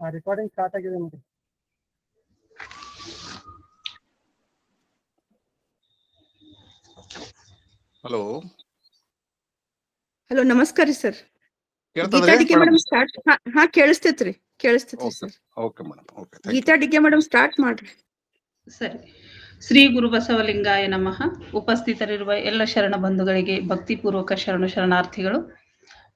Recording start ಆಗಿದೆ ನೋಡಿ. Hello hello, ನಮಸ್ಕಾರ ಸರ್. ಕೇಳ್ತಾ ಗೀತಾ ಡಿಕೆ ಮೇಡಮ್ ಸ್ಟಾರ್ಟ್. ಹಾ ಕೇಳಿಸ್ತೈತ್ರಿ sir. Okay madam, okay. Geetha DK madam start ಮಾಡ್ರಿ. ಸರಿ. ಶ್ರೀ ಗುರು ಬಸವಲಿಂಗಾಯ ನಮಃ. ಉಪಸ್ಥಿತರಿರುವ ಎಲ್ಲ ಶರಣ ಬಂಧುಗಳಿಗೆ ಭಕ್ತಿಪೂರ್ವಕ ಶರಣಾರ್ಥಿಗಳು.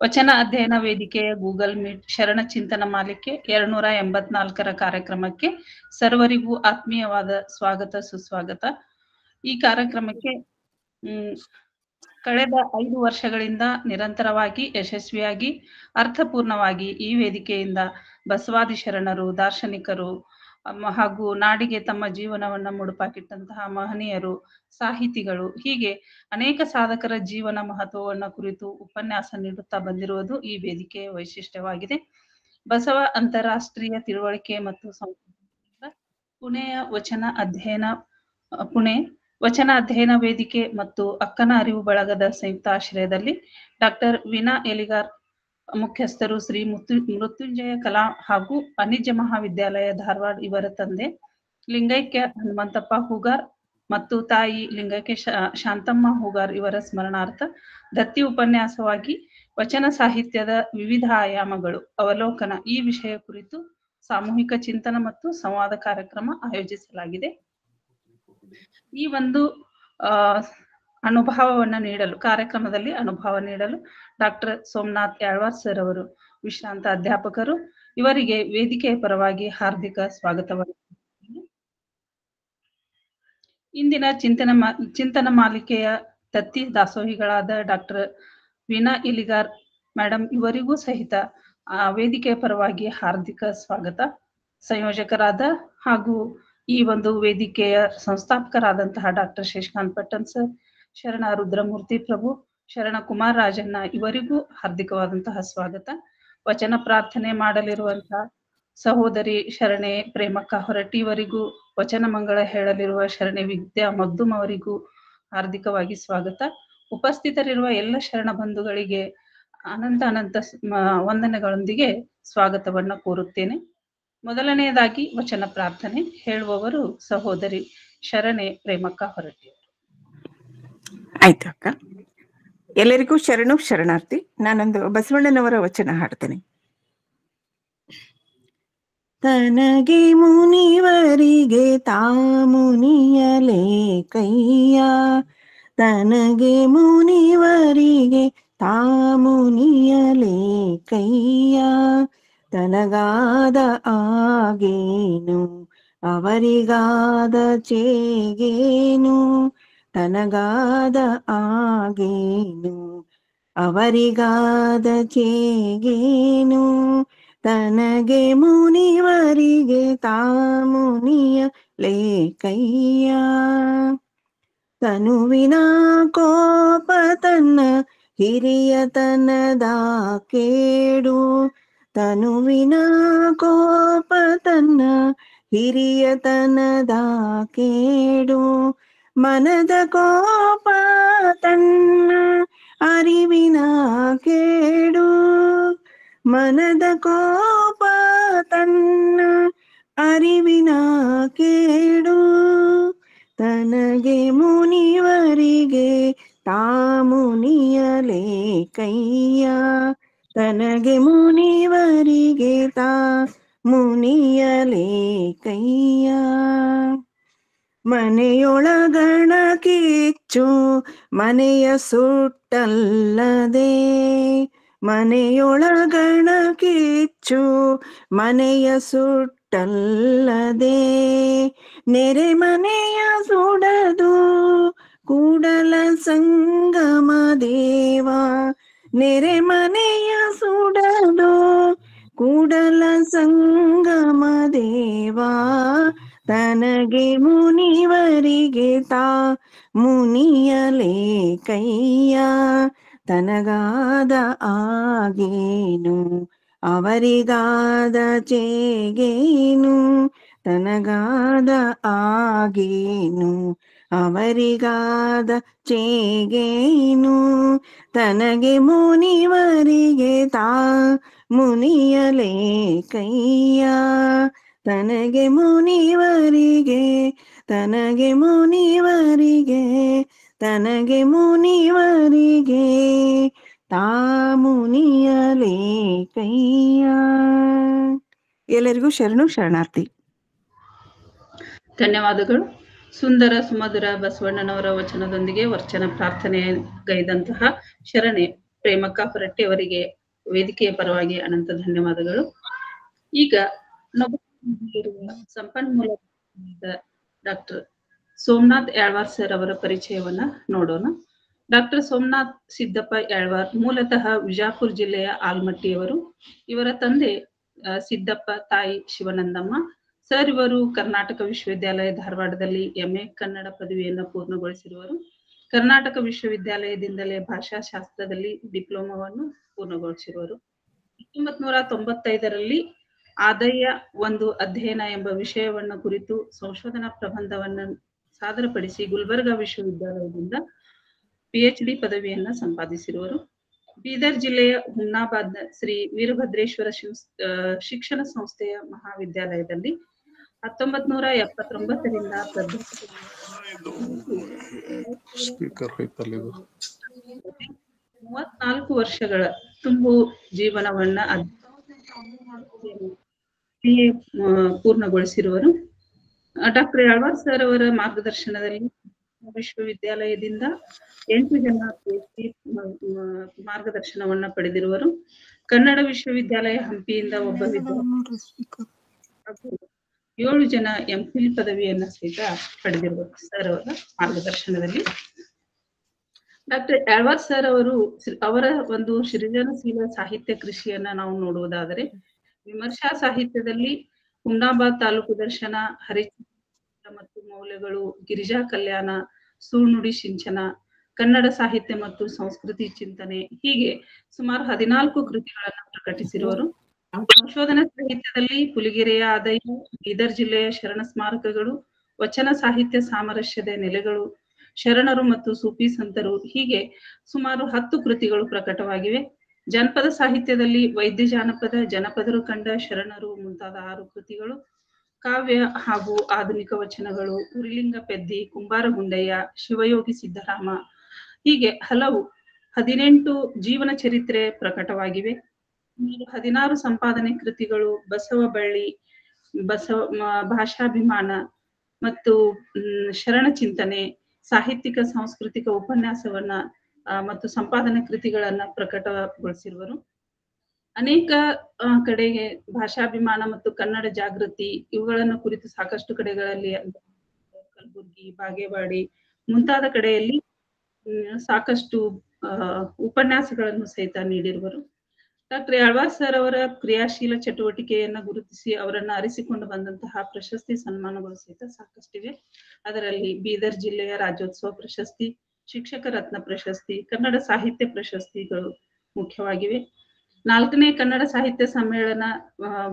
ವಚನ ಅಧ್ಯಯನ ವೇದಿಕೆಯ ಗೂಗಲ್ ಮೀಟ್ ಶರಣ ಚಿಂತನ ಮಾಲಿಕೆ 284ರ ಕಾರ್ಯಕ್ರಮಕ್ಕೆ ಸರ್ವರಿಗೂ ಆತ್ಮೀಯವಾದ ಸ್ವಾಗತ ಸುಸ್ವಾಗತ. ಈ ಕಾರ್ಯಕ್ರಮಕ್ಕೆ ಕಳೆದ 5 ವರ್ಷಗಳಿಂದ ನಿರಂತರವಾಗಿ ಯಶಸ್ವಿಯಾಗಿ ಅರ್ಥಪೂರ್ಣವಾಗಿ ಈ ವೇದಿಕೆಯಿಂದ ಬಸವಾದಿ ಶರಣರು, ದಾರ್ಶನಿಕರು ಹಾಗೂ ನಾಡಿಗೆ ತಮ್ಮ ಜೀವನವನ್ನ ಮುಡುಪಾಕಿಟ್ಟಂತಹ ಮಹನೀಯರು, ಸಾಹಿತಿಗಳು, ಹೀಗೆ ಅನೇಕ ಸಾಧಕರ ಜೀವನ ಮಹತ್ವವನ್ನು ಕುರಿತು ಉಪನ್ಯಾಸ ನೀಡುತ್ತಾ ಬಂದಿರುವುದು ಈ ವೇದಿಕೆಯ ವೈಶಿಷ್ಟ್ಯವಾಗಿದೆ. ಬಸವ ಅಂತಾರಾಷ್ಟ್ರೀಯ ತಿಳುವಳಿಕೆ ಮತ್ತು ಪುಣೆಯ ವಚನ ಅಧ್ಯಯನ ವೇದಿಕೆ ಮತ್ತು ಅಕ್ಕನ ಅರಿವು ಬಳಗದ ಸಂಯುಕ್ತಾಶ್ರಯದಲ್ಲಿ ಡಾಕ್ಟರ್ ವೀಣಾ ಎಲಿಗಾರ್ ಮುಖ್ಯಸ್ಥರು ಶ್ರೀ ಮೃತ್ಯುಂಜಯ ಕಲಾ ಹಾಗೂ ವಾಣಿಜ್ಯ ಮಹಾವಿದ್ಯಾಲಯ ಧಾರವಾಡ ಇವರ ತಂದೆ ಲಿಂಗೈಕ್ಯ ಹನುಮಂತಪ್ಪ ಹೂಗಾರ್ ಮತ್ತು ತಾಯಿ ಲಿಂಗೈಕ್ಯ ಶಾಂತಮ್ಮ ಹೂಗಾರ್ ಇವರ ಸ್ಮರಣಾರ್ಥ ದತ್ತಿ ಉಪನ್ಯಾಸವಾಗಿ ವಚನ ಸಾಹಿತ್ಯದ ವಿವಿಧ ಆಯಾಮಗಳು ಅವಲೋಕನ ಈ ವಿಷಯ ಕುರಿತು ಸಾಮೂಹಿಕ ಚಿಂತನ ಮತ್ತು ಸಂವಾದ ಕಾರ್ಯಕ್ರಮ ಆಯೋಜಿಸಲಾಗಿದೆ. ಈ ಒಂದು ಕಾರ್ಯಕ್ರಮದಲ್ಲಿ ಅನುಭವ ನೀಡಲು ಡಾಕ್ಟರ್ ಸೋಮನಾಥ್ ಯಾಳ್ವಾರ್ ಸರ್ ಅವರು ವಿಶ್ರಾಂತ ಅಧ್ಯಾಪಕರು. ಇವರಿಗೆ ವೇದಿಕೆಯ ಪರವಾಗಿ ಹಾರ್ದಿಕ ಸ್ವಾಗತವನ್ನು. ಇಂದಿನ ಚಿಂತನ ಮಾಲಿಕೆಯ ದತ್ತಿ ದಾಸೋಹಿಗಳಾದ ಡಾಕ್ಟರ್ ವೀಣಾ ಎಲಿಗಾರ್ ಮೇಡಮ್ ಇವರಿಗೂ ಸಹಿತ ವೇದಿಕೆಯ ಪರವಾಗಿ ಹಾರ್ದಿಕ ಸ್ವಾಗತ. ಸಂಯೋಜಕರಾದ ಹಾಗೂ ಈ ಒಂದು ವೇದಿಕೆಯ ಸಂಸ್ಥಾಪಕರಾದಂತಹ ಡಾಕ್ಟರ್ ಶಶಿಕಾಂತ್ ಪಟ್ಟಣ್ ಸರ್, ಶರಣ ರುದ್ರಮೂರ್ತಿ ಪ್ರಭು, ಶರಣ ಕುಮಾರ್ ರಾಜಣ್ಣ ಇವರಿಗೂ ಹಾರ್ದಿಕವಾದಂತಹ ಸ್ವಾಗತ. ವಚನ ಪ್ರಾರ್ಥನೆ ಮಾಡಲಿರುವಂತಹ ಸಹೋದರಿ ಶರಣೆ ಪ್ರೇಮಕ್ಕ ಹೊರಟ್ಟಿ ಇವರಿಗೂ, ವಚನ ಮಂಗಳ ಹೇಳಲಿರುವ ಶರಣೆ ವಿದ್ಯಾ ಮಗ್ದುಮ್ ಅವರಿಗೂ ಹಾರ್ದಿಕವಾಗಿ ಸ್ವಾಗತ. ಉಪಸ್ಥಿತರಿರುವ ಎಲ್ಲ ಶರಣ ಬಂಧುಗಳಿಗೆ ಅನಂತ ವಂದನೆಗಳೊಂದಿಗೆ ಸ್ವಾಗತವನ್ನ ಕೋರುತ್ತೇನೆ. ಮೊದಲನೆಯದಾಗಿ ವಚನ ಪ್ರಾರ್ಥನೆ ಹೇಳುವವರು ಸಹೋದರಿ ಶರಣೆ ಪ್ರೇಮಕ್ಕ ಹೊರಟ್ಟಿ. ಆಯ್ತು ಅಕ್ಕ. ಎಲ್ಲರಿಗೂ ಶರಣಾರ್ಥಿ. ನಾನೊಂದು ಬಸವಣ್ಣನವರ ವಚನ ಹಾಡ್ತೇನೆ. ತನಗೆ ಮುನಿವರಿಗೆ ತಾ ಮುನಿಯಲೇ ಕೈಯ, ತನಗೆ ಮುನಿವರಿಗೆ ತಾ ಮುನಿಯಲೇ ಕೈಯ, ತನಗಾದ ಆಗೇನು ಅವರಿಗಾದ ಚೇಗೇನು, ತನಗಾದ ಆಗೇನು ಅವರಿಗಾದ ಚೇಗೇನು, ತನಗೆ ಮುನಿವರಿಗೆ ತಾ ಮುನಿಯಲೇ ಕೈಯ. ತನುವಿನ ಕೋಪ ತನ್ನ ಹಿರಿಯತನದ ಕೇಡು, ತನುವಿನ ಕೋಪ ತನ್ನ ಹಿರಿಯತನದ ಕೇಡು, ಮನದ ಕೋಪ ತನ್ನ ಅರಿವಿನ ಕೇಡು, ಮನದ ಕೋಪ ತನ್ನ ಅರಿವಿನ ಕೇಡು, ತನಗೆ ಮುನಿವರಿಗೆ ತಾ ಮುನಿಯಲೇ ಕೈಯ, ತನಗೆ ಮುನಿವರಿಗೆ ತಾ ಮುನಿಯಲೇ ಕೈಯ. ಮನೆಯೊಳಗಣ ಕಿಚ್ಚು ಮನೆಯ ಸುಟ್ಟಲ್ಲದೆ, ಮನೆಯೊಳಗಣ ಕಿಚ್ಚು ಮನೆಯ ಸುಟ್ಟಲ್ಲದೆ, ನೆರೆ ಮನೆಯ ಸುಡದು ಕೂಡಲ ಸಂಗಮ ದೇವ, ನೆರೆ ಮನೆಯ ಸುಡದು ಕೂಡಲ ಸಂಗಮ ದೇವ, ತನಗೆ ಮುನಿವರಿಗೆ ತಾ ಮುನಿಯಲೇ ಕೈಯ, ತನಗಾದ ಆಗೇನು ಅವರಿಗಾದ ಚೇಗೇನು, ತನಗಾದ ಆಗೇನು ಅವರಿಗಾದ ಚೇಗೇನು ತನಗೆ ಮುನಿವರಿಗೆ ತಾ ಮುನಿಯಲೇ ಕೈಯ ತನಗೆ ಮುನಿವರಿಗೆ ತನಗೆ ಮುನಿವರಿಗೆ ತನಗೆ ಮುನಿವರಿಗೆ ತಾ ಮುನಿಯಲೇ ಕೈಯ. ಎಲ್ಲರಿಗೂ ಶರಣು ಶರಣಾರ್ಥಿ. ಧನ್ಯವಾದಗಳು. ಸುಂದರ ಸುಮಧುರ ಬಸವಣ್ಣನವರ ವಚನದೊಂದಿಗೆ ವಚನ ಪ್ರಾರ್ಥನೆ ಗೈದಂತಹ ಶರಣೆ ಪ್ರೇಮಕ್ಕ ಹೊರಟ್ಟಿ ಅವರಿಗೆ ವೇದಿಕೆಯ ಪರವಾಗಿ ಅನಂತ ಧನ್ಯವಾದಗಳು. ಈಗ ಸಂಪನ್ಮೂಲ ಡಾಕ್ಟರ್ ಸೋಮನಾಥ್ ಯಾಳ್ವಾರ್ ಸರ್ ಅವರ ಪರಿಚಯವನ್ನ ನೋಡೋಣ. ಡಾಕ್ಟರ್ ಸೋಮನಾಥ್ ಸಿದ್ದಪ್ಪ ಯಾಳ್ವಾರ್ ಮೂಲತಃ ವಿಜಾಪುರ ಜಿಲ್ಲೆಯ ಆಲ್ಮಟ್ಟಿಯವರು. ಇವರ ತಂದೆ ಸಿದ್ದಪ್ಪ, ತಾಯಿ ಶಿವನಂದಮ್ಮ. ಸರ್ ಇವರು ಕರ್ನಾಟಕ ವಿಶ್ವವಿದ್ಯಾಲಯ ಧಾರವಾಡದಲ್ಲಿ MA ಕನ್ನಡ ಪದವಿಯನ್ನು ಪೂರ್ಣಗೊಳಿಸಿರುವರು. ಕರ್ನಾಟಕ ವಿಶ್ವವಿದ್ಯಾಲಯದಿಂದಲೇ ಭಾಷಾಶಾಸ್ತ್ರದಲ್ಲಿ ಡಿಪ್ಲೊಮಾವನ್ನು ಪೂರ್ಣಗೊಳಿಸಿರುವರು. 1995ರಲ್ಲಿ ಆದಾಯ ಒಂದು ಅಧ್ಯಯನ ಎಂಬ ವಿಷಯವನ್ನು ಕುರಿತು ಸಂಶೋಧನಾ ಪ್ರಬಂಧವನ್ನು ಸಾದರಪಡಿಸಿ ಗುಲ್ಬರ್ಗಾ ವಿಶ್ವವಿದ್ಯಾಲಯದಿಂದ PhD ಪದವಿಯನ್ನ ಸಂಪಾದಿಸಿರುವರು. ಬೀದರ್ ಜಿಲ್ಲೆಯ ಹುಮ್ನಾಬಾದ್ನ ಶ್ರೀ ವೀರಭದ್ರೇಶ್ವರ ಶಿಕ್ಷಣ ಸಂಸ್ಥೆಯ ಮಹಾವಿದ್ಯಾಲಯದಲ್ಲಿ 1979ರಿಂದ 34 ವರ್ಷಗಳ ತುಂಬು ಜೀವನವನ್ನ ಪೂರ್ಣಗೊಳಿಸಿರುವರು. ಡಾಕ್ಟರ್ ಯಾಳ್ವಾರ್ ಸರ್ ಅವರ ಮಾರ್ಗದರ್ಶನದಲ್ಲಿ ವಿಶ್ವವಿದ್ಯಾಲಯದಿಂದ 8 ಜನ PhD ಮಾರ್ಗದರ್ಶನವನ್ನ ಪಡೆದಿರುವರು. ಕನ್ನಡ ವಿಶ್ವವಿದ್ಯಾಲಯ ಹಂಪಿಯಿಂದ ಒಬ್ಬ ವಿದ್ಯಾರ್ಥಿ 7 ಜನ MPhil ಪದವಿಯನ್ನ ಸಹಿತ ಪಡೆದಿರುವರು ಸರ್ ಅವರ ಮಾರ್ಗದರ್ಶನದಲ್ಲಿ. ಡಾಕ್ಟರ್ ಯಾಳ್ವಾರ್ ಸರ್ ಅವರು ಅವರ ಒಂದು ಸೃಜನಶೀಲ ಸಾಹಿತ್ಯ ಕೃಷಿಯನ್ನ ನಾವು ನೋಡುವುದಾದರೆ ವಿಮರ್ಶಾ ಸಾಹಿತ್ಯದಲ್ಲಿ ಹುಮ್ನಾಬಾದ್ ತಾಲೂಕು ದರ್ಶನ, ಹರಿಚಂದ್ರ ಮತ್ತು ಮೌಲ್ಯಗಳು, ಗಿರಿಜಾ ಕಲ್ಯಾಣ, ಸುಳ್ನುಡಿ ಸಿಂಚನ, ಕನ್ನಡ ಸಾಹಿತ್ಯ ಮತ್ತು ಸಂಸ್ಕೃತಿ ಚಿಂತನೆ ಹೀಗೆ ಸುಮಾರು 14 ಕೃತಿಗಳನ್ನು ಪ್ರಕಟಿಸಿರುವರು. ಸಂಶೋಧನಾ ಸಾಹಿತ್ಯದಲ್ಲಿ ಪುಲಿಗೆರೆಯ ಆದಾಯ, ಬೀದರ್ ಜಿಲ್ಲೆಯ ಶರಣ ಸ್ಮಾರಕಗಳು, ವಚನ ಸಾಹಿತ್ಯ ಸಾಮರಸ್ಯದ ನೆಲೆಗಳು, ಶರಣರು ಮತ್ತು ಸೂಫಿ ಸಂತರು ಹೀಗೆ ಸುಮಾರು 10 ಕೃತಿಗಳು ಪ್ರಕಟವಾಗಿವೆ. ಜನಪದ ಸಾಹಿತ್ಯದಲ್ಲಿ ವೈದ್ಯ ಜಾನಪದ, ಜನಪದರು ಕಂಡ ಶರಣರು ಮುಂತಾದ 6 ಕೃತಿಗಳು, ಕಾವ್ಯ ಹಾಗೂ ಆಧುನಿಕ ವಚನಗಳು, ಉರಿಲಿಂಗ ಪೆದ್ದಿ, ಕುಂಬಾರ ಗುಂಡಯ್ಯ, ಶಿವಯೋಗಿ ಸಿದ್ದರಾಮ ಹೀಗೆ ಹಲವು 18 ಜೀವನ ಚರಿತ್ರೆ ಪ್ರಕಟವಾಗಿವೆ. 16 ಸಂಪಾದನೆ ಕೃತಿಗಳು, ಬಸವ ಬಳ್ಳಿ, ಭಾಷಾಭಿಮಾನ ಮತ್ತು ಶರಣ ಚಿಂತನೆ, ಸಾಹಿತ್ಯಿಕ ಸಾಂಸ್ಕೃತಿಕ ಉಪನ್ಯಾಸವನ್ನ ಮತ್ತು ಸಂಪಾದನೆ ಕೃತಿಗಳನ್ನ ಪ್ರಕಟಗೊಳಿಸಿರುವರು. ಅನೇಕ ಕಡೆಗೆ ಭಾಷಾಭಿಮಾನ ಮತ್ತು ಕನ್ನಡ ಜಾಗೃತಿ ಇವುಗಳನ್ನು ಕುರಿತು ಸಾಕಷ್ಟು ಕಡೆಗಳಲ್ಲಿ ಕಲಬುರ್ಗಿ, ಬಾಗೇವಾಡಿ ಮುಂತಾದ ಕಡೆಯಲ್ಲಿ ಸಾಕಷ್ಟು ಉಪನ್ಯಾಸಗಳನ್ನು ಸಹಿತ ನೀಡಿರುವರು. ಡಾಕ್ಟರ್ ಯಾಳ್ವಾರ್ ಸರ್ ಅವರ ಕ್ರಿಯಾಶೀಲ ಚಟುವಟಿಕೆಯನ್ನ ಗುರುತಿಸಿ ಅವರನ್ನ ಅರಿಸಿಕೊಂಡು ಬಂದಂತಹ ಪ್ರಶಸ್ತಿ ಸನ್ಮಾನಗಳು ಸಹಿತ ಸಾಕಷ್ಟಿವೆ. ಅದರಲ್ಲಿ ಬೀದರ್ ಜಿಲ್ಲೆಯ ರಾಜ್ಯೋತ್ಸವ ಪ್ರಶಸ್ತಿ, ಶಿಕ್ಷಕ ರತ್ನ ಪ್ರಶಸ್ತಿ, ಕನ್ನಡ ಸಾಹಿತ್ಯ ಪ್ರಶಸ್ತಿಗಳು ಮುಖ್ಯವಾಗಿವೆ. 4ನೇ ಕನ್ನಡ ಸಾಹಿತ್ಯ ಸಮ್ಮೇಳನ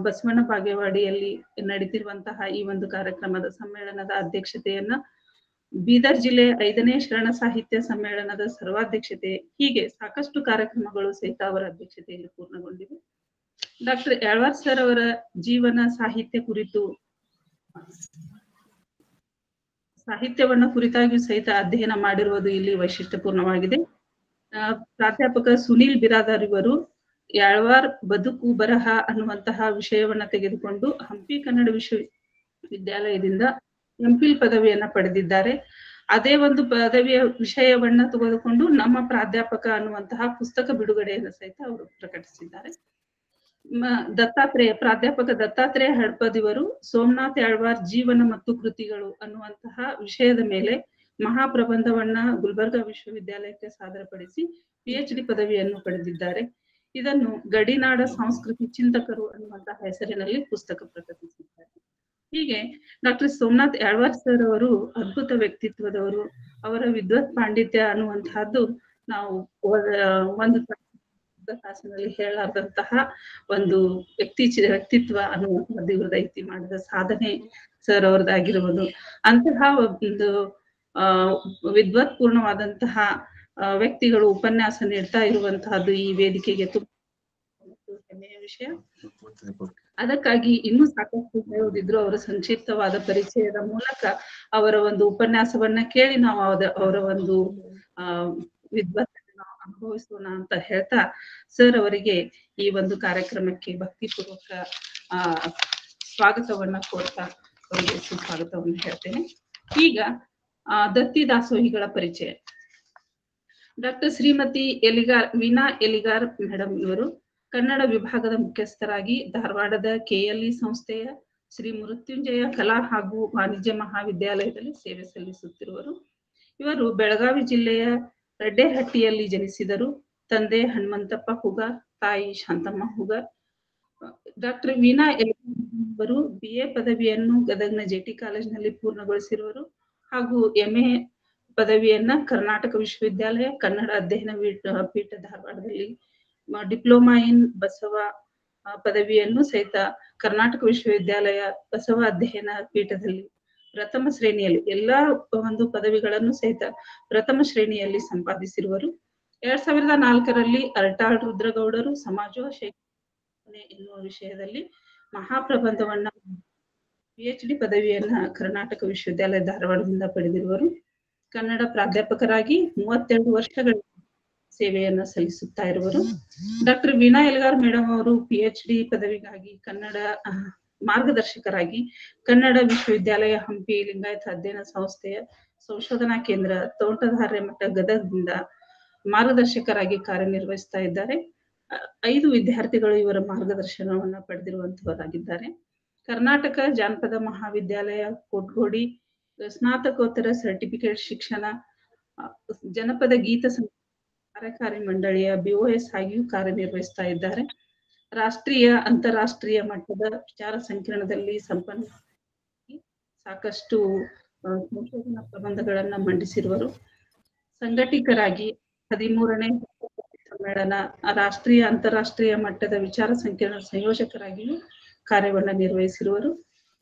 ಬಸವಣ್ಣ ಬಾಗೇವಾಡಿಯಲ್ಲಿ ನಡೆದಿರುವಂತಹ ಈ ಒಂದು ಕಾರ್ಯಕ್ರಮದ ಸಮ್ಮೇಳನದ ಅಧ್ಯಕ್ಷತೆಯನ್ನ, ಬೀದರ್ ಜಿಲ್ಲೆ 5ನೇ ಶರಣ ಸಾಹಿತ್ಯ ಸಮ್ಮೇಳನದ ಸರ್ವಾಧ್ಯಕ್ಷತೆ ಹೀಗೆ ಸಾಕಷ್ಟು ಕಾರ್ಯಕ್ರಮಗಳು ಸಹಿತ ಅವರ ಅಧ್ಯಕ್ಷತೆಯಲ್ಲಿ ಪೂರ್ಣಗೊಂಡಿವೆ. ಡಾಕ್ಟರ್ ಯಾಳ್ವಾರ್ ಸರ್ ಅವರ ಜೀವನ ಸಾಹಿತ್ಯ ಕುರಿತು ಸಾಹಿತ್ಯವನ್ನ ಕುರಿತಾಗಿಯೂ ಸಹಿತ ಅಧ್ಯಯನ ಮಾಡಿರುವುದು ಇಲ್ಲಿ ವೈಶಿಷ್ಟ್ಯಪೂರ್ಣವಾಗಿದೆ. ಪ್ರಾಧ್ಯಾಪಕ ಸುನೀಲ್ ಬಿರಾದಾರ್ ಇವರು ಯಾಳ್ವಾರ್ ಬದುಕು ಬರಹ ಅನ್ನುವಂತಹ ವಿಷಯವನ್ನ ತೆಗೆದುಕೊಂಡು ಹಂಪಿ ಕನ್ನಡ ವಿಶ್ವವಿದ್ಯಾಲಯದಿಂದ MPhil ಪದವಿಯನ್ನ ಪಡೆದಿದ್ದಾರೆ. ಅದೇ ಒಂದು ಪದವಿಯ ವಿಷಯವನ್ನ ತೆಗೆದುಕೊಂಡು ನಮ್ಮ ಪ್ರಾಧ್ಯಾಪಕ ಅನ್ನುವಂತಹ ಪುಸ್ತಕ ಬಿಡುಗಡೆಯನ್ನು ಸಹಿತ ಅವರು ಪ್ರಕಟಿಸಿದ್ದಾರೆ. ಪ್ರಾಧ್ಯಾಪಕ ದತ್ತಾತ್ರೇಯ ಹಡ್ಪದ್ ಇವರು ಸೋಮನಾಥ್ ಯಾಳ್ವಾರ್ ಜೀವನ ಮತ್ತು ಕೃತಿಗಳು ಅನ್ನುವಂತಹ ವಿಷಯದ ಮೇಲೆ ಮಹಾಪ್ರಬಂಧವನ್ನ ಗುಲ್ಬರ್ಗಾ ವಿಶ್ವವಿದ್ಯಾಲಯಕ್ಕೆ ಸಾದರಪಡಿಸಿ PhD ಪದವಿಯನ್ನು ಪಡೆದಿದ್ದಾರೆ. ಇದನ್ನು ಗಡಿನಾಡ ಸಂಸ್ಕೃತಿ ಚಿಂತಕರು ಅನ್ನುವಂತಹ ಹೆಸರಿನಲ್ಲಿ ಪುಸ್ತಕ ಪ್ರಕಟಿಸಿದ್ದಾರೆ. ಹೀಗೆ ಡಾಕ್ಟರ್ ಸೋಮನಾಥ್ ಯಾಳ್ವಾರ್ ಸರ್ ಅವರು ಅದ್ಭುತ ವ್ಯಕ್ತಿತ್ವದವರು. ಅವರ ವಿದ್ವತ್ ಪಾಂಡಿತ್ಯ ಅನ್ನುವಂತಹದ್ದು ನಾವು ಒಂದು ತಾಸಿನಲ್ಲಿ ಹೇಳಲಾರ್ದಂತಹ ಒಂದು ವ್ಯಕ್ತಿತ್ವ ಅನ್ನುವಂಥದ್ದು ಇವ್ರದ್ದು ಐತಿ. ಮಾಡಿದ ಸಾಧನೆ ಸರ್ ಅವ್ರದ್ದಾಗಿರ್ಬೋದು. ಅಂತಹ ಒಂದು ವಿದ್ವತ್ಪೂರ್ಣವಾದಂತಹ ವ್ಯಕ್ತಿಗಳು ಉಪನ್ಯಾಸ ನೀಡ್ತಾ ಇರುವಂತಹದ್ದು ಈ ವೇದಿಕೆಗೆ ತುಂಬಾ ಹೆಮ್ಮೆಯ ವಿಷಯ. ಅದಕ್ಕಾಗಿ ಇನ್ನೂ ಸಾಕಷ್ಟು ಹೇಳುವುದಿದ್ರು ಅವರ ಸಂಕ್ಷಿಪ್ತವಾದ ಪರಿಚಯದ ಮೂಲಕ ಅವರ ಒಂದು ಉಪನ್ಯಾಸವನ್ನ ಕೇಳಿ ನಾವು ಅವರ ಒಂದು ವಿದ್ವತ್ತನ್ನು ಅನುಭವಿಸೋಣ ಅಂತ ಹೇಳ್ತಾ, ಸರ್ ಅವರಿಗೆ ಈ ಒಂದು ಕಾರ್ಯಕ್ರಮಕ್ಕೆ ಭಕ್ತಿಪೂರ್ವಕ ಸ್ವಾಗತವನ್ನ ಕೋರ್ತಾ ಅವರಿಗೆ ಸುಸ್ವಾಗತವನ್ನು ಹೇಳ್ತೇನೆ. ಈಗ ದತ್ತಿ ದಾಸೋಹಿಗಳ ಪರಿಚಯ. ಡಾಕ್ಟರ್ ಶ್ರೀಮತಿ ವೀಣಾ ಎಲಿಗಾರ್ ಮೇಡಮ್ ಇವರು ಕನ್ನಡ ವಿಭಾಗದ ಮುಖ್ಯಸ್ಥರಾಗಿ ಧಾರವಾಡದ KLE ಸಂಸ್ಥೆಯ ಶ್ರೀ ಮೃತ್ಯುಂಜಯ ಕಲಾ ಹಾಗೂ ವಾಣಿಜ್ಯ ಮಹಾವಿದ್ಯಾಲಯದಲ್ಲಿ ಸೇವೆ ಸಲ್ಲಿಸುತ್ತಿರುವರು. ಇವರು ಬೆಳಗಾವಿ ಜಿಲ್ಲೆಯ ರೆಡ್ಡೆಹಟ್ಟಿಯಲ್ಲಿ ಜನಿಸಿದರು. ತಂದೆ ಹನುಮಂತಪ್ಪ ಹುಗಾರ್, ತಾಯಿ ಶಾಂತಮ್ಮ ಹುಗಾರ್. ಡಾಕ್ಟರ್ ವೀಣಾ ಎಲಿಗಾರ್ BA ಪದವಿಯನ್ನು ಗದಗ್ನ JT ಕಾಲೇಜಿನಲ್ಲಿ ಪೂರ್ಣಗೊಳಿಸಿರುವರು ಹಾಗೂ MA ಪದವಿಯನ್ನ ಕರ್ನಾಟಕ ವಿಶ್ವವಿದ್ಯಾಲಯ ಕನ್ನಡ ಅಧ್ಯಯನ ಪೀಠ ಧಾರವಾಡದಲ್ಲಿ, ಡಿಪ್ಲೊಮಾ ಇನ್ ಬಸವ ಪದವಿಯನ್ನು ಸಹಿತ ಕರ್ನಾಟಕ ವಿಶ್ವವಿದ್ಯಾಲಯ ಬಸವ ಅಧ್ಯಯನ ಪೀಠದಲ್ಲಿ ಪ್ರಥಮ ಶ್ರೇಣಿಯಲ್ಲಿ ಎಲ್ಲಾ ಒಂದು ಪದವಿಗಳನ್ನು ಸಹಿತ ಪ್ರಥಮ ಶ್ರೇಣಿಯಲ್ಲಿ ಸಂಪಾದಿಸಿರುವರು. 2004ರಲ್ಲಿ ಅರಟಾಳ್ ರುದ್ರಗೌಡರು ಸಮಾಜ ಶೈಕ್ಷಣಿಕ ಎನ್ನುವ ವಿಷಯದಲ್ಲಿ ಮಹಾಪ್ರಬಂಧವನ್ನ PhD ಪದವಿಯನ್ನ ಕರ್ನಾಟಕ ವಿಶ್ವವಿದ್ಯಾಲಯ ಧಾರವಾಡದಿಂದ ಪಡೆದಿರುವರು. ಕನ್ನಡ ಪ್ರಾಧ್ಯಾಪಕರಾಗಿ 32 ವರ್ಷಗಳ ಸೇವೆಯನ್ನ ಸಲ್ಲಿಸುತ್ತಾ ಇರುವರು. ಡಾಕ್ಟರ್ ವೀಣಾ ಎಲಿಗಾರ್ ಮೇಡಮ್ ಅವರು PhD ಪದವಿಗಾಗಿ ಕನ್ನಡ ಮಾರ್ಗದರ್ಶಕರಾಗಿ ಕನ್ನಡ ವಿಶ್ವವಿದ್ಯಾಲಯ ಹಂಪಿ ಲಿಂಗಾಯತ ಅಧ್ಯಯನ ಸಂಸ್ಥೆಯ ಸಂಶೋಧನಾ ಕೇಂದ್ರ ತೋಂಟದಾರ್ಯ ಮಠ ಗದಗದಿಂದ ಮಾರ್ಗದರ್ಶಕರಾಗಿ ಕಾರ್ಯನಿರ್ವಹಿಸ್ತಾ ಇದ್ದಾರೆ. 5 ವಿದ್ಯಾರ್ಥಿಗಳು ಇವರ ಮಾರ್ಗದರ್ಶನವನ್ನ ಪಡೆದಿರುವಂತವರಾಗಿದ್ದಾರೆ. ಕರ್ನಾಟಕ ಜಾನಪದ ಮಹಾವಿದ್ಯಾಲಯ ಕೋಟ್ಗೋಡಿ ಸ್ನಾತಕೋತ್ತರ ಸರ್ಟಿಫಿಕೇಟ್ ಶಿಕ್ಷಣ, ಜನಪದ ಗೀತ ಕಾರ್ಯಕಾರಿ ಮಂಡಳಿಯ BOS ಆಗಿಯೂ ಕಾರ್ಯನಿರ್ವಹಿಸ್ತಾ ಇದ್ದಾರೆ. ರಾಷ್ಟ್ರೀಯ ಅಂತಾರಾಷ್ಟ್ರೀಯ ಮಟ್ಟದ ವಿಚಾರ ಸಂಕಿರಣದಲ್ಲಿ ಸಂಪನ್ನ ಸಾಕಷ್ಟು ಸಂಶೋಧನಾ ಪ್ರಬಂಧಗಳನ್ನ ಮಂಡಿಸಿರುವರು. ಸಂಘಟಕರಾಗಿ 13ನೇ ಸಮ್ಮೇಳನ ರಾಷ್ಟ್ರೀಯ ಅಂತಾರಾಷ್ಟ್ರೀಯ ಮಟ್ಟದ ವಿಚಾರ ಸಂಕಿರಣ ಸಂಯೋಜಕರಾಗಿಯೂ ಕಾರ್ಯವನ್ನ ನಿರ್ವಹಿಸಿರುವರು.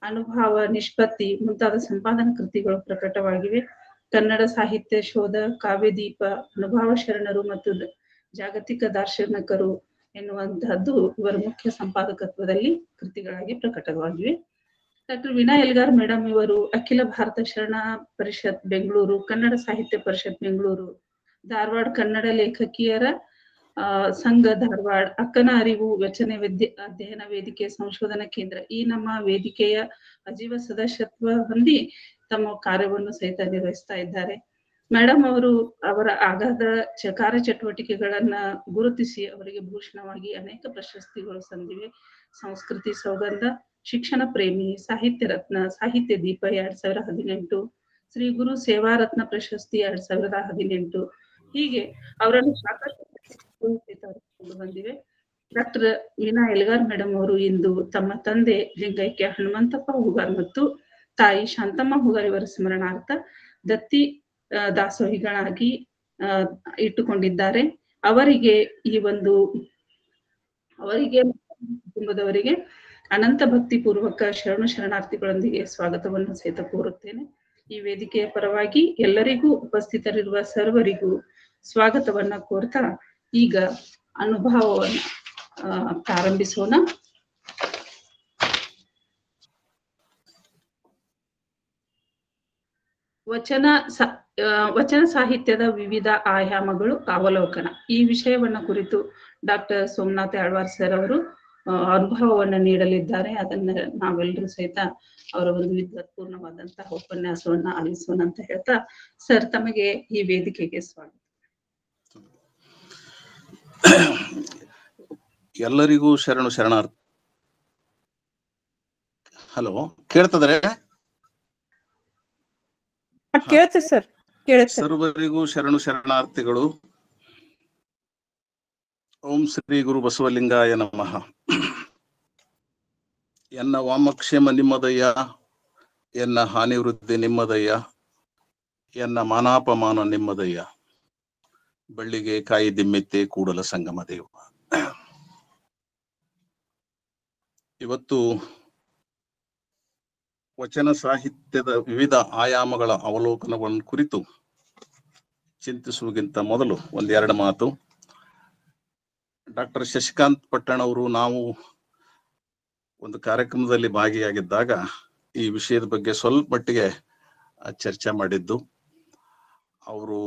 ಅನುಭವ, ನಿಷ್ಪತ್ತಿ ಮುಂತಾದ ಸಂಪಾದನಾ ಕೃತಿಗಳು ಪ್ರಕಟವಾಗಿವೆ. ಕನ್ನಡ ಸಾಹಿತ್ಯ ಶೋಧ, ಕಾವ್ಯದೀಪ, ಅನುಭವ ಶರಣರು ಮತ್ತು ಜಾಗತಿಕ ದಾರ್ಶನಿಕರು ಎನ್ನುವಂತಹದ್ದು ಇವರ ಮುಖ್ಯ ಸಂಪಾದಕತ್ವದಲ್ಲಿ ಕೃತಿಗಳಾಗಿ ಪ್ರಕಟವಾಗಿವೆ. ಡಾಕ್ಟರ್ ವೀಣಾ ಎಲಿಗಾರ್ ಮೇಡಮ್ ಇವರು ಅಖಿಲ ಭಾರತ ಶರಣ ಪರಿಷತ್ ಬೆಂಗಳೂರು, ಕನ್ನಡ ಸಾಹಿತ್ಯ ಪರಿಷತ್ ಬೆಂಗಳೂರು, ಧಾರವಾಡ ಕನ್ನಡ ಲೇಖಕಿಯರ ಸಂಘ ಧಾರವಾಡ, ಅಕ್ಕನ ಅರಿವು ವಚನ ಅಧ್ಯಯನ ವೇದಿಕೆ ಸಂಶೋಧನಾ ಕೇಂದ್ರ ಈ ನಮ್ಮ ವೇದಿಕೆಯ ಅಜೀವ ಸದಸ್ಯತ್ವ ಹೊಂದಿ ತಮ್ಮ ಕಾರ್ಯವನ್ನು ಸಹಿತ ನಿರ್ವಹಿಸ್ತಾ ಇದ್ದಾರೆ. ಮೇಡಮ್ ಅವರು ಅವರ ಅಗಾಧ ಕಾರ್ಯಚಟುವಟಿಕೆಗಳನ್ನ ಗುರುತಿಸಿ ಅವರಿಗೆ ಭೂಷಣವಾಗಿ ಅನೇಕ ಪ್ರಶಸ್ತಿಗಳು ಸಂದಿವೆ. ಸಂಸ್ಕೃತಿ ಸೌಗಂಧ, ಶಿಕ್ಷಣ ಪ್ರೇಮಿ, ಸಾಹಿತ್ಯ ರತ್ನ, ಸಾಹಿತ್ಯ ದೀಪ 2018, ಶ್ರೀ ಗುರು ಸೇವಾ ರತ್ನ ಪ್ರಶಸ್ತಿ 2018, ಹೀಗೆ ಅವರನ್ನು ಸಾಕಷ್ಟು ಬಂದಿವೆ. ಡಾಕ್ಟರ್ ವೀಣಾ ಎಲಿಗಾರ್ ಮೇಡಮ್ ಅವರು ಇಂದು ತಮ್ಮ ತಂದೆ ಲಿಂಗೈಕ್ಯ ಹನುಮಂತಪ್ಪ ಹುಗಾರ್ ಮತ್ತು ತಾಯಿ ಶಾಂತಮ್ಮ ಹುಗಾರ್ ಇವರ ಸ್ಮರಣಾರ್ಥ ದತ್ತಿ ದಾಸೋಹಿಗಳಾಗಿ ಇಟ್ಟುಕೊಂಡಿದ್ದಾರೆ. ಅವರಿಗೆ ಕುಟುಂಬದವರಿಗೆ ಅನಂತ ಭಕ್ತಿ ಪೂರ್ವಕ ಶರಣಾರ್ಥಿಗಳೊಂದಿಗೆ ಸ್ವಾಗತವನ್ನು ಸಹಿತ ಕೋರುತ್ತೇನೆ. ಈ ವೇದಿಕೆಯ ಪರವಾಗಿ ಎಲ್ಲರಿಗೂ ಉಪಸ್ಥಿತರಿರುವ ಸರ್ವರಿಗೂ ಸ್ವಾಗತವನ್ನ ಕೋರ್ತಾ ಈಗ ಅನುಭವವನ್ನು ಪ್ರಾರಂಭಿಸೋಣ. ವಚನ ಸಾಹಿತ್ಯದ ವಿವಿಧ ಆಯಾಮಗಳು ಅವಲೋಕನ ಈ ವಿಷಯವನ್ನ ಕುರಿತು ಡಾಕ್ಟರ್ ಸೋಮನಾಥ್ ಯಾಳ್ವಾರ್ ಸರ್ ಅವರು ಅನುಭವವನ್ನ ನೀಡಲಿದ್ದಾರೆ. ಅದನ್ನ ನಾವೆಲ್ಲರೂ ಸಹಿತ ಅವರ ಒಂದು ವಿದ್ವತ್ಪೂರ್ಣವಾದಂತಹ ಉಪನ್ಯಾಸವನ್ನ ಆಲಿಸೋಣ ಅಂತ ಹೇಳ್ತಾ, ಸರ್ ತಮಗೆ ಈ ವೇದಿಕೆಗೆ ಸ್ವಾಗತ. ಎಲ್ಲರಿಗೂ ಶರಣಾರ್ಥಿ. ಹಲೋ, ಕೇಳ್ತದ್ರೆ? ಕೇಳುತ್ತೆ ಸರ್, ಕೇಳುತ್ತೆ. ಸರ್ವರಿಗೂ ಶರಣಾರ್ಥಿಗಳು. ಓಂ ಶ್ರೀ ಗುರು ಬಸವಲಿಂಗಾಯ ನಮಃ. ಎನ್ನ ವಾಮಕ್ಷೇಮ ನಿಮ್ಮದಯ್ಯ, ಎನ್ನ ಹಾನಿ ವೃದ್ಧಿ ನಿಮ್ಮದಯ್ಯ, ಎನ್ನ ಮಾನಾಪಮಾನ ನಿಮ್ಮದಯ್ಯ, ಬಳ್ಳಿಗೆ ಕಾಯಿ ದಿಮ್ಮೆತ್ತೆ ಕೂಡಲ ಸಂಗಮ ದೇವ. ಇವತ್ತು ವಚನ ಸಾಹಿತ್ಯದ ವಿವಿಧ ಆಯಾಮಗಳ ಅವಲೋಕನವನ್ನು ಕುರಿತು ಚಿಂತಿಸುವುದಕ್ಕಿಂತ ಮೊದಲು ಒಂದೆರಡು ಮಾತು. ಡಾಕ್ಟರ್ ಶಶಿಕಾಂತ್ ಪಟ್ಟಣ ಅವರು ನಾವು ಒಂದು ಕಾರ್ಯಕ್ರಮದಲ್ಲಿ ಭಾಗಿಯಾಗಿದ್ದಾಗ ಈ ವಿಷಯದ ಬಗ್ಗೆ ಸ್ವಲ್ಪ ಮಟ್ಟಿಗೆ ಚರ್ಚೆ ಮಾಡಿದ್ದು. ಅವರು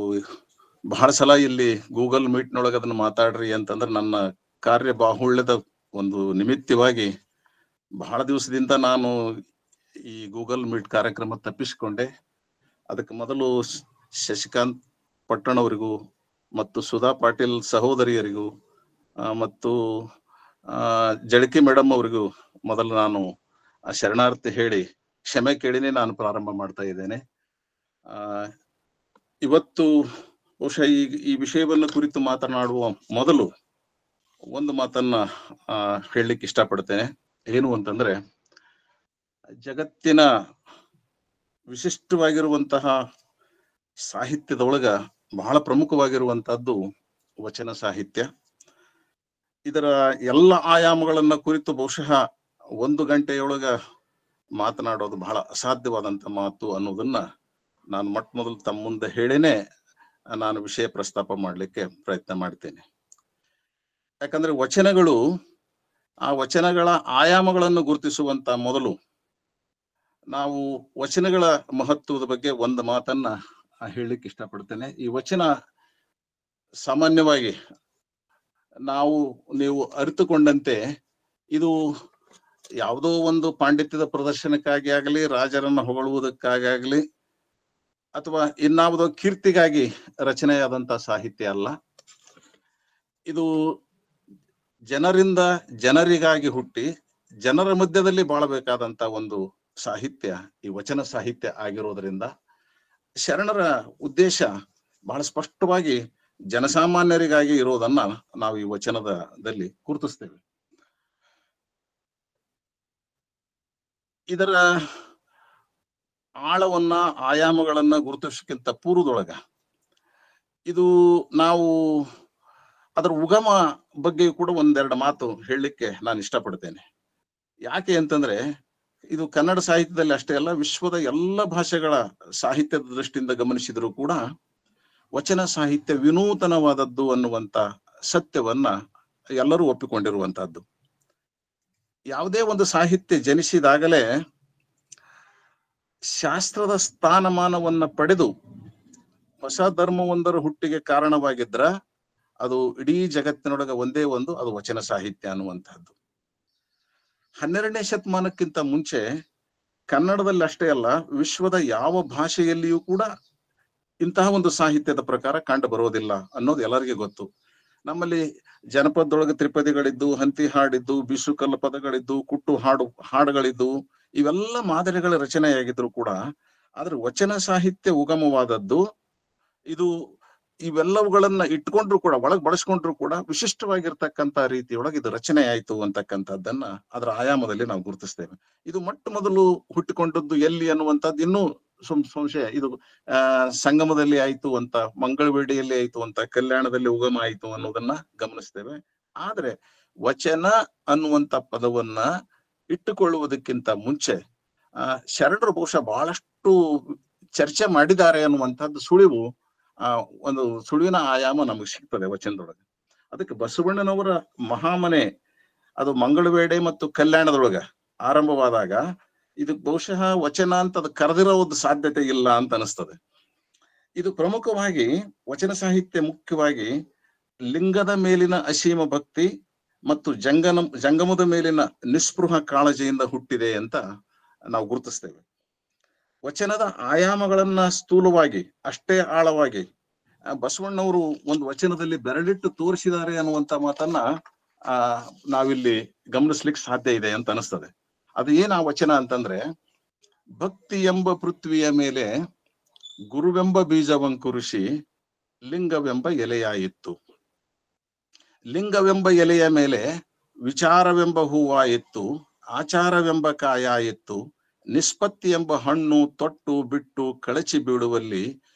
ಬಹಳ ಸಲ ಇಲ್ಲಿ ಗೂಗಲ್ ಮೀಟ್ನೊಳಗೆ ಅದನ್ನ ಮಾತಾಡ್ರಿ ಅಂತಂದ್ರೆ ನನ್ನ ಕಾರ್ಯ ಬಾಹುಳ್ಯದ ಒಂದು ನಿಮಿತ್ತವಾಗಿ ಬಹಳ ದಿವಸದಿಂದ ನಾನು ಈ ಗೂಗಲ್ ಮೀಟ್ ಕಾರ್ಯಕ್ರಮ ತಪ್ಪಿಸಿಕೊಂಡೆ. ಅದಕ್ಕೆ ಮೊದಲು ಶಶಿಕಾಂತ್ ಪಟ್ಟಣ ಅವರಿಗೂ ಮತ್ತು ಸುಧಾ ಪಾಟೀಲ್ ಸಹೋದರಿಯರಿಗೂ ಮತ್ತು ಜಳಕಿ ಮೇಡಮ್ ಅವರಿಗೂ ಮೊದಲು ನಾನು ಶರಣಾರ್ಥಿ ಹೇಳಿ ಕ್ಷಮೆ ಕೇಳಿನೇ ನಾನು ಪ್ರಾರಂಭ ಮಾಡ್ತಾ ಇದ್ದೇನೆ. ಇವತ್ತು ಬಹುಶಃ ಈ ವಿಷಯವನ್ನು ಕುರಿತು ಮಾತನಾಡುವ ಮೊದಲು ಒಂದು ಮಾತನ್ನ ಹೇಳಲಿಕ್ಕೆ ಇಷ್ಟಪಡ್ತೇನೆ. ಏನು ಅಂತಂದ್ರೆ, ಜಗತ್ತಿನ ವಿಶಿಷ್ಟವಾಗಿರುವಂತಹ ಸಾಹಿತ್ಯದೊಳಗ ಬಹಳ ಪ್ರಮುಖವಾಗಿರುವಂತಹದ್ದು ವಚನ ಸಾಹಿತ್ಯ. ಇದರ ಎಲ್ಲ ಆಯಾಮಗಳನ್ನ ಕುರಿತು ಬಹುಶಃ 1 ಗಂಟೆಯೊಳಗ ಮಾತನಾಡೋದು ಬಹಳ ಅಸಾಧ್ಯವಾದಂತ ಮಾತು ಅನ್ನೋದನ್ನ ನಾನು ಮೊಟ್ಟ ಮೊದಲು ತಮ್ಮ ಮುಂದೆ ಹೇಳಿನೇ ನಾನು ವಿಷಯ ಪ್ರಸ್ತಾಪ ಮಾಡ್ಲಿಕ್ಕೆ ಪ್ರಯತ್ನ ಮಾಡ್ತೇನೆ. ಯಾಕಂದ್ರೆ ವಚನಗಳು, ಆ ವಚನಗಳ ಆಯಾಮಗಳನ್ನು ಗುರುತಿಸುವಂತ ಮೊದಲು ನಾವು ವಚನಗಳ ಮಹತ್ವದ ಬಗ್ಗೆ ಒಂದು ಮಾತನ್ನ ಹೇಳಲಿಕ್ಕೆ ಇಷ್ಟಪಡ್ತೇನೆ. ಈ ವಚನ ಸಾಮಾನ್ಯವಾಗಿ ನೀವು ಅರಿತುಕೊಂಡಂತೆ ಇದು ಯಾವುದೋ ಒಂದು ಪಾಂಡಿತ್ಯದ ಪ್ರದರ್ಶನಕ್ಕಾಗಿ ಆಗಲಿ, ರಾಜರನ್ನ ಹೊಗಳುವುದಕ್ಕಾಗಿ ಆಗಲಿ, ಅಥವಾ ಇನ್ನಾವುದೋ ಕೀರ್ತಿಗಾಗಿ ರಚನೆಯಾದಂತ ಸಾಹಿತ್ಯ ಅಲ್ಲ. ಇದು ಜನರಿಂದ ಜನರಿಗಾಗಿ ಹುಟ್ಟಿ ಜನರ ಮಧ್ಯದಲ್ಲಿ ಬಾಳಬೇಕಾದಂತ ಒಂದು ಸಾಹಿತ್ಯ ಈ ವಚನ ಸಾಹಿತ್ಯ ಆಗಿರೋದ್ರಿಂದ ಶರಣರ ಉದ್ದೇಶ ಬಹಳ ಸ್ಪಷ್ಟವಾಗಿ ಜನಸಾಮಾನ್ಯರಿಗಾಗಿ ಇರೋದನ್ನ ನಾವು ಈ ವಚನದಲ್ಲಿ ಗುರುತಿಸ್ತೇವೆ. ಇದರ ಆಳವನ್ನ, ಆಯಾಮಗಳನ್ನ ಗುರುತಿಸಕ್ಕಿಂತ ಪೂರ್ವದೊಳಗ ಇದು ನಾವು ಅದರ ಉಗಮ ಬಗ್ಗೆ ಕೂಡ ಒಂದೆರಡು ಮಾತು ಹೇಳಲಿಕ್ಕೆ ನಾನು ಇಷ್ಟಪಡ್ತೇನೆ. ಯಾಕೆ ಅಂತಂದ್ರೆ, ಇದು ಕನ್ನಡ ಸಾಹಿತ್ಯದಲ್ಲಿ ಅಷ್ಟೇ ಅಲ್ಲ, ವಿಶ್ವದ ಎಲ್ಲ ಭಾಷೆಗಳ ಸಾಹಿತ್ಯದ ದೃಷ್ಟಿಯಿಂದ ಗಮನಿಸಿದರೂ ಕೂಡ ವಚನ ಸಾಹಿತ್ಯ ವಿನೂತನವಾದದ್ದು ಅನ್ನುವಂತ ಸತ್ಯವನ್ನ ಎಲ್ಲರೂ ಒಪ್ಪಿಕೊಂಡಿರುವಂತಹದ್ದು. ಯಾವುದೇ ಒಂದು ಸಾಹಿತ್ಯ ಜನಿಸಿದಾಗಲೇ ಶಾಸ್ತ್ರದ ಸ್ಥಾನಮಾನವನ್ನ ಪಡೆದು ಹೊಸ ಧರ್ಮವೊಂದರ ಹುಟ್ಟಿಗೆ ಕಾರಣವಾಗಿದ್ರ ಅದು ಇಡೀ ಜಗತ್ತಿನೊಳಗೆ ಒಂದೇ ಒಂದು, ಅದು ವಚನ ಸಾಹಿತ್ಯ ಅನ್ನುವಂತಹದ್ದು. 12ನೇ ಶತಮಾನಕ್ಕಿಂತ ಮುಂಚೆ ಕನ್ನಡದಲ್ಲಿ ಅಷ್ಟೇ ಅಲ್ಲ, ವಿಶ್ವದ ಯಾವ ಭಾಷೆಯಲ್ಲಿಯೂ ಕೂಡ ಇಂತಹ ಒಂದು ಸಾಹಿತ್ಯದ ಪ್ರಕಾರ ಕಂಡು ಬರೋದಿಲ್ಲ ಅನ್ನೋದು ಎಲ್ಲರಿಗೂ ಗೊತ್ತು. ನಮ್ಮಲ್ಲಿ ಜನಪದದೊಳಗೆ ತ್ರಿಪದಿಗಳಿದ್ದು, ಹಂತಿ ಹಾಡಿದ್ದು, ಬಿಸುಕಲ್ಲ ಪದಗಳಿದ್ದು, ಕುಟ್ಟು ಹಾಡುಗಳಿದ್ದು, ಇವೆಲ್ಲ ಮಾದರಿಗಳ ರಚನೆಯಾಗಿದ್ರು ಕೂಡ ಆದ್ರೆ ವಚನ ಸಾಹಿತ್ಯ ಉಗಮವಾದದ್ದು ಇದು ಇವೆಲ್ಲವುಗಳನ್ನ ಇಟ್ಕೊಂಡ್ರು ಕೂಡ, ಒಳಗ್ ಬಳಸ್ಕೊಂಡ್ರು ಕೂಡ ವಿಶಿಷ್ಟವಾಗಿರ್ತಕ್ಕಂಥ ರೀತಿಯೊಳಗೆ ಇದು ರಚನೆ ಆಯ್ತು ಅಂತಕ್ಕಂಥದ್ದನ್ನ ಅದರ ಆಯಾಮದಲ್ಲಿ ನಾವು ಗುರುತಿಸ್ತೇವೆ. ಇದು ಮೊಟ್ಟ ಮೊದಲು ಹುಟ್ಟಿಕೊಂಡದ್ದು ಎಲ್ಲಿ ಅನ್ನುವಂಥದ್ದು ಇನ್ನೂ ಸಂಶಯ. ಇದು ಸಂಗಮದಲ್ಲಿ ಆಯ್ತು ಅಂತ, ಮಂಗಳವೇಡಿಯಲ್ಲಿ ಆಯ್ತು ಅಂತ, ಕಲ್ಯಾಣದಲ್ಲಿ ಉಗಮ ಆಯ್ತು ಅನ್ನೋದನ್ನ ಗಮನಿಸ್ತೇವೆ. ಆದ್ರೆ ವಚನ ಅನ್ನುವಂತ ಪದವನ್ನ ಇಟ್ಟುಕೊಳ್ಳುವುದಕ್ಕಿಂತ ಮುಂಚೆ ಶರಣರು ಬಹುಶಃ ಬಹಳಷ್ಟು ಚರ್ಚೆ ಮಾಡಿದ್ದಾರೆ ಅನ್ನುವಂಥದ್ದು ಸುಳಿವು, ಒಂದು ಸುಳಿವಿನ ಆಯಾಮ ನಮಗೆ ಸಿಗ್ತದೆ ವಚನದೊಳಗೆ. ಅದಕ್ಕೆ ಬಸವಣ್ಣನವರ ಮಹಾಮನೆ ಅದು ಮಂಗಳವೇಡೆ ಮತ್ತು ಕಲ್ಯಾಣದೊಳಗ ಆರಂಭವಾದಾಗ ಇದಕ್ಕೆ ಬಹುಶಃ ವಚನ ಅಂತ ಅದು ಕರೆದಿರೋದು ಸಾಧ್ಯತೆ ಇಲ್ಲ ಅಂತ ಅನಿಸ್ತದೆ. ಇದು ಪ್ರಮುಖವಾಗಿ ವಚನ ಸಾಹಿತ್ಯ ಮುಖ್ಯವಾಗಿ ಲಿಂಗದ ಮೇಲಿನ ಅಸೀಮ ಭಕ್ತಿ ಮತ್ತು ಜಂಗಮದ ಮೇಲಿನ ನಿಸ್ಪೃಹ ಕಾಳಜಿಯಿಂದ ಹುಟ್ಟಿದೆ ಅಂತ ನಾವು ಗುರುತಿಸ್ತೇವೆ. ವಚನದ ಆಯಾಮಗಳನ್ನ ಸ್ಥೂಲವಾಗಿ ಅಷ್ಟೇ ಆಳವಾಗಿ ಬಸವಣ್ಣವರು ಒಂದು ವಚನದಲ್ಲಿ ಬೆರಳಿಟ್ಟು ತೋರಿಸಿದ್ದಾರೆ ಅನ್ನುವಂತ ಮಾತನ್ನ ನಾವಿಲ್ಲಿ ಗಮನಿಸ್ಲಿಕ್ಕೆ ಸಾಧ್ಯ ಇದೆ ಅಂತ ಅನಿಸ್ತದೆ. ಅದು ಏನ ವಚನ ಅಂತಂದ್ರೆ, ಭಕ್ತಿ ಎಂಬ ಪೃಥ್ವಿಯ ಮೇಲೆ ಗುರುವೆಂಬ ಬೀಜವಂಕುರಿಸಿ ಲಿಂಗವೆಂಬ ಎಲೆಯಾಯಿತ್ತು. ಲಿಂಗವೆಂಬ ಎಲೆಯ ಮೇಲೆ ವಿಚಾರವೆಂಬ ಹೂವಾಯಿತ್ತು, ಆಚಾರವೆಂಬ ಕಾಯಾಯಿತ್ತು, ನಿಷ್ಪತ್ತಿ ಎಂಬ ಹಣ್ಣು ತೊಟ್ಟು ಬಿಟ್ಟು ಕಳಚಿ ಬೀಳುವಲ್ಲಿ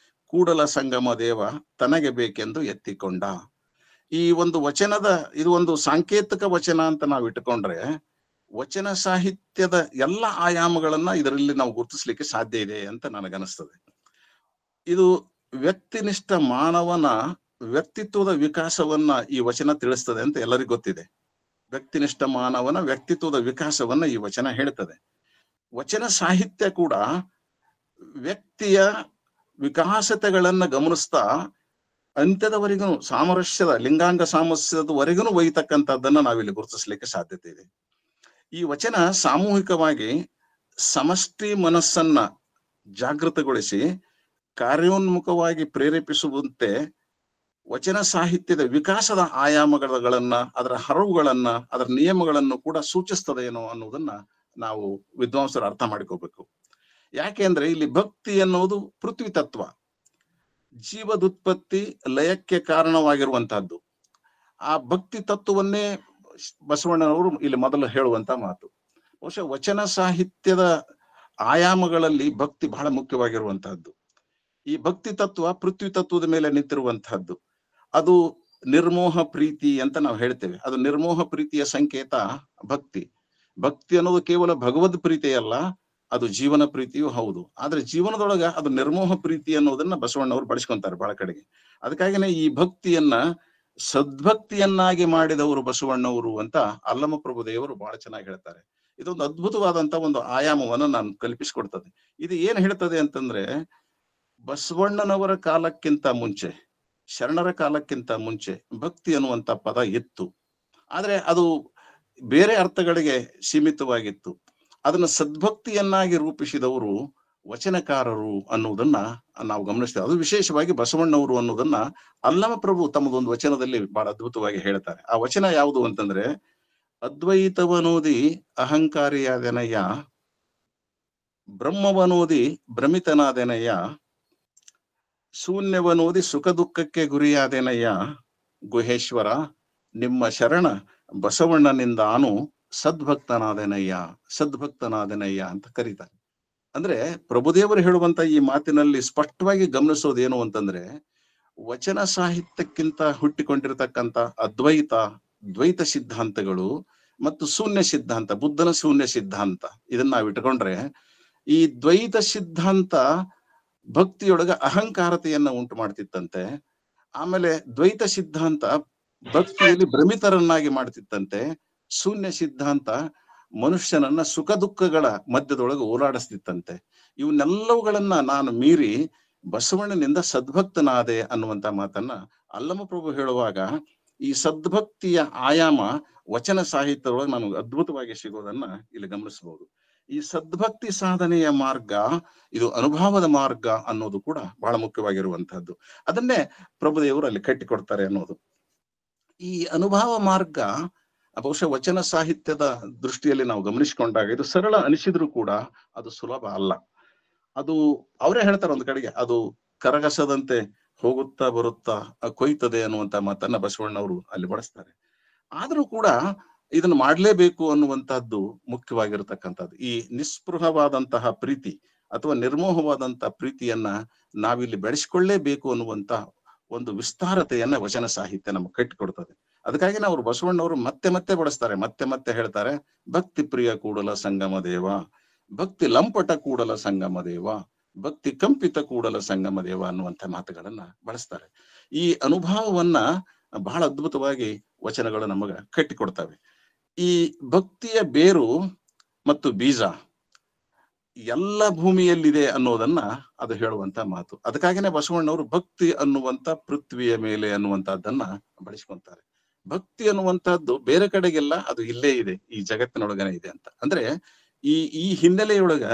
ಕೂಡಲ ಸಂಗಮ ದೇವ ತನಗೆ ಬೇಕೆಂದು ಎತ್ತಿಕೊಂಡ. ಈ ಒಂದು ವಚನದ ಇದು ಒಂದು ಸಾಂಕೇತಿಕ ವಚನ ಅಂತ ನಾವು ಇಟ್ಟುಕೊಂಡ್ರೆ, ವಚನ ಸಾಹಿತ್ಯದ ಎಲ್ಲ ಆಯಾಮಗಳನ್ನ ಇದರಲ್ಲಿ ನಾವು ಗುರುತಿಸ್ಲಿಕ್ಕೆ ಸಾಧ್ಯ ಇದೆ ಅಂತ ನನಗನಿಸ್ತದೆ. ಇದು ವ್ಯಕ್ತಿನಿಷ್ಠ ಮಾನವನ ವ್ಯಕ್ತಿತ್ವದ ವಿಕಾಸವನ್ನ ಈ ವಚನ ತಿಳಿಸ್ತದೆ ಅಂತ ಎಲ್ಲರಿಗೂ ಗೊತ್ತಿದೆ. ವ್ಯಕ್ತಿನಿಷ್ಠ ಮಾನವನ ವ್ಯಕ್ತಿತ್ವದ ವಿಕಾಸವನ್ನ ಈ ವಚನ ಹೇಳ್ತದೆ. ವಚನ ಸಾಹಿತ್ಯ ಕೂಡ ವ್ಯಕ್ತಿಯ ವಿಕಾಸತೆಗಳನ್ನ ಗಮನಿಸ್ತಾ ಅಂತ್ಯದವರೆಗೂ ಸಾಮರಸ್ಯದ ಲಿಂಗಾಂಗ ಸಾಮರಸ್ಯದವರೆಗೂ ಒಯ್ಯತಕ್ಕಂಥದ್ದನ್ನ ನಾವಿಲ್ಲಿ ಗುರುತಿಸ್ಲಿಕ್ಕೆ ಸಾಧ್ಯತೆ ಇದೆ. ಈ ವಚನ ಸಾಮೂಹಿಕವಾಗಿ ಸಮಷ್ಟಿ ಮನಸ್ಸನ್ನ ಜಾಗೃತಗೊಳಿಸಿ ಕಾರ್ಯೋನ್ಮುಖವಾಗಿ ಪ್ರೇರೇಪಿಸುವಂತೆ ವಚನ ಸಾಹಿತ್ಯದ ವಿಕಾಸದ ಆಯಾಮಗಳನ್ನ, ಅದರ ಹರವುಗಳನ್ನ, ಅದರ ನಿಯಮಗಳನ್ನು ಕೂಡ ಸೂಚಿಸ್ತದೇನೋ ಅನ್ನೋದನ್ನ ನಾವು ವಿದ್ವಾಂಸರು ಅರ್ಥ ಮಾಡಿಕೋಬೇಕು. ಯಾಕೆಂದ್ರೆ ಇಲ್ಲಿ ಭಕ್ತಿ ಅನ್ನೋದು ಪೃಥ್ವಿ ತತ್ವ, ಜೀವದುತ್ಪತ್ತಿ ಲಯಕ್ಕೆ ಕಾರಣವಾಗಿರುವಂತಹದ್ದು. ಆ ಭಕ್ತಿ ತತ್ವವನ್ನೇ ಬಸವಣ್ಣನವರು ಇಲ್ಲಿ ಮೊದಲು ಹೇಳುವಂತ ಮಾತು. ಬಹುಶಃ ವಚನ ಸಾಹಿತ್ಯದ ಆಯಾಮಗಳಲ್ಲಿ ಭಕ್ತಿ ಬಹಳ ಮುಖ್ಯವಾಗಿರುವಂತಹದ್ದು. ಈ ಭಕ್ತಿ ತತ್ವ ಪೃಥ್ವಿ ತತ್ವದ ಮೇಲೆ ನಿಂತಿರುವಂತಹದ್ದು. ಅದು ನಿರ್ಮೋಹ ಪ್ರೀತಿ ಅಂತ ನಾವು ಹೇಳ್ತೇವೆ. ಅದು ನಿರ್ಮೋಹ ಪ್ರೀತಿಯ ಸಂಕೇತ ಭಕ್ತಿ. ಭಕ್ತಿ ಅನ್ನೋದು ಕೇವಲ ಭಗವದ್ ಪ್ರೀತಿಯಲ್ಲ, ಅದು ಜೀವನ ಪ್ರೀತಿಯೂ ಹೌದು. ಆದ್ರೆ ಜೀವನದೊಳಗ ಅದು ನಿರ್ಮೋಹ ಪ್ರೀತಿ ಅನ್ನೋದನ್ನ ಬಸವಣ್ಣವರು ಬಳಸ್ಕೊಂತಾರೆ ಬಹಳ ಕಡೆಗೆ. ಅದಕ್ಕಾಗಿನೇ ಈ ಭಕ್ತಿಯನ್ನ ಸದ್ಭಕ್ತಿಯನ್ನಾಗಿ ಮಾಡಿದವರು ಬಸವಣ್ಣವರು ಅಂತ ಅಲ್ಲಮ ಪ್ರಭುದೇವರು ಬಹಳ ಚೆನ್ನಾಗಿ ಹೇಳ್ತಾರೆ. ಇದೊಂದು ಅದ್ಭುತವಾದಂತ ಒಂದು ಆಯಾಮವನ್ನ ನಾನು ಕಲ್ಪಿಸಿಕೊಡ್ತದೆ. ಇದು ಏನ್ ಹೇಳ್ತದೆ ಅಂತಂದ್ರೆ, ಬಸವಣ್ಣನವರ ಕಾಲಕ್ಕಿಂತ ಮುಂಚೆ, ಶರಣರ ಕಾಲಕ್ಕಿಂತ ಮುಂಚೆ ಭಕ್ತಿ ಅನ್ನುವಂತ ಪದ ಇತ್ತು. ಆದ್ರೆ ಅದು ಬೇರೆ ಅರ್ಥಗಳಿಗೆ ಸೀಮಿತವಾಗಿತ್ತು. ಅದನ್ನ ಸದ್ಭಕ್ತಿಯನ್ನಾಗಿ ರೂಪಿಸಿದವರು ವಚನಕಾರರು ಅನ್ನುವುದನ್ನ ನಾವು ಗಮನಿಸ್ತೇವೆ. ಅದು ವಿಶೇಷವಾಗಿ ಬಸವಣ್ಣವರು ಅನ್ನೋದನ್ನ ಅಲ್ಲಮ ಪ್ರಭು ತಮ್ಮದೊಂದು ವಚನದಲ್ಲಿ ಬಹಳ ಅದ್ಭುತವಾಗಿ ಹೇಳ್ತಾರೆ. ಆ ವಚನ ಯಾವುದು ಅಂತಂದ್ರೆ, ಅದ್ವೈತವನೋದಿ ಅಹಂಕಾರಿಯಾದೆನಯ್ಯ, ಬ್ರಹ್ಮವನೋದಿ ಭ್ರಮಿತನಾದೆನಯ್ಯ, ಶೂನ್ಯವನೋದಿ ಸುಖ ದುಃಖಕ್ಕೆ ಗುರಿಯಾದೆನಯ್ಯ, ಗುಹೇಶ್ವರ ನಿಮ್ಮ ಶರಣ ಬಸವಣ್ಣನಿಂದಾನು ಸದ್ಭಕ್ತನಾದೆನಯ್ಯ, ಸದ್ಭಕ್ತನಾದೆನಯ್ಯ ಅಂತ ಕರೀತಾರೆ. ಅಂದ್ರೆ ಪ್ರಭುದೇವರು ಹೇಳುವಂತ ಈ ಮಾತಿನಲ್ಲಿ ಸ್ಪಷ್ಟವಾಗಿ ಗಮನಿಸೋದೇನು ಅಂತಂದ್ರೆ, ವಚನ ಸಾಹಿತ್ಯಕ್ಕಿಂತ ಹುಟ್ಟಿಕೊಂಡಿರತಕ್ಕಂತ ಅದ್ವೈತ, ದ್ವೈತ ಸಿದ್ಧಾಂತಗಳು ಮತ್ತು ಶೂನ್ಯ ಸಿದ್ಧಾಂತ, ಬುದ್ಧನ ಶೂನ್ಯ ಸಿದ್ಧಾಂತ, ಇದನ್ನ ನಾವು ಇಟ್ಕೊಂಡ್ರೆ ಈ ದ್ವೈತ ಸಿದ್ಧಾಂತ ಭಕ್ತಿಯೊಳಗ ಅಹಂಕಾರತೆಯನ್ನ ಉಂಟು ಮಾಡ್ತಿತ್ತಂತೆ. ಆಮೇಲೆ ದ್ವೈತ ಸಿದ್ಧಾಂತ ಭಕ್ತಿಯಲ್ಲಿ ಭ್ರಮಿತರನ್ನಾಗಿ ಮಾಡ್ತಿತ್ತಂತೆ. ಶೂನ್ಯ ಸಿದ್ಧಾಂತ ಮನುಷ್ಯನನ್ನ ಸುಖ ದುಃಖಗಳ ಮಧ್ಯದೊಳಗೆ ಓಲಾಡಿಸ್ತಿತ್ತಂತೆ. ಇವನ್ನೆಲ್ಲವುಗಳನ್ನ ನಾನು ಮೀರಿ ಬಸವಣ್ಣನಿಂದ ಸದ್ಭಕ್ತನಾದೆ ಅನ್ನುವಂತ ಮಾತನ್ನ ಅಲ್ಲಮ ಪ್ರಭು ಹೇಳುವಾಗ, ಈ ಸದ್ಭಕ್ತಿಯ ಆಯಾಮ ವಚನ ಸಾಹಿತ್ಯದೊಳಗೆ ನಮಗೆ ಅದ್ಭುತವಾಗಿ ಸಿಗೋದನ್ನ ಇಲ್ಲಿ ಗಮನಿಸಬಹುದು. ಈ ಸದ್ಭಕ್ತಿ ಸಾಧನೆಯ ಮಾರ್ಗ ಇದು ಅನುಭವದ ಮಾರ್ಗ ಅನ್ನೋದು ಕೂಡ ಬಹಳ ಮುಖ್ಯವಾಗಿರುವಂತಹದ್ದು. ಅದನ್ನೇ ಪ್ರಭುದೇವರು ಅಲ್ಲಿ ಕಟ್ಟಿಕೊಡ್ತಾರೆ ಅನ್ನೋದು. ಈ ಅನುಭವ ಮಾರ್ಗ ಬಹುಶಃ ವಚನ ಸಾಹಿತ್ಯದ ದೃಷ್ಟಿಯಲ್ಲಿ ನಾವು ಗಮನಿಸಿಕೊಂಡಾಗ ಇದು ಸರಳ ಅನಿಸಿದ್ರು ಕೂಡ ಅದು ಸುಲಭ ಅಲ್ಲ. ಅದು ಅವರೇ ಹೇಳ್ತಾರೆ ಒಂದು ಕಡೆಗೆ, ಅದು ಕರಗಸದಂತೆ ಹೋಗುತ್ತಾ ಬರುತ್ತಾ ಕೊಯ್ತದೆ ಅನ್ನುವಂತ ಮಾತನ್ನ ಬಸವಣ್ಣವರು ಅಲ್ಲಿ ಬಳಸ್ತಾರೆ. ಆದ್ರೂ ಕೂಡ ಇದನ್ನು ಮಾಡ್ಲೇಬೇಕು ಅನ್ನುವಂತಹದ್ದು ಮುಖ್ಯವಾಗಿರತಕ್ಕಂಥದ್ದು. ಈ ನಿಸ್ಪೃಹವಾದಂತಹ ಪ್ರೀತಿ ಅಥವಾ ನಿರ್ಮೋಹವಾದಂತಹ ಪ್ರೀತಿಯನ್ನ ನಾವಿಲ್ಲಿ ಬೆಳೆಸಿಕೊಳ್ಳೇಬೇಕು ಅನ್ನುವಂತ ಒಂದು ವಿಸ್ತಾರತೆಯನ್ನ ವಚನ ಸಾಹಿತ್ಯ ನಮಗೆ ಕಟ್ಟಿಕೊಡ್ತದೆ. ಅದಕ್ಕಾಗಿ ನಾವು ಬಸವಣ್ಣವರು ಮತ್ತೆ ಮತ್ತೆ ಬಳಸ್ತಾರೆ, ಮತ್ತೆ ಮತ್ತೆ ಹೇಳ್ತಾರೆ, ಭಕ್ತಿ ಪ್ರಿಯ ಕೂಡಲ ಸಂಗಮ ದೇವ, ಭಕ್ತಿ ಲಂಪಟ ಕೂಡಲ ಸಂಗಮ ದೇವ, ಭಕ್ತಿ ಕಂಪಿತ ಕೂಡಲ ಸಂಗಮ ದೇವ ಅನ್ನುವಂಥ ಮಾತುಗಳನ್ನ ಬಳಸ್ತಾರೆ. ಈ ಅನುಭವವನ್ನ ಬಹಳ ಅದ್ಭುತವಾಗಿ ವಚನಗಳು ನಮಗ ಕಟ್ಟಿಕೊಡ್ತವೆ. ಈ ಭಕ್ತಿಯ ಬೇರು ಮತ್ತು ಬೀಜ ಎಲ್ಲ ಭೂಮಿಯಲ್ಲಿದೆ ಅನ್ನೋದನ್ನ ಅದು ಹೇಳುವಂತ ಮಾತು. ಅದಕ್ಕಾಗಿನೇ ಬಸವಣ್ಣವರು ಭಕ್ತಿ ಅನ್ನುವಂತ ಪೃಥ್ವಿಯ ಮೇಲೆ ಅನ್ನುವಂತಹದ್ದನ್ನ ಬಳಸ್ಕೊಂತಾರೆ. ಭಕ್ತಿ ಅನ್ನುವಂತಹದ್ದು ಬೇರೆ ಕಡೆಗೆಲ್ಲ ಅದು ಇಲ್ಲೇ ಇದೆ, ಈ ಜಗತ್ತಿನೊಳಗನೆ ಇದೆ ಅಂತ. ಅಂದ್ರೆ ಈ ಹಿನ್ನೆಲೆಯೊಳಗ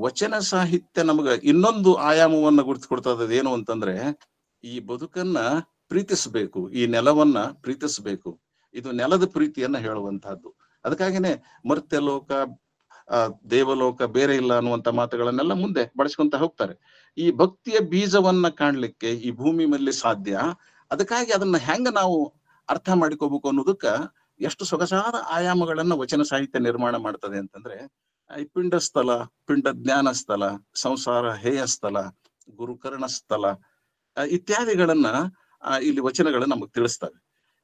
ವಚನ ಸಾಹಿತ್ಯ ನಮಗ ಇನ್ನೊಂದು ಆಯಾಮವನ್ನ ಗುರುತಿಸ್ಕೊಡ್ತದ. ಏನು ಅಂತಂದ್ರೆ, ಈ ಬದುಕನ್ನ ಪ್ರೀತಿಸ್ಬೇಕು, ಈ ನೆಲವನ್ನ ಪ್ರೀತಿಸ್ಬೇಕು, ಇದು ನೆಲದ ಪ್ರೀತಿಯನ್ನ ಹೇಳುವಂತಹದ್ದು. ಅದಕ್ಕಾಗಿನೇ ಮರ್ತ್ಯಲೋಕ, ದೇವಲೋಕ ಬೇರೆ ಇಲ್ಲ ಅನ್ನುವಂತ ಮಾತುಗಳನ್ನೆಲ್ಲ ಮುಂದೆ ಬಳಸ್ಕೊಂತ ಹೋಗ್ತಾರೆ. ಈ ಭಕ್ತಿಯ ಬೀಜವನ್ನ ಕಾಣ್ಲಿಕ್ಕೆ ಈ ಭೂಮಿ ಮೇಲೆ ಸಾಧ್ಯ. ಅದಕ್ಕಾಗಿ ಅದನ್ನ ಹೆಂಗ ನಾವು ಅರ್ಥ ಮಾಡಿಕೋಬೇಕು ಅನ್ನೋದಕ್ಕ ಎಷ್ಟು ಸೊಗಸಾದ ಆಯಾಮಗಳನ್ನ ವಚನ ಸಾಹಿತ್ಯ ನಿರ್ಮಾಣ ಮಾಡ್ತದೆ ಅಂತಂದ್ರೆ, ಈ ಪಿಂಡ ಸ್ಥಳ, ಪಿಂಡ ಜ್ಞಾನ ಸ್ಥಳ, ಸಂಸಾರ ಹೇಯ ಸ್ಥಳ, ಗುರುಕರ್ಣ ಸ್ಥಳ ಇತ್ಯಾದಿಗಳನ್ನ ಇಲ್ಲಿ ವಚನಗಳು ನಮಗ್ ತಿಳಿಸ್ತವೆ.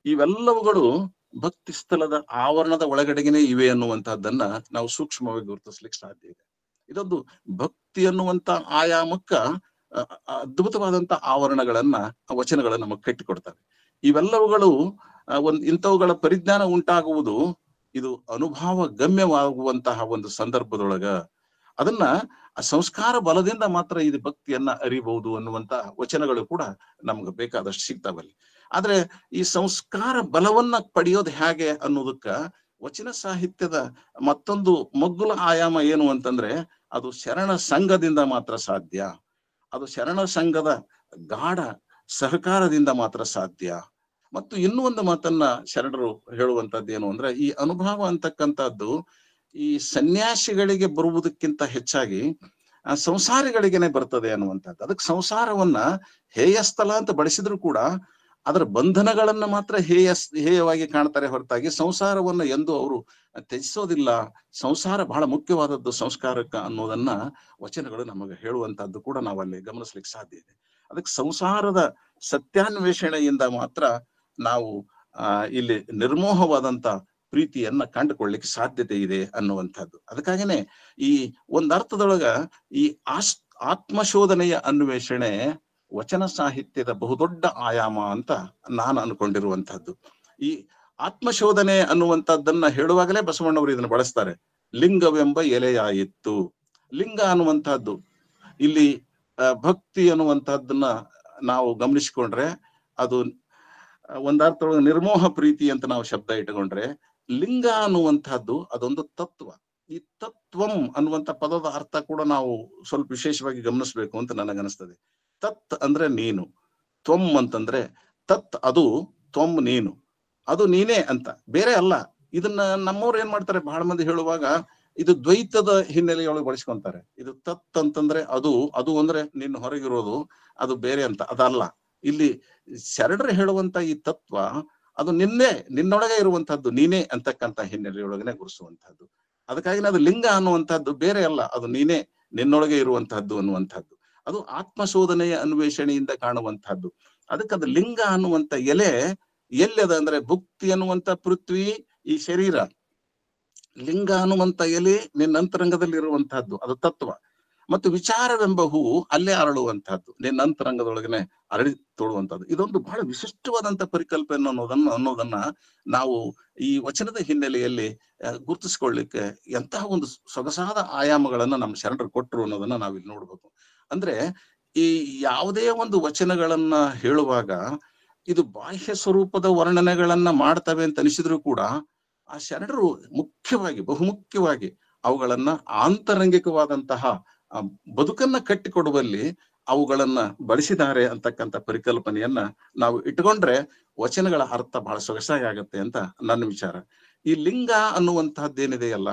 ಇವೆಲ್ಲವುಗಳು ಭಕ್ತಿ ಸ್ಥಳದ ಆವರಣದ ಒಳಗಡೆಗೇನೆ ಇವೆ ಅನ್ನುವಂತಹದ್ದನ್ನ ನಾವು ಸೂಕ್ಷ್ಮವಾಗಿ ಗುರುತಿಸ್ಲಿಕ್ಕೆ ಸಾಧ್ಯ ಇದೆ. ಇದೊಂದು ಭಕ್ತಿ ಅನ್ನುವಂತ ಆಯಾಮಕ್ಕ ಅದ್ಭುತವಾದಂತ ಆವರಣಗಳನ್ನ ವಚನಗಳು ನಮಗೆ ಕಟ್ಟಿಕೊಡ್ತವೆ. ಇವೆಲ್ಲವುಗಳು ಇಂಥವುಗಳ ಪರಿಜ್ಞಾನ ಉಂಟಾಗುವುದು ಇದು ಅನುಭವ ಗಮ್ಯವಾಗುವಂತಹ ಒಂದು ಸಂದರ್ಭದೊಳಗ. ಅದನ್ನ ಸಂಸ್ಕಾರ ಬಲದಿಂದ ಮಾತ್ರ ಇದು ಭಕ್ತಿಯನ್ನ ಅರಿಬಹುದು ಅನ್ನುವಂತ ವಚನಗಳು ಕೂಡ ನಮ್ಗೆ ಬೇಕಾದಷ್ಟು ಸಿಗ್ತಾವಲ್ಲಿ. ಆದ್ರೆ ಈ ಸಂಸ್ಕಾರ ಬಲವನ್ನ ಪಡೆಯೋದು ಹೇಗೆ ಅನ್ನೋದಕ್ಕ ವಚನ ಸಾಹಿತ್ಯದ ಮತ್ತೊಂದು ಮಗ್ಗುಲ ಆಯಾಮ ಏನು ಅಂತಂದ್ರೆ ಅದು ಶರಣ ಸಂಘದಿಂದ ಮಾತ್ರ ಸಾಧ್ಯ. ಅದು ಶರಣ ಸಂಘದ ಗಾಢ ಸಹಕಾರದಿಂದ ಮಾತ್ರ ಸಾಧ್ಯ. ಮತ್ತು ಇನ್ನೂ ಒಂದು ಮಾತನ್ನ ಶರಣರು ಹೇಳುವಂತದ್ದು ಏನು ಅಂದ್ರೆ ಈ ಅನುಭವ ಅಂತಕ್ಕಂಥದ್ದು ಈ ಸನ್ಯಾಸಿಗಳಿಗೆ ಬರುವುದಕ್ಕಿಂತ ಹೆಚ್ಚಾಗಿ ಸಂಸಾರಿಗಳಿಗೆನೆ ಬರ್ತದೆ ಅನ್ನುವಂಥದ್ದು. ಅದಕ್ಕೆ ಸಂಸಾರವನ್ನ ಹೇಯಸ್ಥಳ ಅಂತ ಬಳಸಿದ್ರು ಕೂಡ ಅದರ ಬಂಧನಗಳನ್ನ ಮಾತ್ರ ಹೇಯವಾಗಿ ಕಾಣ್ತಾರೆ ಹೊರತಾಗಿ ಸಂಸಾರವನ್ನ ಎಂದು ಅವರು ತ್ಯಜಿಸೋದಿಲ್ಲ. ಸಂಸಾರ ಬಹಳ ಮುಖ್ಯವಾದದ್ದು ಸಂಸ್ಕಾರಕ್ಕ ಅನ್ನೋದನ್ನ ವಚನಗಳು ನಮಗೆ ಹೇಳುವಂತಹದ್ದು ಕೂಡ ನಾವಲ್ಲಿ ಗಮನಿಸ್ಲಿಕ್ಕೆ ಸಾಧ್ಯ ಇದೆ. ಅದಕ್ಕೆ ಸಂಸಾರದ ಸತ್ಯಾನ್ವೇಷಣೆಯಿಂದ ಮಾತ್ರ ನಾವು ಇಲ್ಲಿ ನಿರ್ಮೋಹವಾದಂತ ಪ್ರೀತಿಯನ್ನ ಕಂಡುಕೊಳ್ಳಿಕ್ಕೆ ಸಾಧ್ಯತೆ ಇದೆ ಅನ್ನುವಂಥದ್ದು. ಅದಕ್ಕಾಗಿನೇ ಈ ಒಂದರ್ಥದೊಳಗ ಈ ಆತ್ಮಶೋಧನೆಯ ಅನ್ವೇಷಣೆ ವಚನ ಸಾಹಿತ್ಯದ ಬಹುದೊಡ್ಡ ಆಯಾಮ ಅಂತ ನಾನು ಅನ್ಕೊಂಡಿರುವಂತಹದ್ದು. ಈ ಆತ್ಮಶೋಧನೆ ಅನ್ನುವಂಥದ್ದನ್ನ ಹೇಳುವಾಗಲೇ ಬಸವಣ್ಣವರು ಇದನ್ನು ಬಳಸ್ತಾರೆ. ಲಿಂಗವೆಂಬ ಎಲೆಯಾಯಿತ್ತು. ಲಿಂಗ ಅನ್ನುವಂಥದ್ದು ಇಲ್ಲಿ ಭಕ್ತಿ ಅನ್ನುವಂಥದ್ದನ್ನ ನಾವು ಗಮನಿಸಿಕೊಂಡ್ರೆ ಅದು ಒಂದರ್ಥದೊಳಗೆ ನಿರ್ಮೋಹ ಪ್ರೀತಿ ಅಂತ ನಾವು ಶಬ್ದ ಇಟ್ಟುಕೊಂಡ್ರೆ ಲಿಂಗ ಅನ್ನುವಂಥದ್ದು ಅದೊಂದು ತತ್ವ. ಈ ತತ್ವಂ ಅನ್ನುವಂಥ ಪದದ ಅರ್ಥ ಕೂಡ ನಾವು ಸ್ವಲ್ಪ ವಿಶೇಷವಾಗಿ ಗಮನಿಸ್ಬೇಕು ಅಂತ ನನಗನ್ನಿಸ್ತದೆ. ತತ್ ಅಂದ್ರೆ ನೀನು, ತ್ವಂ ಅಂತಂದ್ರೆ ತತ್ ಅದು, ತ್ವಂ ನೀನು, ಅದು ನೀನೇ ಅಂತ, ಬೇರೆ ಅಲ್ಲ. ಇದನ್ನ ನಮ್ಮವ್ರು ಏನ್ ಮಾಡ್ತಾರೆ, ಬಹಳ ಮಂದಿ ಹೇಳುವಾಗ ಇದು ದ್ವೈತದ ಹಿನ್ನೆಲೆಯೊಳಗೆ ಬಳಸ್ಕೊಂತಾರೆ. ಇದು ತತ್ ಅಂತಂದ್ರೆ ಅದು ಅಂದ್ರೆ ನಿನ್ನ ಹೊರಗಿರೋದು, ಅದು ಬೇರೆ ಅಂತ. ಅದಲ್ಲ, ಇಲ್ಲಿ ಶರಣರು ಹೇಳುವಂತ ಈ ತತ್ವ ಅದು ನಿನ್ನೊಳಗೆ ಇರುವಂತಹದ್ದು, ನೀನೇ ಅಂತಕ್ಕಂಥ ಹಿನ್ನೆಲೆಯೊಳಗನೆ ಗುರುಸುವಂತಹದ್ದು. ಅದಕ್ಕಾಗಿ ಅದು ಲಿಂಗ ಅನ್ನುವಂಥದ್ದು ಬೇರೆ ಅಲ್ಲ, ಅದು ನೀನೇ ನಿನ್ನೊಳಗೆ ಇರುವಂತಹದ್ದು ಅನ್ನುವಂಥದ್ದು. ಅದು ಆತ್ಮಶೋಧನೆಯ ಅನ್ವೇಷಣೆಯಿಂದ ಕಾಣುವಂತಹದ್ದು. ಅದಕ್ಕೆ ಅದು ಲಿಂಗ ಅನ್ನುವಂತ ಎಲೆ ಎಲ್ಲದ ಅಂದ್ರೆ ಭುಕ್ತಿ ಅನ್ನುವಂತ ಪೃಥ್ವಿ, ಈ ಶರೀರ. ಲಿಂಗ ಅನ್ನುವಂತ ಎಲೆ ನಿನ್ನ ಅಂತರಂಗದಲ್ಲಿ ಇರುವಂತಹದ್ದು, ಅದು ತತ್ವ. ಮತ್ತು ವಿಚಾರವೆಂಬ ಹೂವು ಅಲ್ಲೇ ಅರಳುವಂತಹದ್ದು, ನಿನ್ನ ಅಂತರಂಗದೊಳಗನೆ ಅರಳಿ ತೋಳುವಂತಹದ್ದು. ಇದೊಂದು ಬಹಳ ವಿಶಿಷ್ಟವಾದಂತ ಪರಿಕಲ್ಪನೆ ಅನ್ನೋದನ್ನ ನಾವು ಈ ವಚನದ ಹಿನ್ನೆಲೆಯಲ್ಲಿ ಗುರುತಿಸ್ಕೊಳ್ಳಿಕ್ಕೆ ಎಂತಹ ಒಂದು ಸೊಗಸಾದ ಆಯಾಮಗಳನ್ನ ನಮ್ಮ ಶರಣರು ಕೊಟ್ಟರು ಅನ್ನೋದನ್ನ ನಾವಿಲ್ಲಿ ನೋಡ್ಬೇಕು. ಅಂದ್ರೆ ಈ ಯಾವುದೇ ಒಂದು ವಚನಗಳನ್ನ ಹೇಳುವಾಗ ಇದು ಬಾಹ್ಯ ಸ್ವರೂಪದ ವರ್ಣನೆಗಳನ್ನ ಮಾಡ್ತವೆ ಅಂತ ಅನಿಸಿದ್ರು ಕೂಡ ಆ ಶರಣರು ಬಹುಮುಖ್ಯವಾಗಿ ಅವುಗಳನ್ನ ಆಂತರಂಗಿಕವಾದಂತಹ ಬದುಕನ್ನ ಕಟ್ಟಿಕೊಡುವಲ್ಲಿ ಅವುಗಳನ್ನ ಬಳಸಿದ್ದಾರೆ ಅಂತಕ್ಕಂಥ ಪರಿಕಲ್ಪನೆಯನ್ನ ನಾವು ಇಟ್ಕೊಂಡ್ರೆ ವಚನಗಳ ಅರ್ಥ ಬಹಳ ಸೊಗಸಾಗಿ ಆಗತ್ತೆ ಅಂತ ನನ್ನ ವಿಚಾರ. ಈ ಲಿಂಗ ಅನ್ನುವಂತಹದ್ದೇನಿದೆಯಲ್ಲ,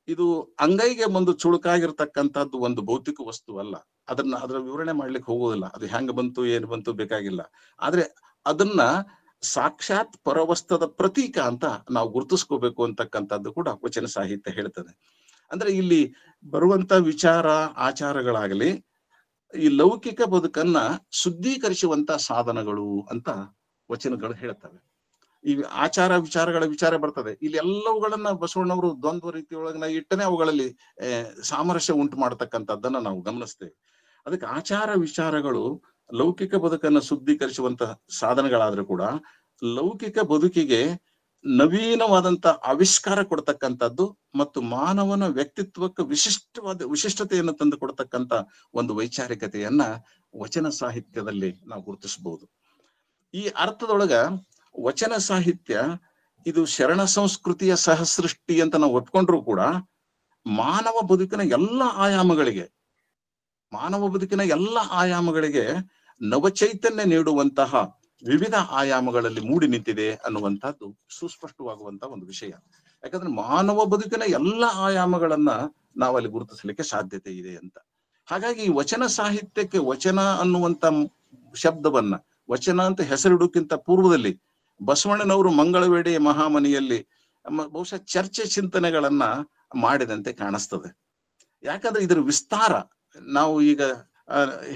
ಇದು ಅಂಗೈಗೆ ಒಂದು ಚುಳುಕಾಗಿರ್ತಕ್ಕಂಥದ್ದು ಒಂದು ಭೌತಿಕ ವಸ್ತು ಅಲ್ಲ. ಅದರ ವಿವರಣೆ ಮಾಡ್ಲಿಕ್ಕೆ ಹೋಗೋದಿಲ್ಲ. ಅದು ಹೆಂಗ ಬಂತು ಏನು ಬಂತು ಬೇಕಾಗಿಲ್ಲ. ಆದ್ರೆ ಅದನ್ನ ಸಾಕ್ಷಾತ್ ಪರವಸ್ತದ ಪ್ರತೀಕ ಅಂತ ನಾವು ಗುರುತಿಸ್ಕೋಬೇಕು ಅಂತಕ್ಕಂಥದ್ದು ಕೂಡ ವಚನ ಸಾಹಿತ್ಯ ಹೇಳ್ತದೆ. ಅಂದ್ರೆ ಇಲ್ಲಿ ಬರುವಂತ ವಿಚಾರ ಆಚಾರಗಳಾಗಲಿ ಈ ಲೌಕಿಕ ಬದುಕನ್ನ ಶುದ್ಧೀಕರಿಸುವಂತ ಸಾಧನಗಳು ಅಂತ ವಚನಗಳು ಹೇಳ್ತವೆ. ಈ ಆಚಾರ ವಿಚಾರ ಬರ್ತದೆ. ಇಲ್ಲಿ ಎಲ್ಲವುಗಳನ್ನ ಬಸವಣ್ಣವರು ದ್ವಂದ್ವ ರೀತಿಯೊಳಗೆ ಇಟ್ಟನೆ ಅವುಗಳಲ್ಲಿ ಸಾಮರಸ್ಯ ಉಂಟು ಮಾಡತಕ್ಕಂಥದ್ದನ್ನ ನಾವು ಗಮನಿಸ್ತೇವೆ. ಅದಕ್ಕೆ ಆಚಾರ ವಿಚಾರಗಳು ಲೌಕಿಕ ಬದುಕನ್ನ ಶುದ್ಧೀಕರಿಸುವಂತ ಸಾಧನಗಳಾದ್ರೂ ಕೂಡ ಲೌಕಿಕ ಬದುಕಿಗೆ ನವೀನವಾದಂತ ಆವಿಷ್ಕಾರ ಕೊಡ್ತಕ್ಕಂಥದ್ದು ಮತ್ತು ಮಾನವನ ವ್ಯಕ್ತಿತ್ವಕ್ಕೆ ವಿಶಿಷ್ಟತೆಯನ್ನು ತಂದು ಕೊಡ್ತಕ್ಕಂಥ ಒಂದು ವೈಚಾರಿಕತೆಯನ್ನ ವಚನ ಸಾಹಿತ್ಯದಲ್ಲಿ ನಾವು ಗುರುತಿಸಬಹುದು. ಈ ಅರ್ಥದೊಳಗ ವಚನ ಸಾಹಿತ್ಯ ಇದು ಶರಣ ಸಂಸ್ಕೃತಿಯ ಸಹಸೃಷ್ಟಿ ಅಂತ ನಾವು ಒಪ್ಕೊಂಡ್ರು ಕೂಡ ಮಾನವ ಬದುಕಿನ ಎಲ್ಲ ಆಯಾಮಗಳಿಗೆ ನವಚೈತನ್ಯ ನೀಡುವಂತಹ ವಿವಿಧ ಆಯಾಮಗಳಲ್ಲಿ ಮೂಡಿ ನಿಂತಿದೆ ಅನ್ನುವಂಥದ್ದು ಸುಸ್ಪಷ್ಟವಾಗುವಂತ ಒಂದು ವಿಷಯ. ಯಾಕಂದ್ರೆ ಮಾನವ ಬದುಕಿನ ಎಲ್ಲ ಆಯಾಮಗಳನ್ನ ನಾವಲ್ಲಿ ಗುರುತಿಸಲಿಕ್ಕೆ ಸಾಧ್ಯತೆ ಇದೆ ಅಂತ. ಹಾಗಾಗಿ ಈ ವಚನ ಸಾಹಿತ್ಯಕ್ಕೆ ವಚನ ಅನ್ನುವಂತ ಶಬ್ದವನ್ನ, ವಚನ ಅಂತ ಹೆಸರಿಡೋಕ್ಕಿಂತ ಪೂರ್ವದಲ್ಲಿ ಬಸವಣ್ಣನವರು ಮಂಗಳವೇಡಿ ಮಹಾಮನಿಯಲ್ಲಿ ಬಹುಶಃ ಚರ್ಚೆ ಚಿಂತನೆಗಳನ್ನ ಮಾಡಿದಂತೆ ಕಾಣಿಸ್ತದೆ. ಯಾಕಂದ್ರೆ ಇದ್ರ ವಿಸ್ತಾರ ನಾವು ಈಗ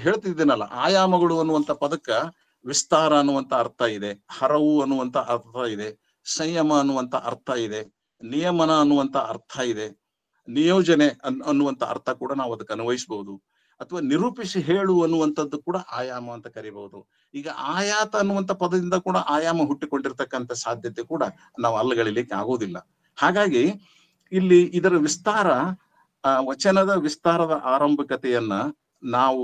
ಹೇಳ್ತಿದ್ದೀನಲ್ಲ, ಆಯಾಮಗಳು ಅನ್ನುವಂತ ಪದಕ್ಕ ವಿಸ್ತಾರ ಅನ್ನುವಂತ ಅರ್ಥ ಇದೆ, ಹರವು ಅನ್ನುವಂತ ಅರ್ಥ ಇದೆ, ಸಂಯಮ ಅನ್ನುವಂತ ಅರ್ಥ ಇದೆ, ನಿಯಮನ ಅನ್ನುವಂತ ಅರ್ಥ ಇದೆ, ನಿಯೋಜನೆ ಅನ್ನುವಂತ ಅರ್ಥ ಕೂಡ ನಾವು ಅದಕ್ಕೆ ಅನ್ವಯಿಸಬಹುದು, ಅಥವಾ ನಿರೂಪಿಸಿ ಹೇಳು ಅನ್ನುವಂಥದ್ದು ಕೂಡ ಆಯಾಮ ಅಂತ ಕರಿಬಹುದು. ಈಗ ಆಯಾತ ಅನ್ನುವಂಥ ಪದದಿಂದ ಕೂಡ ಆಯಾಮ ಹುಟ್ಟಿಕೊಂಡಿರ್ತಕ್ಕಂಥ ಸಾಧ್ಯತೆ ಕೂಡ ನಾವು ಅಲ್ಲಗಳಿಲಿಕ್ಕೆ ಆಗೋದಿಲ್ಲ. ಹಾಗಾಗಿ ಇಲ್ಲಿ ಇದರ ವಿಸ್ತಾರ, ವಚನದ ವಿಸ್ತಾರದ ಆರಂಭಿಕತೆಯನ್ನ ನಾವು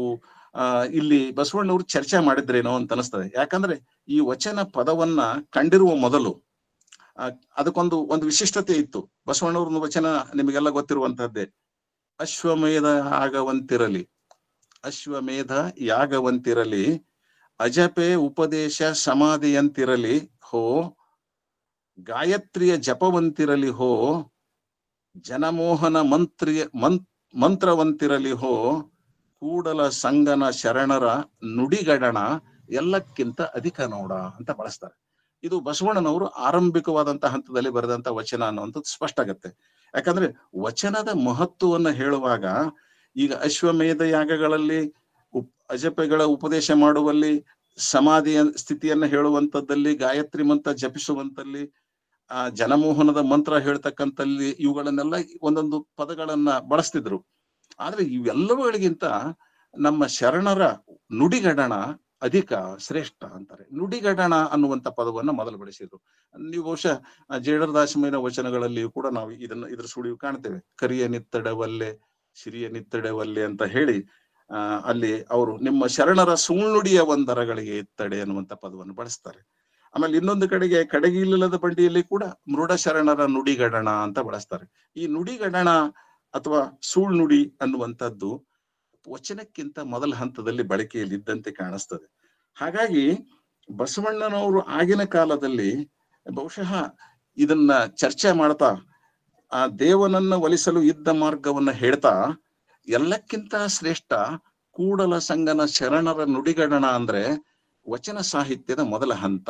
ಇಲ್ಲಿ ಬಸವಣ್ಣವರು ಚರ್ಚೆ ಮಾಡಿದ್ರೇನೋ ಅಂತ ಅನಿಸ್ತದೆ. ಯಾಕಂದ್ರೆ ಈ ವಚನ ಪದವನ್ನ ಕಂಡಿರುವ ಮೊದಲು ಒಂದು ವಿಶಿಷ್ಟತೆ ಇತ್ತು. ಬಸವಣ್ಣವ್ರ ವಚನ ನಿಮಗೆಲ್ಲ ಗೊತ್ತಿರುವಂತಹದ್ದೇ. ಅಶ್ವಮೇಧ ಯಾಗವಂತಿರಲಿ, ಅಶ್ವಮೇಧ ಯಾಗವಂತಿರಲಿ, ಅಜಪೆ ಉಪದೇಶ ಸಮಾಧಿಯಂತಿರಲಿ ಹೋ, ಗಾಯತ್ರಿಯ ಜಪವಂತಿರಲಿ ಹೋ, ಜನಮೋಹನ ಮಂತ್ರವಂತಿರಲಿ ಹೋ, ಕೂಡಲ ಸಂಗನ ಶರಣರ ನುಡಿಗಡಣ ಎಲ್ಲಕ್ಕಿಂತ ಅಧಿಕ ನೋಡ ಅಂತ ಬಳಸ್ತಾರೆ. ಇದು ಬಸವಣ್ಣನವರು ಆರಂಭಿಕವಾದಂತಹ ಹಂತದಲ್ಲಿ ಬರೆದಂತ ವಚನ ಅನ್ನುವಂಥದ್ದು ಸ್ಪಷ್ಟ ಆಗತ್ತೆ. ಯಾಕಂದ್ರೆ ವಚನದ ಮಹತ್ವವನ್ನ ಹೇಳುವಾಗ ಈಗ ಅಶ್ವಮೇಧ ಯಾಗಗಳಲ್ಲಿ ಅಜಪೆಗಳ ಉಪದೇಶ ಮಾಡುವಲ್ಲಿ, ಸಮಾಧಿಯ ಸ್ಥಿತಿಯನ್ನ ಹೇಳುವಂಥದ್ದಲ್ಲಿ, ಗಾಯತ್ರಿ ಮಂತ್ರ ಜಪಿಸುವಂತಲ್ಲಿ, ಜನಮೋಹನದ ಮಂತ್ರ ಹೇಳ್ತಕ್ಕಂಥಲ್ಲಿ, ಇವುಗಳನ್ನೆಲ್ಲ ಒಂದೊಂದು ಪದಗಳನ್ನ ಬಳಸ್ತಿದ್ರು. ಆದ್ರೆ ಇವೆಲ್ಲವುಗಳಿಗಿಂತ ನಮ್ಮ ಶರಣರ ನುಡಿಗಡಣ ಅಧಿಕ ಶ್ರೇಷ್ಠ ಅಂತಾರೆ. ನುಡಿಗಡಣ ಅನ್ನುವಂಥ ಪದವನ್ನ ಮೊದಲು ಬಳಸಿದ್ರು. ನೀವು ಬಹುಶಃ ಜೇಡರದಾಸಮೇನ ವಚನಗಳಲ್ಲಿಯೂ ಕೂಡ ನಾವು ಇದ್ರ ಸುಳಿವು ಕಾಣ್ತೇವೆ. ಕರಿಯ ನಿತ್ತಡವಲ್ಲೆ ಸಿರಿಯ ನಿತ್ತಡವಲ್ಲೆ ಅಂತ ಹೇಳಿ ಅಲ್ಲಿ ಅವರು ನಿಮ್ಮ ಶರಣರ ಸುಳ್ನುಡಿಯ ಒಂದರಗಳಿಗೆ ಎತ್ತಡೆ ಅನ್ನುವಂಥ ಪದವನ್ನು ಬಳಸ್ತಾರೆ. ಆಮೇಲೆ ಇನ್ನೊಂದು ಕಡೆಗೆ ಕಡೆಗಿಲ್ಲದ ಬಂಡಿಯಲ್ಲಿ ಕೂಡ ಮೃಡ ಶರಣರ ನುಡಿಗಡಣ ಅಂತ ಬಳಸ್ತಾರೆ. ಈ ನುಡಿಗಡಣ ಅಥವಾ ಸುಳ್ನುಡಿ ಅನ್ನುವಂಥದ್ದು ವಚನಕ್ಕಿಂತ ಮೊದಲ ಹಂತದಲ್ಲಿ ಬಳಕೆಯಲ್ಲಿ ಇದ್ದಂತೆ ಕಾಣಿಸ್ತದೆ. ಹಾಗಾಗಿ ಬಸವಣ್ಣನವರು ಆಗಿನ ಕಾಲದಲ್ಲಿ ಬಹುಶಃ ಇದನ್ನ ಚರ್ಚೆ ಮಾಡ್ತಾ ಆ ದೇವನನ್ನ ಒಲಿಸಲು ಇದ್ದ ಮಾರ್ಗವನ್ನ ಹೇಳ್ತಾ, ಎಲ್ಲಕ್ಕಿಂತ ಶ್ರೇಷ್ಠ ಕೂಡಲ ಸಂಗನ ಶರಣರ ನುಡಿಗಡಣ ಅಂದ್ರೆ ವಚನ ಸಾಹಿತ್ಯದ ಮೊದಲ ಹಂತ,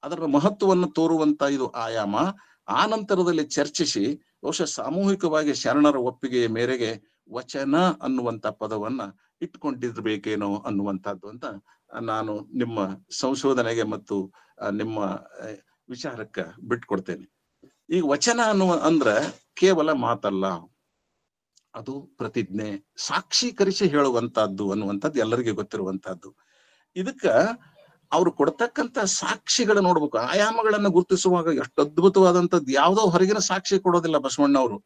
ಅದರ ಮಹತ್ವವನ್ನು ತೋರುವಂತ ಇದು ಆಯಾಮ. ಆ ನಂತರದಲ್ಲಿ ಚರ್ಚಿಸಿ ಬಹುಶಃ ಸಾಮೂಹಿಕವಾಗಿ ಶರಣರ ಒಪ್ಪಿಗೆಯ ಮೇರೆಗೆ ವಚನ ಅನ್ನುವಂತ ಪದವನ್ನ ಇಟ್ಕೊಂಡಿರ್ಬೇಕೇನೋ ಅನ್ನುವಂಥದ್ದು ಅಂತ ನಾನು ನಿಮ್ಮ ಸಂಶೋಧನೆಗೆ ಮತ್ತು ನಿಮ್ಮ ವಿಚಾರಕ್ಕೆ ಬಿಟ್ಕೊಡ್ತೇನೆ. ಈಗ ವಚನ ಅಂದ್ರೆ ಕೇವಲ ಮಾತಲ್ಲ, ಅದು ಪ್ರತಿಜ್ಞೆ, ಸಾಕ್ಷೀಕರಿಸಿ ಹೇಳುವಂತಹದ್ದು ಅನ್ನುವಂಥದ್ದು ಎಲ್ಲರಿಗೂ ಗೊತ್ತಿರುವಂತಹದ್ದು. ಇದಕ್ಕ ಅವ್ರು ಕೊಡ್ತಕ್ಕಂಥ ಸಾಕ್ಷಿಗಳ ನೋಡ್ಬೇಕು. ಆಯಾಮಗಳನ್ನು ಗುರುತಿಸುವಾಗ ಎಷ್ಟು ಅದ್ಭುತವಾದಂಥದ್ದು, ಯಾವುದೋ ಹೊರಗಿನ ಸಾಕ್ಷಿ ಕೊಡೋದಿಲ್ಲ ಬಸವಣ್ಣವರು.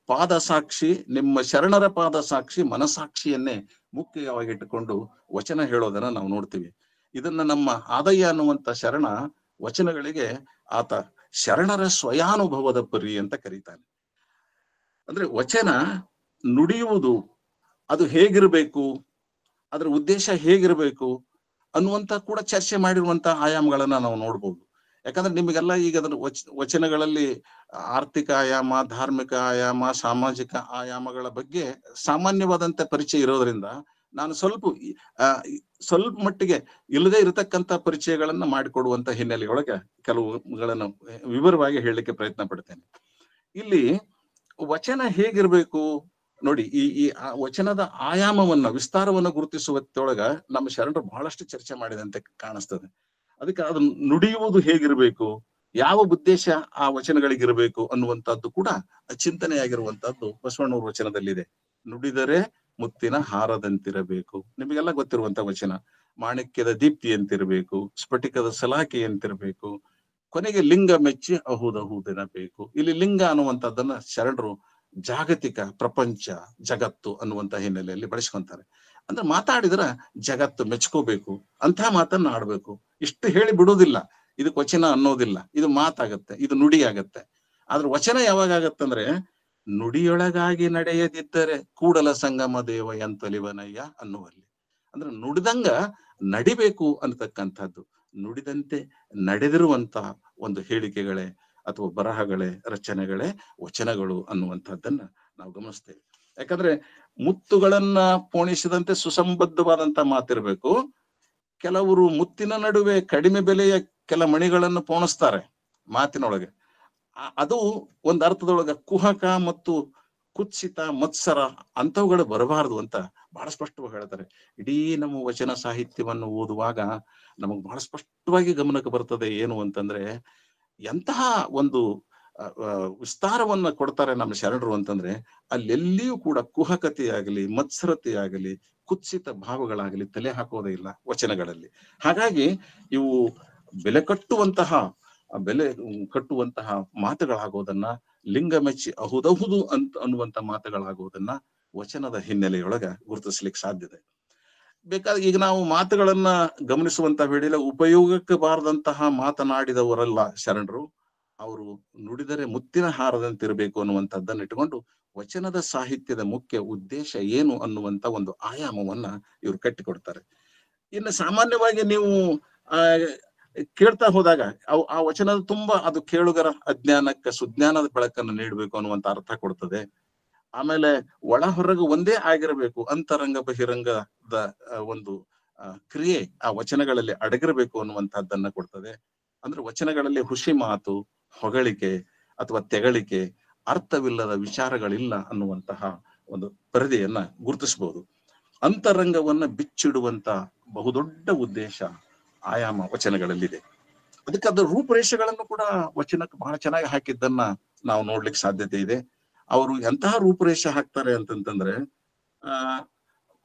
ಪಾದ ಸಾಕ್ಷಿ, ನಿಮ್ಮ ಶರಣರ ಪಾದ ಸಾಕ್ಷಿ, ಮನಸಾಕ್ಷಿಯನ್ನೇ ಮುಖ್ಯವಾಗಿಟ್ಟುಕೊಂಡು ವಚನ ಹೇಳೋದನ್ನ ನಾವು ನೋಡ್ತೀವಿ. ಇದನ್ನ ನಮ್ಮ ಆದಯ್ಯ ಅನ್ನುವಂಥ ಶರಣ ವಚನಗಳಿಗೆ ಆತ ಶರಣರ ಸ್ವಯಾನುಭವದ ಪರಿ ಅಂತ ಕರೀತಾನೆ. ಅಂದ್ರೆ ವಚನ ನುಡಿಯುವುದು ಅದು ಹೇಗಿರ್ಬೇಕು, ಅದರ ಉದ್ದೇಶ ಹೇಗಿರ್ಬೇಕು ಅನ್ನುವಂತ ಕೂಡ ಚರ್ಚೆ ಮಾಡಿರುವಂತ ಆಯಾಮಗಳನ್ನ ನಾವು ನೋಡ್ಬೋದು. ಯಾಕಂದ್ರೆ ನಿಮಗೆಲ್ಲ ಈಗ ಅದರ ವಚನಗಳಲ್ಲಿ ಆರ್ಥಿಕ ಆಯಾಮ, ಧಾರ್ಮಿಕ ಆಯಾಮ, ಸಾಮಾಜಿಕ ಆಯಾಮಗಳ ಬಗ್ಗೆ ಸಾಮಾನ್ಯವಾದಂತ ಪರಿಚಯ ಇರೋದ್ರಿಂದ ನಾನು ಸ್ವಲ್ಪ ಮಟ್ಟಿಗೆ ಇಲ್ಲದೆ ಇರತಕ್ಕಂತ ಪರಿಚಯಗಳನ್ನ ಮಾಡಿಕೊಡುವಂತ ಹಿನ್ನೆಲೆಯೊಳಗೆ ಕೆಲವುಗಳನ್ನು ವಿವರವಾಗಿ ಹೇಳಲಿಕ್ಕೆ ಪ್ರಯತ್ನ ಪಡ್ತೇನೆ. ಇಲ್ಲಿ ವಚನ ಹೇಗಿರ್ಬೇಕು ನೋಡಿ, ಈ ವಚನದ ಆಯಾಮವನ್ನ, ವಿಸ್ತಾರವನ್ನ ಗುರುತಿಸುವತ್ತೊಳಗ ನಮ್ಮ ಶರಣರು ಬಹಳಷ್ಟು ಚರ್ಚೆ ಮಾಡಿದಂತೆ ಕಾಣಿಸ್ತದೆ. ಅದಕ್ಕೆ ಅದು ನುಡಿಯುವುದು ಹೇಗಿರ್ಬೇಕು, ಯಾವ ಉದ್ದೇಶ ಆ ವಚನಗಳಿಗಿರ್ಬೇಕು ಅನ್ನುವಂಥದ್ದು ಕೂಡ ಚಿಂತನೆಯಾಗಿರುವಂತಹದ್ದು ಬಸವಣ್ಣವ್ರ ವಚನದಲ್ಲಿದೆ. ನುಡಿದರೆ ಮುತ್ತಿನ ಹಾರದಂತಿರಬೇಕು, ನಿಮಗೆಲ್ಲ ಗೊತ್ತಿರುವಂತ ವಚನ. ಮಾಣಿಕ್ಯದ ದೀಪ್ತಿ ಅಂತಿರ್ಬೇಕು, ಸ್ಫಟಿಕದ ಸಲಾಕೆ ಅಂತಿರ್ಬೇಕು, ಕೊನೆಗೆ ಲಿಂಗ ಮೆಚ್ಚಿ ಅಹುದಹುದೆನಬೇಕು. ಇಲ್ಲಿ ಲಿಂಗ ಅನ್ನುವಂಥದ್ದನ್ನ ಶರಣರು ಜಾಗತಿಕ, ಪ್ರಪಂಚ, ಜಗತ್ತು ಅನ್ನುವಂತ ಹಿನ್ನೆಲೆಯಲ್ಲಿ ಬಳಸ್ಕೊಂತಾರೆ. ಅಂದ್ರೆ ಮಾತಾಡಿದ್ರ ಜಗತ್ತು ಮೆಚ್ಕೋಬೇಕು ಅಂತ ಮಾತನ್ನ ಆಡ್ಬೇಕು. ಇಷ್ಟು ಹೇಳಿ ಬಿಡುವುದಿಲ್ಲ, ಇದಕ್ಕೆ ವಚನ ಅನ್ನೋದಿಲ್ಲ, ಇದು ಮಾತಾಗತ್ತೆ, ಇದು ನುಡಿ ಆಗತ್ತೆ. ಆದ್ರೆ ವಚನ ಯಾವಾಗ ಆಗತ್ತಂದ್ರೆ ನುಡಿಯೊಳಗಾಗಿ ನಡೆಯದಿದ್ದರೆ ಕೂಡಲ ಸಂಗಮ ದೇವ ಎಂತಲಿವನಯ್ಯ ಅನ್ನುವಲ್ಲಿ. ಅಂದ್ರೆ ನುಡಿದಂಗ ನಡಿಬೇಕು ಅನ್ನತಕ್ಕಂಥದ್ದು, ನುಡಿದಂತೆ ನಡೆದಿರುವಂತಹ ಒಂದು ಹೇಳಿಕೆಗಳೇ ಅಥವಾ ಬರಹಗಳೇ, ರಚನೆಗಳೇ ವಚನಗಳು ಅನ್ನುವಂಥದ್ದನ್ನ ನಾವು ಗಮನಿಸ್ತೇವೆ. ಯಾಕಂದ್ರೆ ಮುತ್ತುಗಳನ್ನ ಪೋಣಿಸಿದಂತೆ ಸುಸಂಬದ್ಧವಾದಂತ ಮಾತಿರ್ಬೇಕು. ಕೆಲವರು ಮುತ್ತಿನ ನಡುವೆ ಕಡಿಮೆ ಬೆಲೆಯ ಕೆಲ ಮಣಿಗಳನ್ನು ಪೋಣಿಸ್ತಾರೆ ಮಾತಿನೊಳಗೆ. ಅದು ಒಂದು ಅರ್ಥದೊಳಗ ಕುಹಕ ಮತ್ತು ಕುತ್ಸಿತ, ಮತ್ಸರ ಅಂತವುಗಳು ಬರಬಾರದು ಅಂತ ಬಹಳ ಸ್ಪಷ್ಟವಾಗಿ ಹೇಳ್ತಾರೆ. ಇಡೀ ನಮ್ಮ ವಚನ ಸಾಹಿತ್ಯವನ್ನು ಓದುವಾಗ ನಮಗ್ ಬಹಳ ಸ್ಪಷ್ಟವಾಗಿ ಗಮನಕ್ಕೆ ಬರ್ತದೆ ಏನು ಅಂತಂದ್ರೆ, ಎಂತಹ ಒಂದು ವಿಸ್ತಾರವನ್ನ ಕೊಡ್ತಾರೆ ನಮ್ಮ ಶರಣರು ಅಂತಂದ್ರೆ, ಅಲ್ಲೆಲ್ಲಿಯೂ ಕೂಡ ಕುಹಕತೆಯಾಗಲಿ, ಮತ್ಸರತೆಯಾಗಲಿ, ಕುತ್ಸಿತ ಭಾವಗಳಾಗಲಿ ತಲೆ ಹಾಕೋದೇ ಇಲ್ಲ ವಚನಗಳಲ್ಲಿ. ಹಾಗಾಗಿ ಇವು ಬೆಲೆ ಕಟ್ಟುವಂತಹ ಮಾತುಗಳಾಗೋದನ್ನ, ಲಿಂಗ ಮೆಚ್ಚಿ ಅಹುದಹುದು ಅನ್ನುವಂತ ಮಾತುಗಳಾಗುವುದನ್ನ ವಚನದ ಹಿನ್ನೆಲೆಯೊಳಗ ಗುರುತಿಸ್ಲಿಕ್ಕೆ ಸಾಧ್ಯತೆ. ಬೇಕಾದ್ರೆ ಈಗ ನಾವು ಮಾತುಗಳನ್ನ ಗಮನಿಸುವಂತ ವೇಳೆಯಲ್ಲಿ ಉಪಯೋಗಕ್ಕೆ ಬಾರದಂತಹ ಮಾತನಾಡಿದವರಲ್ಲ ಶರಣರು. ಅವರು ನುಡಿದರೆ ಮುತ್ತಿನ ಹಾರದಂತಿರಬೇಕು ಅನ್ನುವಂಥದ್ದನ್ನ ಇಟ್ಟುಕೊಂಡು ವಚನದ ಸಾಹಿತ್ಯದ ಮುಖ್ಯ ಉದ್ದೇಶ ಏನು ಅನ್ನುವಂತ ಒಂದು ಆಯಾಮವನ್ನ ಇವರು ಕಟ್ಟಿಕೊಡ್ತಾರೆ. ಇನ್ನು ಸಾಮಾನ್ಯವಾಗಿ ನೀವು ಕೇಳ್ತಾ ಹೋದಾಗ ಆ ವಚನದ ತುಂಬಾ ಅದು ಕೇಳುಗರ ಅಜ್ಞಾನಕ್ಕೆ ಸುಜ್ಞಾನದ ಬೆಳಕನ್ನು ನೀಡಬೇಕು ಅನ್ನುವಂತ ಅರ್ಥ ಕೊಡ್ತದೆ. ಆಮೇಲೆ ಒಳ ಹೊರಗು ಒಂದೇ ಆಗಿರಬೇಕು, ಅಂತರಂಗ ಬಹಿರಂಗದ ಒಂದು ಕ್ರಿಯೆ ಆ ವಚನಗಳಲ್ಲಿ ಅಡಗಿರಬೇಕು ಅನ್ನುವಂತಹದ್ದನ್ನ ಕೊಡ್ತದೆ. ಅಂದ್ರೆ ವಚನಗಳಲ್ಲಿ ಹುಸಿ ಮಾತು, ಹೊಗಳಿಕೆ ಅಥವಾ ತೆಗಳಿಕೆ, ಅರ್ಥವಿಲ್ಲದ ವಿಚಾರಗಳಿಲ್ಲ ಅನ್ನುವಂತಹ ಒಂದು ಪರದೆಯನ್ನ ಗುರುತಿಸಬಹುದು. ಅಂತರಂಗವನ್ನ ಬಿಚ್ಚಿಡುವಂತ ಬಹುದೊಡ್ಡ ಉದ್ದೇಶ ಆಯಾಮ ವಚನಗಳಲ್ಲಿದೆ. ಅದಕ್ಕೆ ಅದರ ರೂಪುರೇಷೆಗಳನ್ನು ಕೂಡ ವಚನಕ್ಕೆ ಬಹಳ ಚೆನ್ನಾಗಿ ಹಾಕಿದ್ದನ್ನ ನಾವು ನೋಡ್ಲಿಕ್ಕೆ ಸಾಧ್ಯತೆ ಇದೆ. ಅವರು ಎಂತಹ ರೂಪುರೇಷೆ ಹಾಕ್ತಾರೆ ಅಂತಂತಂದ್ರೆ,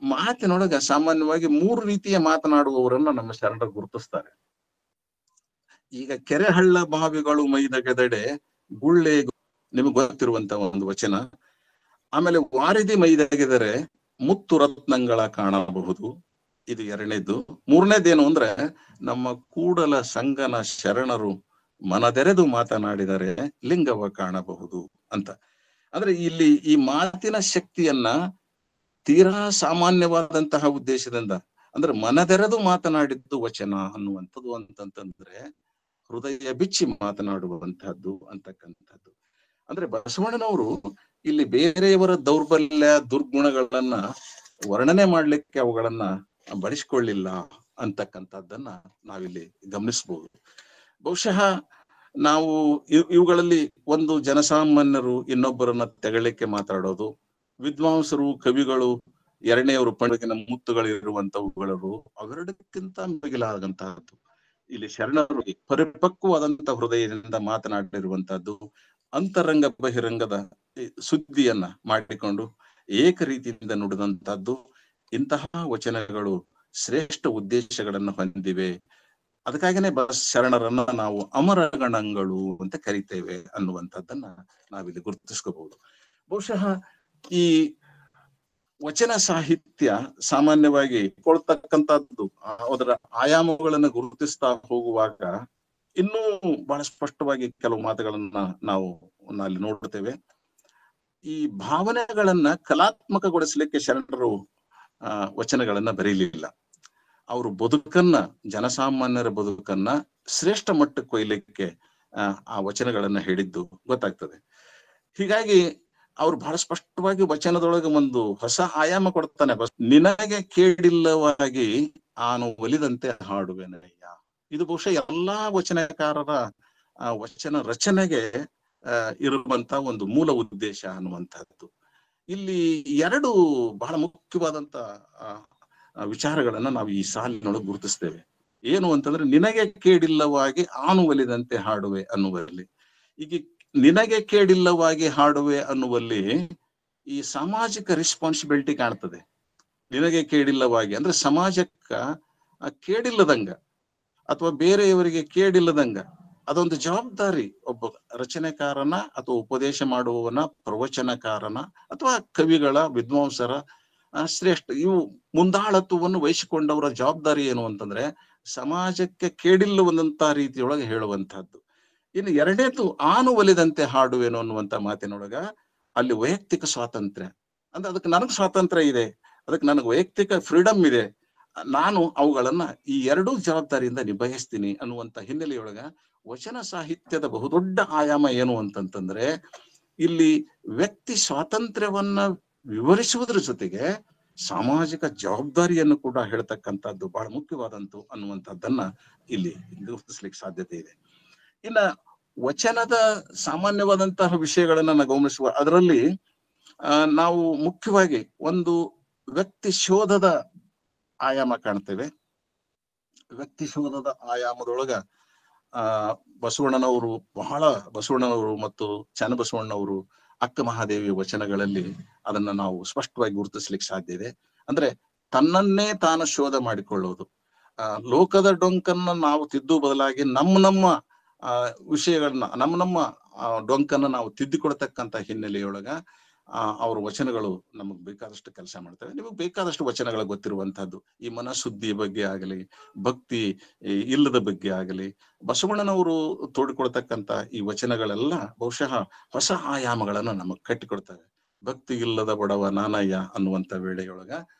ಮಾತಿನೊಳಗ ಸಾಮಾನ್ಯವಾಗಿ 3 ರೀತಿಯ ಮಾತನಾಡುವವರನ್ನ ನಮ್ಮ ಶರಣರು ಗುರುತಿಸ್ತಾರೆ. ಈಗ ಕೆರೆ ಹಳ್ಳ ಬಾವಿಗಳು ಮೈದಗೆದಡೆ ಗುಳ್ಳೆ, ನಿಮಗೆ ಗೊತ್ತಿರುವಂತ ಒಂದು ವಚನ. ಆಮೇಲೆ ವಾರಿದಿ ಮೈದಗೆದರೆ ಮುತ್ತು ರತ್ನಗಳ ಕಾಣಬಹುದು, ಇದು 2ನೇದು. 3ನೇದೇನು ಅಂದ್ರೆ, ನಮ್ಮ ಕೂಡಲ ಸಂಗನ ಶರಣರು ಮನದೆರೆದು ಮಾತನಾಡಿದರೆ ಲಿಂಗವ ಕಾಣಬಹುದು ಅಂತ. ಅಂದ್ರೆ ಇಲ್ಲಿ ಈ ಮಾತಿನ ಶಕ್ತಿಯನ್ನ ತೀರಾ ಸಾಮಾನ್ಯವಾದಂತಹ ಉದ್ದೇಶದಿಂದ, ಅಂದ್ರೆ ಮನದೆರೆದು ಮಾತನಾಡಿದ್ದು ವಚನ ಅನ್ನುವಂಥದ್ದು ಅಂತಂತಂದ್ರೆ ಹೃದಯ ಬಿಚ್ಚಿ ಮಾತನಾಡುವಂತಹದ್ದು ಅಂತಕ್ಕಂಥದ್ದು. ಅಂದ್ರೆ ಬಸವಣ್ಣನವರು ಇಲ್ಲಿ ಬೇರೆಯವರ ದೌರ್ಬಲ್ಯ ದುರ್ಗುಣಗಳನ್ನ ವರ್ಣನೆ ಮಾಡ್ಲಿಕ್ಕೆ ಅವುಗಳನ್ನ ಬಳಸಿಕೊಳ್ಳಿಲ್ಲ ಅಂತಕ್ಕಂಥದ್ದನ್ನ ನಾವಿಲ್ಲಿ ಗಮನಿಸಬಹುದು. ಬಹುಶಃ ನಾವು ಇವುಗಳಲ್ಲಿ ಒಂದು ಜನಸಾಮಾನ್ಯರು ಇನ್ನೊಬ್ಬರನ್ನ ತೆಗಳಿಕೆ ಮಾತಾಡೋದು, ವಿದ್ವಾಂಸರು ಕವಿಗಳು 2ನೇವರು ಪಂಡಿತನ ಮುತ್ತುಗಳಿರುವಂತವುಗಳು, ಅವೆರಡಕ್ಕಿಂತ ಮಿಗಿಲಾದಂತಹದ್ದು ಇಲ್ಲಿ ಶರಣರು ಪರಿಪಕ್ವವಾದಂತಹ ಹೃದಯದಿಂದ ಮಾತನಾಡಿರುವಂತಹದ್ದು, ಅಂತರಂಗ ಬಹಿರಂಗದ ಸುದ್ದಿಯನ್ನ ಮಾಡಿಕೊಂಡು ಏಕ ರೀತಿಯಿಂದ ನುಡಿದಂತಹದ್ದು. ಇಂತಹ ವಚನಗಳು ಶ್ರೇಷ್ಠ ಉದ್ದೇಶಗಳನ್ನು ಹೊಂದಿವೆ. ಅದಕ್ಕಾಗಿನೇ ಶರಣರನ್ನ ನಾವು ಅಮರಗಣಗಳು ಅಂತ ಕರಿತೇವೆ ಅನ್ನುವಂಥದ್ದನ್ನ ನಾವಿಲ್ಲಿ ಗುರುತಿಸ್ಕೋಬಹುದು. ಬಹುಶಃ ಈ ವಚನ ಸಾಹಿತ್ಯ ಸಾಮಾನ್ಯವಾಗಿ ಕೊಳ್ತಕ್ಕಂಥದ್ದು ಅದರ ಆಯಾಮಗಳನ್ನು ಗುರುತಿಸ್ತಾ ಹೋಗುವಾಗ ಇನ್ನೂ ಬಹಳ ಸ್ಪಷ್ಟವಾಗಿ ಕೆಲವು ಮಾತುಗಳನ್ನ ನಾವು ಅಲ್ಲಿ ನೋಡ್ತೇವೆ. ಈ ಭಾವನೆಗಳನ್ನ ಕಲಾತ್ಮಕಗೊಳಿಸ್ಲಿಕ್ಕೆ ಶರಣರು ವಚನಗಳನ್ನ ಬರೀಲಿಲ್ಲ. ಅವರು ಬದುಕನ್ನ, ಜನಸಾಮಾನ್ಯರ ಬದುಕನ್ನ ಶ್ರೇಷ್ಠ ಮಟ್ಟಕ್ಕೆ ಒಯ್ಲಿಕ್ಕೆ ಆ ವಚನಗಳನ್ನ ಹೇಳಿದ್ದು ಗೊತ್ತಾಗ್ತದೆ. ಹೀಗಾಗಿ ಅವ್ರು ಬಹಳ ಸ್ಪಷ್ಟವಾಗಿ ವಚನದೊಳಗೆ ಒಂದು ಹೊಸ ಆಯಾಮ ಕೊಡ್ತಾನೆ. ನಿನಗೆ ಕೇಡಿಲ್ಲವಾಗಿ ಆನು ಒಲಿದಂತೆ ಹಾಡುವೆನಯ್ಯ. ಇದು ಬಹುಶಃ ಎಲ್ಲಾ ವಚನಕಾರರ ವಚನ ರಚನೆಗೆ ಇರುವಂತ ಒಂದು ಮೂಲ ಉದ್ದೇಶ ಅನ್ನುವಂಥದ್ದು. ಇಲ್ಲಿ 2 ಬಹಳ ಮುಖ್ಯವಾದಂತ ವಿಚಾರಗಳನ್ನ ನಾವು ಈ ಸಾಲಿನೊಳಗೆ ಗುರುತಿಸ್ತೇವೆ. ಏನು ಅಂತಂದ್ರೆ, ನಿನಗೆ ಕೇಡಿಲ್ಲವಾಗಿ ಆನು ಒಲಿದಂತೆ ಹಾಡುವೆ ಅನ್ನುವಲ್ಲಿ. ಈಗ ನಿನಗೆ ಕೇಡಿಲ್ಲವಾಗಿ ಹಾಡುವೆ ಅನ್ನುವಲ್ಲಿ ಈ ಸಾಮಾಜಿಕ ರೆಸ್ಪಾನ್ಸಿಬಿಲಿಟಿ ಕಾಣ್ತದೆ. ನಿನಗೆ ಕೇಡಿಲ್ಲವಾಗಿ ಅಂದ್ರೆ ಸಮಾಜಕ್ಕ ಕೇಡಿಲ್ಲದಂಗ ಅಥವಾ ಬೇರೆಯವರಿಗೆ ಕೇಡಿಲ್ಲದಂಗ ಅದೊಂದು ಜವಾಬ್ದಾರಿ ಒಬ್ಬ ರಚನೆಕಾರನ ಅಥವಾ ಉಪದೇಶ ಮಾಡುವವನ, ಪ್ರವಚನಕಾರನ ಅಥವಾ ಕವಿಗಳ, ವಿದ್ವಾಂಸರ ಶ್ರೇಷ್ಠ ಇವು ಮುಂದಾಳತ್ವವನ್ನು ವಹಿಸಿಕೊಂಡವರ ಜವಾಬ್ದಾರಿ ಏನು ಅಂತಂದ್ರೆ ಸಮಾಜಕ್ಕೆ ಕೇಡಿಲ್ಲವಂತ ರೀತಿಯೊಳಗೆ ಹೇಳುವಂತಹದ್ದು. ಇನ್ನು 2ನೇದು ಆನು ಒಲಿದಂತೆ ಹಾಡುವೇನು ಅನ್ನುವಂತ ಮಾತಿನೊಳಗ ಅಲ್ಲಿ ವೈಯಕ್ತಿಕ ಸ್ವಾತಂತ್ರ್ಯ ಅಂದ್ರೆ ಅದಕ್ಕೆ ನನಗೆ ಸ್ವಾತಂತ್ರ್ಯ ಇದೆ, ಅದಕ್ಕೆ ನನಗೆ ವೈಯಕ್ತಿಕ ಫ್ರೀಡಮ್ ಇದೆ, ನಾನು ಅವುಗಳನ್ನ ಈ 2 ಜವಾಬ್ದಾರಿಯಿಂದ ನಿಭಾಯಿಸ್ತೀನಿ ಅನ್ನುವಂತ ಹಿನ್ನೆಲೆಯೊಳಗ ವಚನ ಸಾಹಿತ್ಯದ ಬಹುದೊಡ್ಡ ಆಯಾಮ ಏನು ಅಂತಂತಂದ್ರೆ ಇಲ್ಲಿ ವ್ಯಕ್ತಿ ಸ್ವಾತಂತ್ರ್ಯವನ್ನ ವಿವರಿಸುವುದರ ಜೊತೆಗೆ ಸಾಮಾಜಿಕ ಜವಾಬ್ದಾರಿಯನ್ನು ಕೂಡ ಹೇಳ್ತಕ್ಕಂಥದ್ದು ಬಹಳ ಮುಖ್ಯವಾದಂತು ಅನ್ನುವಂಥದ್ದನ್ನ ಇಲ್ಲಿ ಗುರುತಿಸ್ಲಿಕ್ಕೆ ಸಾಧ್ಯತೆ ಇದೆ. ಇನ್ನ ವಚನದ ಸಾಮಾನ್ಯವಾದಂತಹ ವಿಷಯಗಳನ್ನ ಗಮನಿಸುವ ಅದರಲ್ಲಿ ನಾವು ಮುಖ್ಯವಾಗಿ ಒಂದು ವ್ಯಕ್ತಿ ಶೋಧದ ಆಯಾಮ ಕಾಣ್ತೇವೆ. ವ್ಯಕ್ತಿ ಶೋಧದ ಆಯಾಮದೊಳಗ ಬಸವಣ್ಣನವರು ಮತ್ತು ಚನ್ನಬಸವಣ್ಣವರು ಅಕ್ಕ ಮಹಾದೇವಿಯ ವಚನಗಳಲ್ಲಿ ಅದನ್ನ ನಾವು ಸ್ಪಷ್ಟವಾಗಿ ಗುರುತಿಸ್ಲಿಕ್ಕೆ ಸಾಧ್ಯ ಇದೆ. ಅಂದ್ರೆ ತನ್ನನ್ನೇ ತಾನು ಶೋಧ ಮಾಡಿಕೊಳ್ಳೋದು, ಲೋಕದ ಡೊಂಕನ್ನ ನಾವು ತಿದ್ದು ಬದಲಾಗಿ ನಮ್ಮ ವಿಷಯಗಳನ್ನ ನಮ್ಮ ಡೊಂಕನ್ನ ನಾವು ತಿದ್ದಿಕೊಡ್ತಕ್ಕಂತ ಹಿನ್ನೆಲೆಯೊಳಗ ಅವ್ರ ವಚನಗಳು ನಮಗ್ ಬೇಕಾದಷ್ಟು ಕೆಲಸ ಮಾಡ್ತವೆ. ನಿಮಗ್ ಬೇಕಾದಷ್ಟು ವಚನಗಳು ಗೊತ್ತಿರುವಂತಹದ್ದು, ಈ ಮನಶುದ್ಧಿಯ ಬಗ್ಗೆ ಆಗಲಿ, ಭಕ್ತಿ ಇಲ್ಲದ ಬಗ್ಗೆ ಆಗಲಿ, ಬಸವಣ್ಣನವರು ತೋಡಿಕೊಡ್ತಕ್ಕಂತ ಈ ವಚನಗಳೆಲ್ಲ ಬಹುಶಃ ಹೊಸ ಆಯಾಮಗಳನ್ನ ನಮಗ್ ಕಟ್ಟಿಕೊಡ್ತವೆ. ಭಕ್ತಿ ಇಲ್ಲದ ಬಡವ ನಾನಯ್ಯ ಅನ್ನುವಂತ ವೇಳೆಯೊಳಗ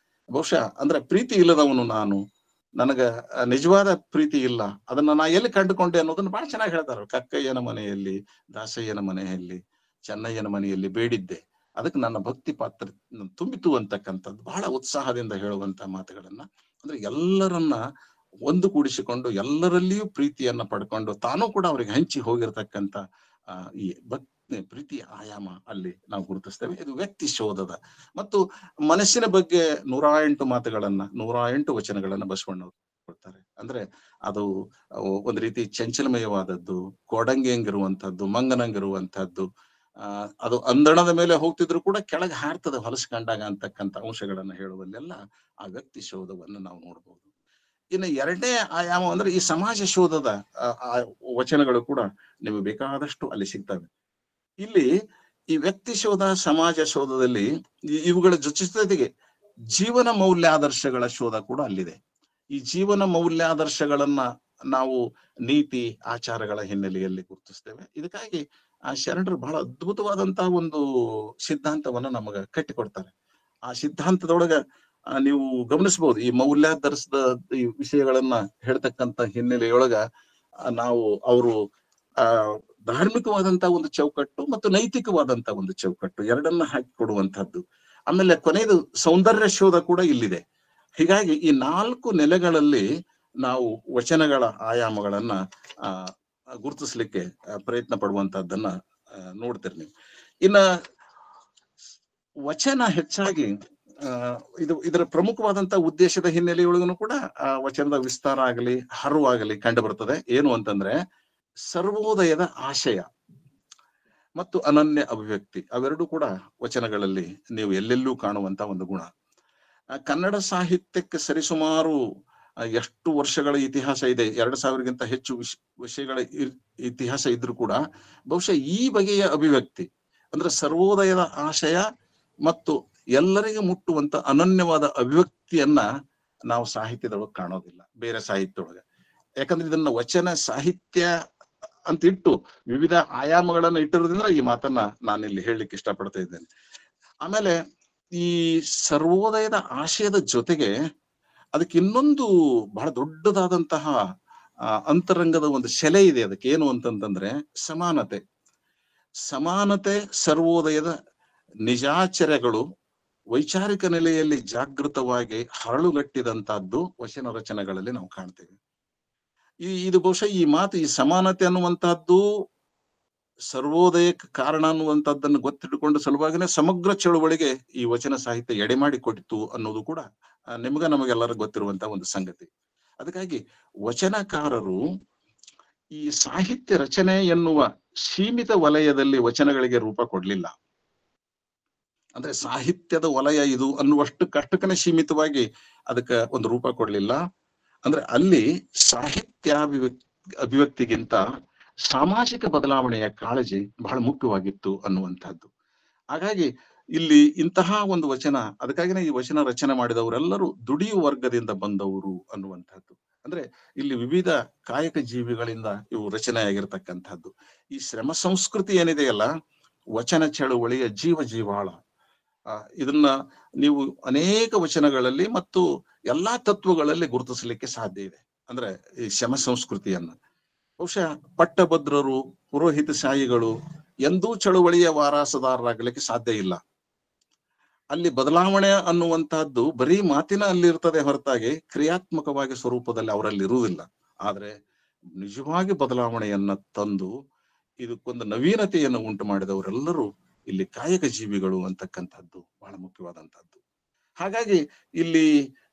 ಬಹುಶಃ ಅಂದ್ರೆ ಪ್ರೀತಿ ಇಲ್ಲದವನು ನಾನು, ನನಗ ನಿಜವಾದ ಪ್ರೀತಿ ಇಲ್ಲ, ಅದನ್ನ ನಾ ಎಲ್ಲಿ ಕಂಡುಕೊಂಡೆ ಅನ್ನೋದನ್ನ ಬಹಳ ಚೆನ್ನಾಗಿ ಹೇಳ್ತಾರ. ಕಕ್ಕಯ್ಯನ ಮನೆಯಲ್ಲಿ, ದಾಸಯ್ಯನ ಮನೆಯಲ್ಲಿ, ಚೆನ್ನಯ್ಯನ ಮನೆಯಲ್ಲಿ ಬೇಡಿದ್ದೆ, ಅದಕ್ಕೆ ನನ್ನ ಭಕ್ತಿ ಪಾತ್ರ ತುಂಬಿತು ಅಂತಕ್ಕಂಥದ್ದು ಬಹಳ ಉತ್ಸಾಹದಿಂದ ಹೇಳುವಂತ ಮಾತುಗಳನ್ನ, ಅಂದ್ರೆ ಎಲ್ಲರನ್ನ ಒಂದು ಕೂಡಿಸಿಕೊಂಡು ಎಲ್ಲರಲ್ಲಿಯೂ ಪ್ರೀತಿಯನ್ನ ಪಡ್ಕೊಂಡು ತಾನೂ ಕೂಡ ಅವ್ರಿಗೆ ಹಂಚಿ ಹೋಗಿರ್ತಕ್ಕಂಥ ಈ ಪ್ರೀತಿಯ ಆಯಾಮ ಅಲ್ಲಿ ನಾವು ಗುರುತಿಸ್ತೇವೆ. ಇದು ವ್ಯಕ್ತಿ ಶೋಧದ ಮತ್ತು ಮನಸ್ಸಿನ ಬಗ್ಗೆ 108 ಮಾತುಗಳನ್ನ, 108 ವಚನಗಳನ್ನ ಬಸವಣ್ಣವರು ಕೊಡ್ತಾರೆ. ಅಂದ್ರೆ ಅದು ಒಂದ್ ರೀತಿ ಚಂಚಲಮಯವಾದದ್ದು, ಕೋಡಂಗಿಯಂಗಿರುವಂತಹದ್ದು, ಮಂಗನಂಗಿರುವಂತಹದ್ದು, ಅದು ಅಂದಣದ ಮೇಲೆ ಹೋಗ್ತಿದ್ರು ಕೂಡ ಕೆಳಗೆ ಹಾರ್ತದೆ ಹೊಲಸು ಕಂಡಾಗ ಅಂತಕ್ಕಂಥ ಅಂಶಗಳನ್ನ ಹೇಳುವಲ್ಲೆಲ್ಲ ಆ ವ್ಯಕ್ತಿ ಶೋಧವನ್ನು ನಾವು ನೋಡ್ಬೋದು. ಇನ್ನು ಎರಡನೇ ಆಯಾಮ ಅಂದ್ರೆ ಈ ಸಮಾಜ ಶೋಧದ ವಚನಗಳು ಕೂಡ ನಿಮಗೆ ಬೇಕಾದಷ್ಟು ಅಲ್ಲಿ ಸಿಗ್ತವೆ. ಇಲ್ಲಿ ಈ ವ್ಯಕ್ತಿ ಶೋಧ, ಸಮಾಜ ಶೋಧದಲ್ಲಿ ಇವುಗಳ ಜೊತೆಗೆ ಜೀವನ ಮೌಲ್ಯಾದರ್ಶಗಳ ಶೋಧ ಕೂಡ ಅಲ್ಲಿದೆ. ಈ ಜೀವನ ಮೌಲ್ಯಾದರ್ಶಗಳನ್ನ ನಾವು ನೀತಿ ಆಚಾರಗಳ ಹಿನ್ನೆಲೆಯಲ್ಲಿ ಗುರುತಿಸ್ತೇವೆ. ಇದಕ್ಕಾಗಿ ಆ ಶರಣರು ಬಹಳ ಅದ್ಭುತವಾದಂತಹ ಒಂದು ಸಿದ್ಧಾಂತವನ್ನ ನಮಗ ಕಟ್ಟಿಕೊಡ್ತಾರೆ. ಆ ಸಿದ್ಧಾಂತದೊಳಗ ನೀವು ಗಮನಿಸಬಹುದು, ಈ ಮೌಲ್ಯಾದರ್ಶದ ಈ ವಿಷಯಗಳನ್ನ ಹೇಳ್ತಕ್ಕಂತ ಹಿನ್ನೆಲೆಯೊಳಗ ನಾವು ಅವರು ಧಾರ್ಮಿಕವಾದಂತಹ ಒಂದು ಚೌಕಟ್ಟು ಮತ್ತು ನೈತಿಕವಾದಂತಹ ಒಂದು ಚೌಕಟ್ಟು ಎರಡನ್ನ ಹಾಕಿ ಕೊಡುವಂತಹದ್ದು. ಆಮೇಲೆ ಕೊನೆಯದು ಸೌಂದರ್ಯ ಶೋಧ ಕೂಡ ಇಲ್ಲಿದೆ. ಹೀಗಾಗಿ ಈ 4 ನೆಲೆಗಳಲ್ಲಿ ನಾವು ವಚನಗಳ ಆಯಾಮಗಳನ್ನ ಗುರುತಿಸ್ಲಿಕ್ಕೆ ಪ್ರಯತ್ನ ಪಡುವಂತಹದ್ದನ್ನ ನೋಡ್ತೀರಿ ನೀವು. ಇನ್ನ ವಚನ ಹೆಚ್ಚಾಗಿ ಇದರ ಪ್ರಮುಖವಾದಂತಹ ಉದ್ದೇಶದ ಹಿನ್ನೆಲೆಯೊಳಗೂ ಕೂಡ ವಚನದ ವಿಸ್ತಾರ ಆಗಲಿ ಹರಿವಾಗಲಿ ಕಂಡು ಬರ್ತದೆ. ಏನು ಅಂತಂದ್ರೆ ಸರ್ವೋದಯದ ಆಶಯ ಮತ್ತು ಅನನ್ಯ ಅಭಿವ್ಯಕ್ತಿ ಅವೆರಡೂ ಕೂಡ ವಚನಗಳಲ್ಲಿ ನೀವು ಎಲ್ಲೆಲ್ಲೂ ಕಾಣುವಂತ ಒಂದು ಗುಣ. ಕನ್ನಡ ಸಾಹಿತ್ಯಕ್ಕೆ ಸರಿಸುಮಾರು ಎಷ್ಟು ವರ್ಷಗಳ ಇತಿಹಾಸ ಇದೆ, 2000ಗಿಂತ ಹೆಚ್ಚು ವಿಷಯಗಳ ಇತಿಹಾಸ ಇದ್ರೂ ಕೂಡ ಬಹುಶಃ ಈ ಬಗೆಯ ಅಭಿವ್ಯಕ್ತಿ ಅಂದ್ರೆ ಸರ್ವೋದಯದ ಆಶಯ ಮತ್ತು ಎಲ್ಲರಿಗೆ ಮುಟ್ಟುವಂತ ಅನನ್ಯವಾದ ಅಭಿವ್ಯಕ್ತಿಯನ್ನ ನಾವು ಸಾಹಿತ್ಯದೊಳಗೆ ಕಾಣೋದಿಲ್ಲ, ಬೇರೆ ಸಾಹಿತ್ಯದೊಳಗೆ. ಯಾಕಂದ್ರೆ ಇದನ್ನ ವಚನ ಸಾಹಿತ್ಯ ಅಂತ ಇಟ್ಟು ವಿವಿಧ ಆಯಾಮಗಳನ್ನ ಇಟ್ಟಿರೋದ್ರಿಂದ ಈ ಮಾತನ್ನ ನಾನಿಲ್ಲಿ ಹೇಳಲಿಕ್ಕೆ ಇಷ್ಟಪಡ್ತಾ ಇದ್ದೇನೆ. ಆಮೇಲೆ ಈ ಸರ್ವೋದಯದ ಆಶಯದ ಜೊತೆಗೆ ಅದಕ್ಕೆ ಇನ್ನೊಂದು ಬಹಳ ದೊಡ್ಡದಾದಂತಹ ಅಂತರಂಗದ ಒಂದು ಶೆಲೆ ಇದೆ. ಅದಕ್ಕೆ ಏನು ಅಂತಂತಂದ್ರೆ ಸಮಾನತೆ ಸರ್ವೋದಯದ ನಿಜಾಚರ್ಯಗಳು ವೈಚಾರಿಕ ನೆಲೆಯಲ್ಲಿ ಜಾಗೃತವಾಗಿ ಹರಳುಗಟ್ಟಿದಂತಹದ್ದು ವಚನ ರಚನೆಗಳಲ್ಲಿ ನಾವು ಕಾಣ್ತೇವೆ. ಇದು ಬಹುಶಃ ಈ ಮಾತು, ಈ ಸಮಾನತೆ ಅನ್ನುವಂತಹದ್ದು ಸರ್ವೋದಯಕ್ಕೆ ಕಾರಣ ಅನ್ನುವಂಥದ್ದನ್ನು ಗೊತ್ತಿಟ್ಟುಕೊಂಡು ಸಲುವಾಗಿನೇ ಸಮಗ್ರ ಚಳುವಳಿಗೆ ಈ ವಚನ ಸಾಹಿತ್ಯ ಎಡೆಮಾಡಿ ಕೊಟ್ಟಿತು ಅನ್ನೋದು ಕೂಡ ನಮಗೆಲ್ಲರಿಗೂ ಗೊತ್ತಿರುವಂತಹ ಒಂದು ಸಂಗತಿ. ಅದಕ್ಕಾಗಿ ವಚನಕಾರರು ಈ ಸಾಹಿತ್ಯ ರಚನೆ ಎನ್ನುವ ಸೀಮಿತ ವಲಯದಲ್ಲಿ ವಚನಗಳಿಗೆ ರೂಪ ಕೊಡ್ಲಿಲ್ಲ. ಅಂದ್ರೆ ಸಾಹಿತ್ಯದ ವಲಯ ಇದು ಅನ್ನುವಷ್ಟು ಕಷ್ಟಕನೇ ಸೀಮಿತವಾಗಿ ಅದಕ್ಕೆ ಒಂದು ರೂಪ ಕೊಡ್ಲಿಲ್ಲ. ಅಂದ್ರೆ ಅಲ್ಲಿ ಅಭಿವ್ಯಕ್ತಿಗಿಂತ ಸಾಮಾಜಿಕ ಬದಲಾವಣೆಯ ಕಾಳಜಿ ಬಹಳ ಮುಖ್ಯವಾಗಿತ್ತು ಅನ್ನುವಂಥದ್ದು. ಹಾಗಾಗಿ ಇಲ್ಲಿ ಇಂತಹ ಒಂದು ವಚನ, ಅದಕ್ಕಾಗಿನೇ ಈ ವಚನ ರಚನೆ ಮಾಡಿದವರೆಲ್ಲರೂ ದುಡಿಯುವ ವರ್ಗದಿಂದ ಬಂದವರು ಅನ್ನುವಂಥದ್ದು. ಅಂದ್ರೆ ಇಲ್ಲಿ ವಿವಿಧ ಕಾಯಕ ಜೀವಿಗಳಿಂದ ಇವು ರಚನೆ ಆಗಿರ್ತಕ್ಕಂಥದ್ದು. ಈ ಶ್ರಮ ಸಂಸ್ಕೃತಿ ಏನಿದೆಯಲ್ಲ, ವಚನ ಚಳುವಳಿಯ ಜೀವಾಳ. ಇದನ್ನ ನೀವು ಅನೇಕ ವಚನಗಳಲ್ಲಿ ಮತ್ತು ಎಲ್ಲಾ ತತ್ವಗಳಲ್ಲಿ ಗುರುತಿಸಲಿಕ್ಕೆ ಸಾಧ್ಯ ಇದೆ. ಅಂದ್ರೆ ಈ ಶ್ರಮ ಸಂಸ್ಕೃತಿಯನ್ನ ಬಹುಶಃ ಪಟ್ಟಭದ್ರರು, ಪುರೋಹಿತ ಶಾಹಿಗಳು ಎಂದೂ ಚಳುವಳಿಯ ವಾರಸದಾರರಾಗಲಿಕ್ಕೆ ಸಾಧ್ಯ ಇಲ್ಲ. ಅಲ್ಲಿ ಬದಲಾವಣೆ ಅನ್ನುವಂತಹದ್ದು ಬರೀ ಮಾತಿನ ಅಲ್ಲಿರ್ತದೆ ಹೊರತಾಗಿ ಕ್ರಿಯಾತ್ಮಕವಾಗಿ ಸ್ವರೂಪದಲ್ಲಿ ಅವರಲ್ಲಿ ಇರುವುದಿಲ್ಲ. ಆದ್ರೆ ನಿಜವಾಗಿ ಬದಲಾವಣೆಯನ್ನ ತಂದು ಇದಕ್ಕೊಂದು ನವೀನತೆಯನ್ನು ಉಂಟು ಮಾಡಿದವರೆಲ್ಲರೂ ಇಲ್ಲಿ ಕಾಯಕ ಜೀವಿಗಳು ಅಂತಕ್ಕಂಥದ್ದು ಬಹಳ ಮುಖ್ಯವಾದಂತಹದ್ದು. ಹಾಗಾಗಿ ಇಲ್ಲಿ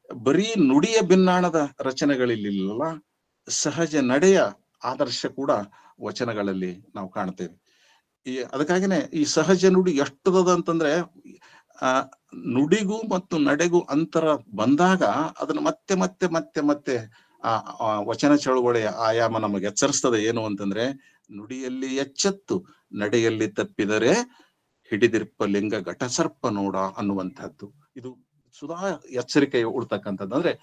ಬರೀ ನುಡಿಯ ಭಿನ್ನಾಣದ ರಚನೆಗಳಿಲ್ಲ, ಸಹಜ ನಡೆಯ ಆದರ್ಶ ಕೂಡ ವಚನಗಳಲ್ಲಿ ನಾವು ಕಾಣ್ತೇವೆ. ಅದಕ್ಕಾಗಿನೇ ಈ ಸಹಜ ನುಡಿ ಎಷ್ಟದ ಅಂತಂದ್ರೆ ನುಡಿಗೂ ಮತ್ತು ನಡೆಗೂ ಅಂತರ ಬಂದಾಗ ಅದನ್ನ ಮತ್ತೆ ಮತ್ತೆ ಮತ್ತೆ ಮತ್ತೆ ಆ ವಚನ ಚಳುವಳಿಯ ಆಯಾಮ ನಮಗೆ ಎಚ್ಚರಿಸ್ತದೆ. ಏನು ಅಂತಂದ್ರೆ, ನುಡಿಯಲ್ಲಿ ಎಚ್ಚೆತ್ತು ನಡೆಯಲ್ಲಿ ತಪ್ಪಿದರೆ ಹಿಡಿದಿರ್ಪ ಲಿಂಗ ಘಟಸರ್ಪ ನೋಡ ಅನ್ನುವಂಥದ್ದು. ಇದು ಸುಧಾ ಎಚ್ಚರಿಕೆ ಉಳ್ತಕ್ಕಂಥದ್ದು. ಅಂದ್ರೆ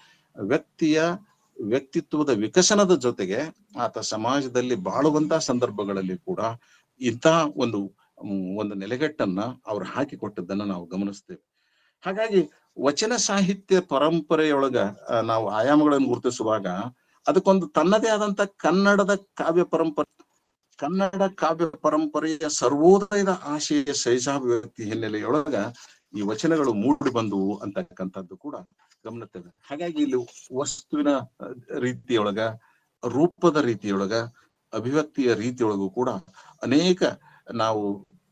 ವ್ಯಕ್ತಿತ್ವದ ವಿಕಸನದ ಜೊತೆಗೆ ಆತ ಸಮಾಜದಲ್ಲಿ ಬಾಳುವಂತಹ ಸಂದರ್ಭಗಳಲ್ಲಿ ಕೂಡ ಇಂತಹ ಒಂದು ನೆಲೆಗಟ್ಟನ್ನ ಅವ್ರು ಹಾಕಿಕೊಟ್ಟದ್ದನ್ನ ನಾವು ಗಮನಿಸ್ತೇವೆ. ಹಾಗಾಗಿ ವಚನ ಸಾಹಿತ್ಯ ಪರಂಪರೆಯೊಳಗ ನಾವು ಆಯಾಮಗಳನ್ನು ಗುರುತಿಸುವಾಗ ಅದಕ್ಕೊಂದು ತನ್ನದೇ ಆದಂತ ಕನ್ನಡ ಕಾವ್ಯ ಪರಂಪರೆಯ ಸರ್ವೋದಯದ ಆಶಯ ಶೈಶಾಭಿವ್ಯಕ್ತಿ ಹಿನ್ನೆಲೆಯೊಳಗ ಈ ವಚನಗಳು ಮೂಡಿ ಬಂದುವು ಅಂತಕ್ಕಂಥದ್ದು ಕೂಡ ಗಮನಿಸ್ತೇವೆ. ಹಾಗಾಗಿ ಇಲ್ಲಿ ವಸ್ತುವಿನ ರೀತಿಯೊಳಗ, ರೂಪದ ರೀತಿಯೊಳಗ, ಅಭಿವ್ಯಕ್ತಿಯ ರೀತಿಯೊಳಗೂ ಕೂಡ ಅನೇಕ ನಾವು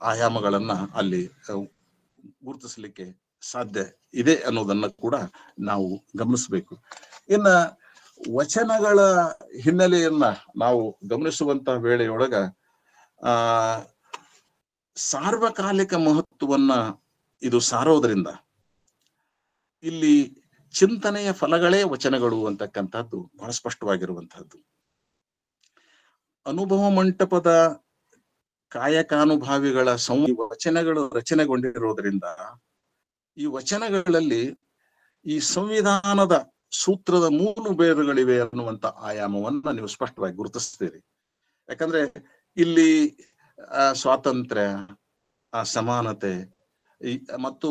ಆಯಾಮಗಳನ್ನ ಅಲ್ಲಿ ಗುರುತಿಸಲಿಕ್ಕೆ ಸಾಧ್ಯ ಇದೆ ಅನ್ನೋದನ್ನ ಕೂಡ ನಾವು ಗಮನಿಸಬೇಕು. ಇನ್ನ ವಚನಗಳ ಹಿನ್ನೆಲೆಯನ್ನ ನಾವು ಗಮನಿಸುವಂತಹ ವೇಳೆಯೊಳಗ ಸಾರ್ವಕಾಲಿಕ ಮಹತ್ವವನ್ನ ಇದು ಸಾರೋದ್ರಿಂದ ಇಲ್ಲಿ ಚಿಂತನೆಯ ಫಲಗಳೇ ವಚನಗಳು ಅಂತಕ್ಕಂಥದ್ದು ಬಹಳ ಸ್ಪಷ್ಟವಾಗಿರುವಂತಹದ್ದು. ಅನುಭವ ಮಂಟಪದ ಕಾಯಕಾನುಭಾವಿಗಳ ವಚನಗಳು ರಚನೆಗೊಂಡಿರೋದ್ರಿಂದ ಈ ವಚನಗಳಲ್ಲಿ ಈ ಸಂವಿಧಾನದ ಸೂತ್ರದ ಮೂಲ ಬೇರುಗಳಿವೆ ಅನ್ನುವಂತ ಆಯಾಮವನ್ನ ನೀವು ಸ್ಪಷ್ಟವಾಗಿ ಗುರುತಿಸ್ತೀರಿ. ಯಾಕಂದ್ರೆ ಇಲ್ಲಿ ಸ್ವಾತಂತ್ರ್ಯ, ಸಮಾನತೆ ಮತ್ತು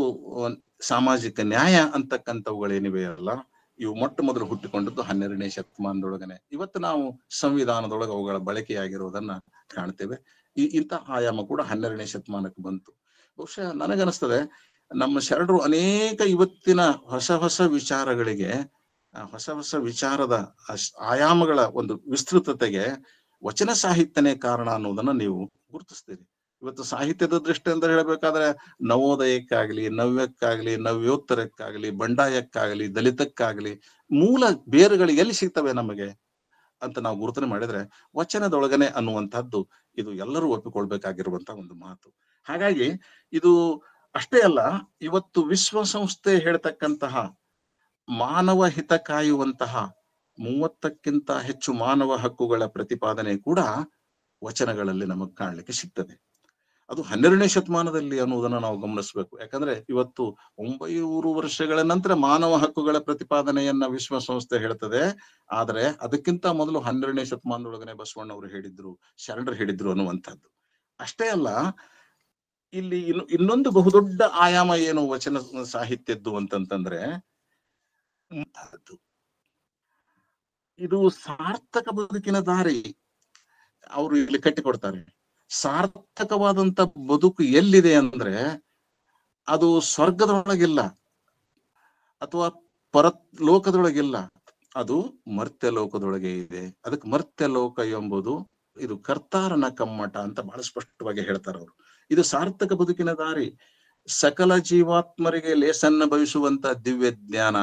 ಸಾಮಾಜಿಕ ನ್ಯಾಯ ಅಂತಕ್ಕಂಥವುಗಳೇನಿವೆ ಅಲ್ಲ, ಇವು ಮೊಟ್ಟ ಮೊದಲು ಹುಟ್ಟಿಕೊಂಡದ್ದು 12ನೇ ಶತಮಾನದೊಳಗನೆ. ಇವತ್ತು ನಾವು ಸಂವಿಧಾನದೊಳಗೆ ಅವುಗಳ ಬಳಕೆಯಾಗಿರೋದನ್ನ ಕಾಣ್ತೇವೆ. ಇಂಥ ಆಯಾಮ ಕೂಡ 12ನೇ ಶತಮಾನಕ್ಕೆ ಬಂತು. ಬಹುಶಃ ನನಗನ್ನಿಸ್ತದೆ ನಮ್ಮ ಶರಣರು ಅನೇಕ ಇವತ್ತಿನ ಹೊಸ ವಿಚಾರಗಳಿಗೆ, ಹೊಸ ವಿಚಾರದ ಆಯಾಮಗಳ ಒಂದು ವಿಸ್ತೃತತೆಗೆ ವಚನ ಸಾಹಿತ್ಯನೇ ಕಾರಣ ಅನ್ನೋದನ್ನ ನೀವು ಗುರುತಿಸ್ತೀರಿ. ಇವತ್ತು ಸಾಹಿತ್ಯದ ದೃಷ್ಟಿಯಿಂದ ಹೇಳಬೇಕಾದ್ರೆ ನವೋದಯಕ್ಕಾಗ್ಲಿ, ನವ್ಯಕ್ಕಾಗ್ಲಿ, ನವ್ಯೋತ್ತರಕ್ಕಾಗ್ಲಿ, ಬಂಡಾಯಕ್ಕಾಗ್ಲಿ, ದಲಿತಕ್ಕಾಗ್ಲಿ ಮೂಲ ಬೇರುಗಳು ಎಲ್ಲಿ ಸಿಗ್ತವೆ ನಮಗೆ ಅಂತ ನಾವು ಗುರುತನೆ ಮಾಡಿದ್ರೆ ವಚನದೊಳಗನೆ ಅನ್ನುವಂಥದ್ದು ಇದು ಎಲ್ಲರೂ ಒಪ್ಪಿಕೊಳ್ಬೇಕಾಗಿರುವಂತಹ ಒಂದು ಮಾತು. ಹಾಗಾಗಿ ಇದು ಅಷ್ಟೇ ಅಲ್ಲ, ಇವತ್ತು ವಿಶ್ವಸಂಸ್ಥೆ ಹೇಳ್ತಕ್ಕಂತಹ ಮಾನವ ಹಿತ ಕಾಯುವಂತಹ 30ಕ್ಕಿಂತ ಹೆಚ್ಚು ಮಾನವ ಹಕ್ಕುಗಳ ಪ್ರತಿಪಾದನೆ ಕೂಡ ವಚನಗಳಲ್ಲಿ ನಮಗೆ ಕಾಣಲಿಕ್ಕೆ ಸಿಗ್ತದೆ. ಅದು 12ನೇ ಶತಮಾನದಲ್ಲಿ ಅನ್ನುವುದನ್ನ ನಾವು ಗಮನಿಸಬೇಕು. ಯಾಕಂದ್ರೆ ಇವತ್ತು 900 ವರ್ಷಗಳ ನಂತರ ಮಾನವ ಹಕ್ಕುಗಳ ಪ್ರತಿಪಾದನೆಯನ್ನ ವಿಶ್ವಸಂಸ್ಥೆ ಹೇಳ್ತದೆ. ಆದ್ರೆ ಅದಕ್ಕಿಂತ ಮೊದಲು 12ನೇ ಶತಮಾನದೊಳಗನೆ ಬಸವಣ್ಣವರು ಹೇಳಿದ್ರು, ಶರಣರು ಹೇಳಿದ್ರು ಅನ್ನುವಂಥದ್ದು. ಅಷ್ಟೇ ಅಲ್ಲ, ಇಲ್ಲಿ ಇನ್ನೊಂದು ಬಹುದೊಡ್ಡ ಆಯಾಮ ಏನು ವಚನ ಸಾಹಿತ್ಯದ್ದು ಅಂತಂತಂದ್ರೆ, ಇದು ಸಾರ್ಥಕ ಬದುಕಿನ ದಾರಿ ಅವರು ಇಲ್ಲಿ ಕಟ್ಟಿಕೊಡ್ತಾರೆ. ಸಾರ್ಥಕವಾದಂತ ಬದುಕು ಎಲ್ಲಿದೆ ಅಂದ್ರೆ ಅದು ಸ್ವರ್ಗದೊಳಗಿಲ್ಲ ಅಥವಾ ಲೋಕದೊಳಗಿಲ್ಲ, ಅದು ಮರ್ತ್ಯ ಲೋಕದೊಳಗೆ ಇದೆ. ಅದಕ್ಕೆ ಮರ್ತ್ಯ ಲೋಕ ಎಂಬುದು ಇದು ಕರ್ತಾರನ ಕಮ್ಮಟ ಅಂತ ಬಹಳ ಸ್ಪಷ್ಟವಾಗಿ ಹೇಳ್ತಾರೆ ಅವರು. ಇದು ಸಾರ್ಥಕ ಬದುಕಿನ ದಾರಿ, ಸಕಲ ಜೀವಾತ್ಮರಿಗೆ ಲೇಸನ್ನ ಭವಿಸುವಂತ ದಿವ್ಯ ಜ್ಞಾನ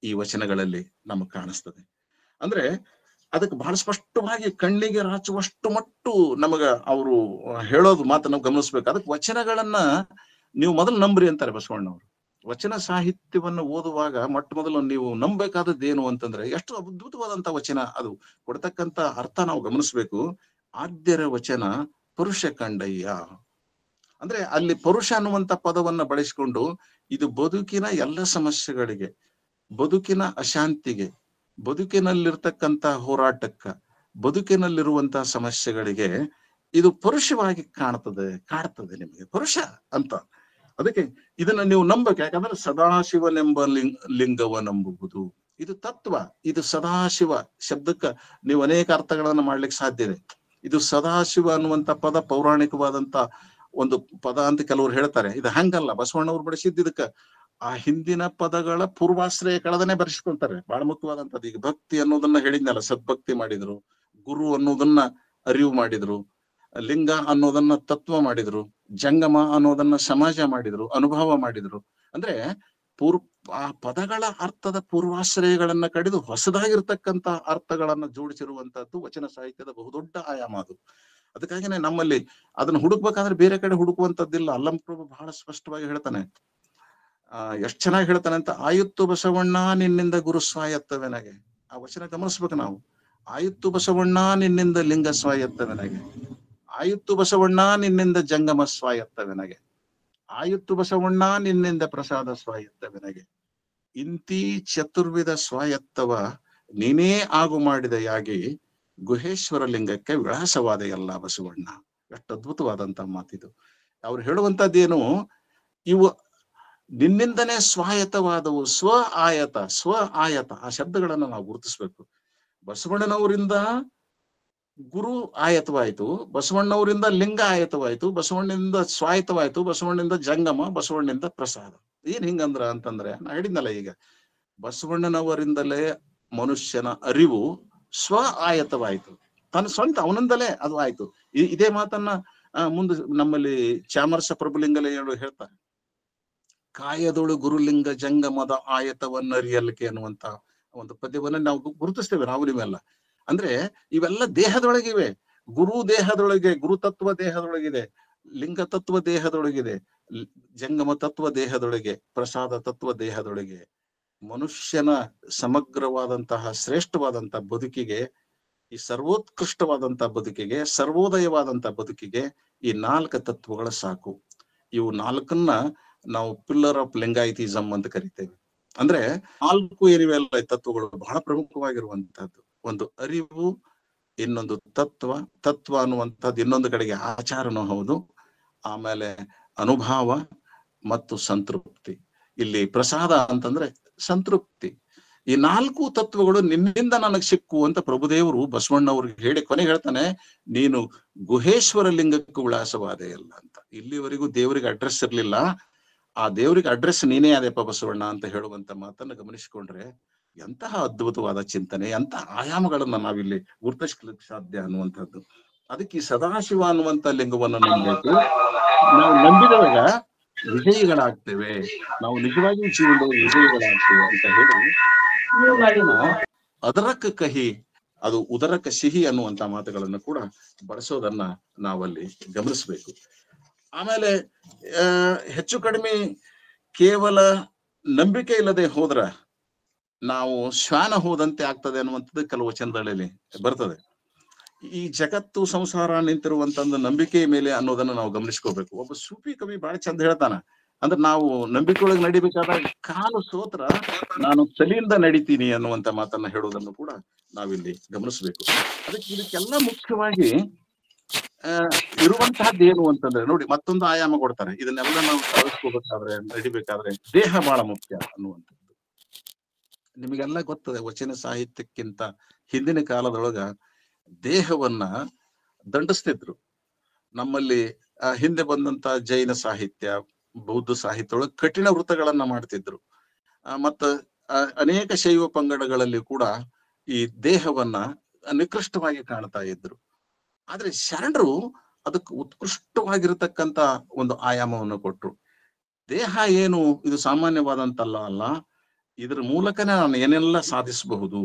ಈ ವಚನಗಳಲ್ಲಿ ನಮಗೆ ಕಾಣಿಸ್ತದೆ. ಅಂದ್ರೆ ಅದಕ್ಕೆ ಬಹಳ ಸ್ಪಷ್ಟವಾಗಿ ಕಣ್ಣಿಗೆ ರಾಚುವಷ್ಟು ಮಟ್ಟು ನಮಗ ಅವರು ಹೇಳೋದು ಮಾತ್ರ ನಾವು ಗಮನಿಸ್ಬೇಕು. ಅದಕ್ಕೆ ವಚನಗಳನ್ನ ನೀವು ಮೊದಲು ನಂಬ್ರಿ ಅಂತಾರೆ ಬಸವಣ್ಣವರು. ವಚನ ಸಾಹಿತ್ಯವನ್ನು ಓದುವಾಗ ಮೊಟ್ಟ ಮೊದಲು ನೀವು ನಂಬಬೇಕಾದದ್ದೇನು ಅಂತಂದ್ರೆ, ಎಷ್ಟು ಅದ್ಭುತವಾದಂತ ವಚನ ಅದು ಕೊಡ್ತಕ್ಕಂತ ಅರ್ಥ ನಾವು ಗಮನಿಸ್ಬೇಕು. ಆದ್ಯರ ವಚನ ಪುರುಷ ಕಂಡಯ್ಯ ಅಂದ್ರೆ ಅಲ್ಲಿ ಪುರುಷ ಅನ್ನುವಂತ ಪದವನ್ನ ಬಳಸಿಕೊಂಡು ಇದು ಬದುಕಿನ ಎಲ್ಲ ಸಮಸ್ಯೆಗಳಿಗೆ, ಬದುಕಿನ ಅಶಾಂತಿಗೆ, ಬದುಕಿನಲ್ಲಿರ್ತಕ್ಕಂಥ ಹೋರಾಟಕ್ಕ, ಬದುಕಿನಲ್ಲಿರುವಂತಹ ಸಮಸ್ಯೆಗಳಿಗೆ ಇದು ಪುರುಷವಾಗಿ ಕಾಣ್ತದೆ ನಿಮಗೆ ಪುರುಷ ಅಂತ. ಅದಕ್ಕೆ ಇದನ್ನ ನೀವು ನಂಬಬೇಕು. ಯಾಕಂದ್ರೆ ಸದಾಶಿವನೆಂಬ ಲಿಂಗವ ನಂಬುವುದು ಇದು ತತ್ವ. ಇದು ಸದಾಶಿವ ಶಬ್ದಕ್ಕ ನೀವು ಅನೇಕ ಅರ್ಥಗಳನ್ನ ಮಾಡ್ಲಿಕ್ಕೆ ಸಾಧ್ಯ ಇದೆ. ಇದು ಸದಾಶಿವ ಅನ್ನುವಂತ ಪದ ಪೌರಾಣಿಕವಾದಂತ ಒಂದು ಪದ ಅಂತ ಕೆಲವರು ಹೇಳ್ತಾರೆ. ಇದು ಹಂಗಲ್ಲ, ಬಸವಣ್ಣವ್ರು ಬಳಸಿದ್ದಕ್ಕ ಆ ಹಿಂದಿನ ಪದಗಳ ಪೂರ್ವಾಶ್ರಯ ಕಳೆದನೆ ಬರೆಸ್ಕೊಂತಾರೆ. ಬಹಳ ಮುಖ್ಯವಾದಂತದ್ದು. ಈಗ ಭಕ್ತಿ ಅನ್ನೋದನ್ನ ಹೇಳಿದ್ನಲ್ಲ, ಸದ್ಭಕ್ತಿ ಮಾಡಿದ್ರು, ಗುರು ಅನ್ನೋದನ್ನ ಅರಿವು ಮಾಡಿದ್ರು, ಲಿಂಗ ಅನ್ನೋದನ್ನ ತತ್ವ ಮಾಡಿದ್ರು, ಜಂಗಮ ಅನ್ನೋದನ್ನ ಸಮಾಜ ಮಾಡಿದ್ರು, ಅನುಭವ ಮಾಡಿದ್ರು. ಅಂದ್ರೆ ಆ ಪದಗಳ ಅರ್ಥದ ಪೂರ್ವಾಶ್ರಯಗಳನ್ನ ಕಡಿದು ಹೊಸದಾಗಿರ್ತಕ್ಕಂಥ ಅರ್ಥಗಳನ್ನ ಜೋಡಿಸಿರುವಂತಹದ್ದು ವಚನ ಸಾಹಿತ್ಯದ ಬಹುದೊಡ್ಡ ಆಯಾಮ ಅದು. ಅದಕ್ಕಾಗಿನೇ ನಮ್ಮಲ್ಲಿ ಅದನ್ನ ಹುಡುಕ್ಬೇಕಾದ್ರೆ ಬೇರೆ ಕಡೆ ಹುಡುಕುವಂತದ್ದಿಲ್ಲ. ಅಲ್ಲಂಪ್ರಭು ಬಹಳ ಸ್ಪಷ್ಟವಾಗಿ ಹೇಳ್ತಾನೆ. ಎಷ್ಟ್ ಚೆನ್ನಾಗಿ ಹೇಳ್ತಾನೆ ಅಂತ, ಆಯುತ್ತು ಬಸವಣ್ಣ ನಿನ್ನಿಂದ ಗುರು ಸ್ವಾಯತ್ತವೆನಗೆ. ಆ ವಚನ ಗಮನಿಸ್ಬೇಕು ನಾವು. ಆಯುತ್ತು ಬಸವಣ್ಣ ನಿನ್ನಿಂದ ಲಿಂಗ ಸ್ವಾಯತ್ತವೆನಗೆ, ಆಯುತ್ತು ಬಸವಣ್ಣ ನಿನ್ನಿಂದ ಜಂಗಮ ಸ್ವಾಯತ್ತವೆನಗೆ, ಆಯುತ್ತು ಬಸವಣ್ಣ ನಿನ್ನಿಂದ ಪ್ರಸಾದ ಸ್ವಾಯತ್ತವೆನಗೆ, ಇಂತಿ ಚತುರ್ವಿಧ ಸ್ವಾಯತ್ತವ ನೀನೇ ಆಗು ಮಾಡಿದೆಯಾಗಿ ಗುಹೇಶ್ವರ ಲಿಂಗಕ್ಕೆ ವಿಳಾಸವಾದ ಎಲ್ಲ ಬಸವಣ್ಣ. ಎಷ್ಟು ಅದ್ಭುತವಾದಂತ ಮಾತಿದು. ಅವ್ರು ಹೇಳುವಂತದ್ದೇನು, ಇವು ನಿನ್ನಿಂದನೇ ಸ್ವಾಯತ್ತವಾದವು. ಸ್ವ ಆಯತ ಆ ಶಬ್ದಗಳನ್ನ ನಾವು ಗುರುತಿಸ್ಬೇಕು. ಬಸವಣ್ಣನವರಿಂದ ಗುರು ಆಯತವಾಯ್ತು, ಬಸವಣ್ಣವರಿಂದ ಲಿಂಗ ಆಯತವಾಯ್ತು, ಬಸವಣ್ಣನಿಂದ ಸ್ವಾಯತವಾಯ್ತು, ಬಸವಣ್ಣನಿಂದ ಜಂಗಮ, ಬಸವಣ್ಣನಿಂದ ಪ್ರಸಾದ. ಏನ್ ಹಿಂಗಂದ್ರ ಅಂತಂದ್ರೆ, ನಾ ಹೇಳಿದ್ನಲ್ಲ ಈಗ, ಬಸವಣ್ಣನವರಿಂದಲೇ ಮನುಷ್ಯನ ಅರಿವು ಸ್ವ ಆಯತವಾಯ್ತು, ತನ್ನ ಸ್ವಂತ ಅವನಿಂದಲೇ ಅದು ಆಯ್ತು. ಇದೇ ಮಾತನ್ನ ಮುಂದೆ ನಮ್ಮಲ್ಲಿ ಚಾಮರಸ ಪ್ರಭುಲಿಂಗಲೇಯರು ಹೇಳ್ತಾರೆ. ಕಾಯದೊಳು ಗುರುಲಿಂಗ ಜಂಗಮದ ಆಯತವನ್ನರಿಯಲಿಕೆ ಅನ್ನುವಂತ ಒಂದು ಪದ್ಯವನ್ನ ನಾವು ಗುರುತಿಸ್ತೇವೆ ನಾವು ನೀವೆಲ್ಲ. ಅಂದ್ರೆ ಇವೆಲ್ಲ ದೇಹದೊಳಗಿವೆ. ಗುರು ದೇಹದೊಳಗೆ, ಗುರುತತ್ವ ದೇಹದೊಳಗಿದೆ, ಲಿಂಗ ತತ್ವ ದೇಹದೊಳಗಿದೆ, ಜಂಗಮ ತತ್ವ ದೇಹದೊಳಗೆ, ಪ್ರಸಾದ ತತ್ವ ದೇಹದೊಳಗೆ. ಮನುಷ್ಯನ ಸಮಗ್ರವಾದಂತಹ ಶ್ರೇಷ್ಠವಾದಂತಹ ಬದುಕಿಗೆ, ಈ ಸರ್ವೋತ್ಕೃಷ್ಟವಾದಂತಹ ಬದುಕಿಗೆ, ಸರ್ವೋದಯವಾದಂತಹ ಬದುಕಿಗೆ ಈ 4 ತತ್ವಗಳ ಸಾಕು. ಇವು 4ನ್ನ ನಾವು ಪಿಲ್ಲರ್ ಆಫ್ ಲಿಂಗಾಯಿತಿಸಮ್ ಅಂತ ಕರಿತೇವೆ. ಅಂದ್ರೆ 4 ಏನಿವೆಲ್ಲ ತತ್ವಗಳು ಬಹಳ ಪ್ರಮುಖವಾಗಿರುವಂತಹದ್ದು. ಒಂದು ಅರಿವು, ಇನ್ನೊಂದು ತತ್ವ ಅನ್ನುವಂಥದ್ದು, ಇನ್ನೊಂದು ಕಡೆಗೆ ಆಚಾರನೂ ಹೌದು, ಆಮೇಲೆ ಅನುಭಾವ ಮತ್ತು ಸಂತೃಪ್ತಿ. ಇಲ್ಲಿ ಪ್ರಸಾದ ಅಂತಂದ್ರೆ ಸಂತೃಪ್ತಿ. ಈ 4 ತತ್ವಗಳು ನಿನ್ನಿಂದ ನನಗೆ ಸಿಕ್ಕು ಅಂತ ಪ್ರಭುದೇವರು ಬಸವಣ್ಣವ್ರಿಗೆ ಹೇಳಿ ಕೊನೆಗೆ ಹೇಳ್ತಾನೆ, ನೀನು ಗುಹೇಶ್ವರ ಲಿಂಗಕ್ಕೂ ವಿಳಾಸವಾದೆ ಅಲ್ಲ ಅಂತ. ಇಲ್ಲಿವರೆಗೂ ದೇವರಿಗೆ ಅಡ್ರೆಸ್ ಇರ್ಲಿಲ್ಲ, ಆ ದೇವರಿಗೆ ಅಡ್ರೆಸ್ ನೀನೇ ಆದೆಪ್ಪ ಬಸವಣ್ಣ ಅಂತ ಹೇಳುವಂತ ಮಾತನ್ನ ಗಮನಿಸಿಕೊಂಡ್ರೆ ಎಂತಹ ಅದ್ಭುತವಾದ ಚಿಂತನೆ, ಎಂತಹ ಆಯಾಮಗಳನ್ನ ನಾವಿಲ್ಲಿ ಗುರುತಿಸ್ಲಿಕ್ಕೆ ಸಾಧ್ಯ ಅನ್ನುವಂಥದ್ದು. ಅದಕ್ಕೆ ಈ ಸದಾಶಿವ ಅನ್ನುವಂತ ಲಿಂಗವನ್ನು ನಂಬಬೇಕು. ನಾವು ನಂಬಿದವಾಗ ವಿಜಯಿಗಳಾಗ್ತೇವೆ, ನಾವು ನಿಜವಾಗಿಯೂ ಜೀವನದಲ್ಲಿ ವಿಜಯಿಗಳಾಗ್ತೇವೆ ಅಂತ ಹೇಳಿ ಅದರಕ್ಕ ಕಹಿ ಅದು ಉದರಕ್ಕ ಸಿಹಿ ಅನ್ನುವಂತ ಮಾತುಗಳನ್ನು ಕೂಡ ಬಳಸೋದನ್ನ ನಾವಲ್ಲಿ ಗಮನಿಸ್ಬೇಕು. ಆಮೇಲೆ ಹೆಚ್ಚು ಕಡಿಮೆ ಕೇವಲ ನಂಬಿಕೆ ಇಲ್ಲದೆ ಹೋದ್ರ ನಾವು ಶ್ವಾನ ಹೋದಂತೆ ಆಗ್ತದೆ ಅನ್ನುವಂಥದ್ದು ಕೆಲವು ವಚನಗಳಲ್ಲಿ ಬರ್ತದೆ. ಈ ಜಗತ್ತು ಸಂಸಾರ ನಿಂತಿರುವಂತಂದು ನಂಬಿಕೆಯ ಮೇಲೆ ಅನ್ನೋದನ್ನ ನಾವು ಗಮನಿಸ್ಕೋಬೇಕು. ಒಬ್ಬ ಸೂಫಿ ಕವಿ ಬಹಳ ಚಂದ ಹೇಳ್ತಾನ, ಅಂದ್ರೆ ನಾವು ನಂಬಿಕೆ ಒಳಗೆ ನಡಿಬೇಕಾದಾಗ ಕಾಲು ಸೋತ್ರ ನಾನು ತಲೆಯಿಂದ ನಡಿತೀನಿ ಅನ್ನುವಂತ ಮಾತನ್ನ ಹೇಳುವುದನ್ನು ಕೂಡ ನಾವಿಲ್ಲಿ ಗಮನಿಸ್ಬೇಕು. ಅದಕ್ಕೆ ಇದಕ್ಕೆಲ್ಲ ಮುಖ್ಯವಾಗಿ ಇರುವಂತಹದ್ದೇನು ಅಂತಂದ್ರೆ ನೋಡಿ, ಮತ್ತೊಂದು ಆಯಾಮ ಕೊಡ್ತಾರೆ. ಇದನ್ನೆಲ್ಲ ನಾವು ಸಾಧಿಸ್ಕೋಬೇಕಾದ್ರೆ, ನಡಿಬೇಕಾದ್ರೆ ದೇಹ ಬಹಳ ಮುಖ್ಯ ಅನ್ನುವಂಥದ್ದು. ನಿಮಗೆಲ್ಲ ಗೊತ್ತದೆ, ವಚನ ಸಾಹಿತ್ಯಕ್ಕಿಂತ ಹಿಂದಿನ ಕಾಲದೊಳಗ ದೇಹವನ್ನ ದಂಡಿಸ್ತಿದ್ರು. ನಮ್ಮಲ್ಲಿ ಹಿಂದೆ ಬಂದಂತ ಜೈನ ಸಾಹಿತ್ಯ, ಬೌದ್ಧ ಸಾಹಿತ್ಯ ಒಳಗೆ ಕಠಿಣ ವೃತ್ತಗಳನ್ನ ಮಾಡ್ತಿದ್ರು. ಮತ್ತ ಅನೇಕ ಶೈವ ಪಂಗಡಗಳಲ್ಲಿ ಕೂಡ ಈ ದೇಹವನ್ನ ನಿಕೃಷ್ಟವಾಗಿ ಕಾಣ್ತಾ ಇದ್ರು. ಆದ್ರೆ ಶರಣರು ಅದಕ್ಕೆ ಉತ್ಕೃಷ್ಟವಾಗಿರತಕ್ಕಂತ ಒಂದು ಆಯಾಮವನ್ನು ಕೊಟ್ರು. ದೇಹ ಏನು ಇದು ಸಾಮಾನ್ಯವಾದಂತಲ್ಲ ಅಲ್ಲ, ಇದ್ರ ಮೂಲಕನೇ ನಾನು ಏನೆಲ್ಲ ಸಾಧಿಸಬಹುದು.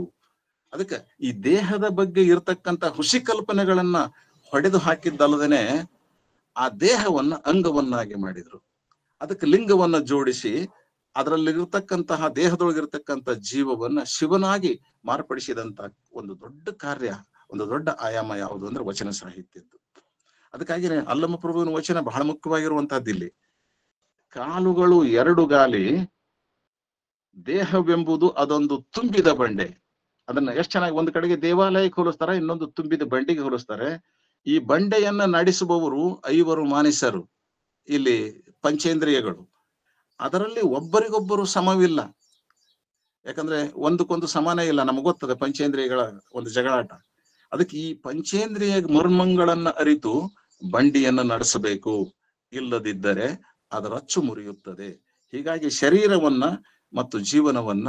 ಅದಕ್ಕೆ ಈ ದೇಹದ ಬಗ್ಗೆ ಇರತಕ್ಕಂತ ಹುಸಿ ಕಲ್ಪನೆಗಳನ್ನ ಹೊಡೆದು ಹಾಕಿದ್ದಲ್ಲದೇನೆ ಆ ದೇಹವನ್ನ ಅಂಗವನ್ನಾಗಿ ಮಾಡಿದ್ರು. ಅದಕ್ಕೆ ಲಿಂಗವನ್ನ ಜೋಡಿಸಿ ಅದರಲ್ಲಿರ್ತಕ್ಕಂತಹ ದೇಹದೊಳಗಿರ್ತಕ್ಕಂಥ ಜೀವವನ್ನ ಶಿವನಾಗಿ ಮಾರ್ಪಡಿಸಿದಂತ ಒಂದು ದೊಡ್ಡ ಕಾರ್ಯ, ಒಂದು ದೊಡ್ಡ ಆಯಾಮ ಯಾವುದು ಅಂದ್ರೆ ವಚನ ಸಾಹಿತ್ಯದ್ದು. ಅದಕ್ಕಾಗಿನೇ ಅಲ್ಲಮ ಪ್ರಭುವಿನ ವಚನ ಬಹಳ ಮುಖ್ಯವಾಗಿರುವಂತಹದ್ದು. ಇಲ್ಲಿ ಕಾಲುಗಳು 2 ಗಾಲಿ, ದೇಹವೆಂಬುದು ಅದೊಂದು ತುಂಬಿದ ಬಂಡೆ. ಅದನ್ನ ಎಷ್ಟು ಚೆನ್ನಾಗಿ ಒಂದು ಕಡೆಗೆ ದೇವಾಲಯಕ್ಕೆ ಹೋಲಿಸ್ತಾರೆ, ಇನ್ನೊಂದು ತುಂಬಿದ ಬಂಡೆಗೆ ಹೋಲಿಸ್ತಾರೆ. ಈ ಬಂಡೆಯನ್ನ ನಡೆಸುವವರು 5 ಮಾನಿಸರು, ಇಲ್ಲಿ ಪಂಚೇಂದ್ರಿಯಗಳು. ಅದರಲ್ಲಿ ಒಬ್ಬರಿಗೊಬ್ಬರು ಸಮವಿಲ್ಲ, ಯಾಕಂದ್ರೆ ಒಂದಕ್ಕೊಂದು ಸಮಾನ ಇಲ್ಲ. ನಮಗ್ ಗೊತ್ತದೆ ಪಂಚೇಂದ್ರಿಯಗಳ ಒಂದು ಜಗಳಾಟ. ಅದಕ್ಕೆ ಈ ಪಂಚೇಂದ್ರಿಯ ಮರ್ಮಗಳನ್ನ ಅರಿತು ಬಂಡಿಯನ್ನ ನಡೆಸಬೇಕು, ಇಲ್ಲದಿದ್ದರೆ ಅದರ ಅಚ್ಚು ಮುರಿಯುತ್ತದೆ. ಹೀಗಾಗಿ ಶರೀರವನ್ನ ಮತ್ತು ಜೀವನವನ್ನ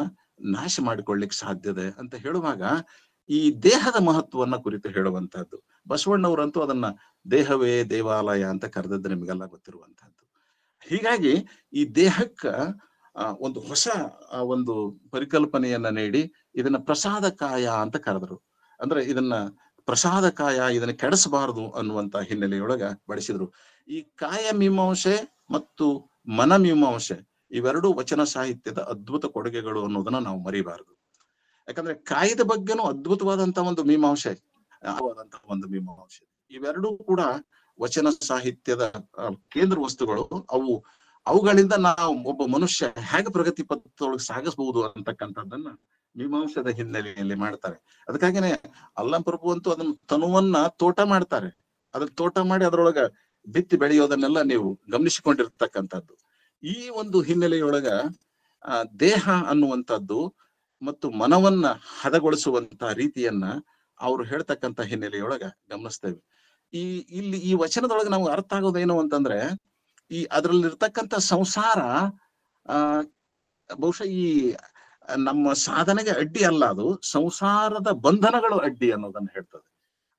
ನಾಶ ಮಾಡಿಕೊಳ್ಳಿಕ್ ಸಾಧ್ಯತೆ ಅಂತ ಹೇಳುವಾಗ ಈ ದೇಹದ ಮಹತ್ವವನ್ನ ಕುರಿತು ಹೇಳುವಂತಹದ್ದು. ಬಸವಣ್ಣವರಂತೂ ಅದನ್ನ ದೇಹವೇ ದೇವಾಲಯ ಅಂತ ಕರೆದದ್ದು ನಿಮಗೆಲ್ಲ ಗೊತ್ತಿರುವಂತಹದ್ದು. ಹೀಗಾಗಿ ಈ ದೇಹಕ್ಕ ಒಂದು ಹೊಸ ಒಂದು ಪರಿಕಲ್ಪನೆಯನ್ನ ನೀಡಿ ಇದನ್ನ ಪ್ರಸಾದಕಾಯ ಅಂತ ಕರೆದರು. ಅಂದ್ರೆ ಇದನ್ನ ಪ್ರಸಾದಕಾಯ, ಇದನ್ನ ಕೆಡಿಸಬಾರದು ಅನ್ನುವಂತ ಹಿನ್ನೆಲೆಯೊಳಗ ಬಳಸಿದ್ರು. ಈ ಕಾಯ ಮೀಮಾಂಸೆ ಮತ್ತು ಮನ ಮೀಮಾಂಸೆ ಇವೆರಡೂ ವಚನ ಸಾಹಿತ್ಯದ ಅದ್ಭುತ ಕೊಡುಗೆಗಳು ಅನ್ನೋದನ್ನ ನಾವು ಮರಿಬಾರದು. ಯಾಕಂದ್ರೆ ಕಾಯದ ಬಗ್ಗೆನೂ ಅದ್ಭುತವಾದಂತ ಒಂದು ಮೀಮಾಂಸೆ, ಒಂದು ಮೀಮಾಂಸೆ, ಇವೆರಡೂ ಕೂಡ ವಚನ ಸಾಹಿತ್ಯದ ಕೇಂದ್ರ ವಸ್ತುಗಳು. ಅವುಗಳಿಂದ ನಾವು ಒಬ್ಬ ಮನುಷ್ಯ ಹೇಗೆ ಪ್ರಗತಿ ಪಥದೊಳಗೆ ಸಾಗಿಸಬಹುದು ಅಂತಕ್ಕಂಥದ್ದನ್ನ ಮೀಮಾಂಸದ ಹಿನ್ನೆಲೆಯಲ್ಲಿ ಮಾಡ್ತಾರೆ. ಅದಕ್ಕಾಗಿನೇ ಅಲ್ಲಂ ಪ್ರಭು ಅಂತೂ ಅದನ್ನ ತನುವನ್ನ ತೋಟ ಮಾಡ್ತಾರೆ. ಅದನ್ನ ತೋಟ ಮಾಡಿ ಅದರೊಳಗ ಬಿತ್ತಿ ಬೆಳೆಯೋದನ್ನೆಲ್ಲ ನೀವು ಗಮನಿಸಿಕೊಂಡಿರ್ತಕ್ಕಂಥದ್ದು. ಈ ಒಂದು ಹಿನ್ನೆಲೆಯೊಳಗ ದೇಹ ಅನ್ನುವಂಥದ್ದು ಮತ್ತು ಮನವನ್ನ ಹದಗೊಳಿಸುವಂತ ರೀತಿಯನ್ನ ಅವ್ರು ಹೇಳ್ತಕ್ಕಂಥ ಹಿನ್ನೆಲೆಯೊಳಗ ಗಮನಿಸ್ತೇವೆ. ಇಲ್ಲಿ ಈ ವಚನದೊಳಗೆ ನಮ್ಗೆ ಅರ್ಥ ಆಗೋದೇನು ಅಂತಂದ್ರೆ, ಅದ್ರಲ್ಲಿರ್ತಕ್ಕಂಥ ಸಂಸಾರ ಬಹುಶಃ ಈ ನಮ್ಮ ಸಾಧನೆಗೆ ಅಡ್ಡಿ ಅಲ್ಲ, ಅದು ಸಂಸಾರದ ಬಂಧನಗಳು ಅಡ್ಡಿ ಅನ್ನೋದನ್ನ ಹೇಳ್ತದೆ.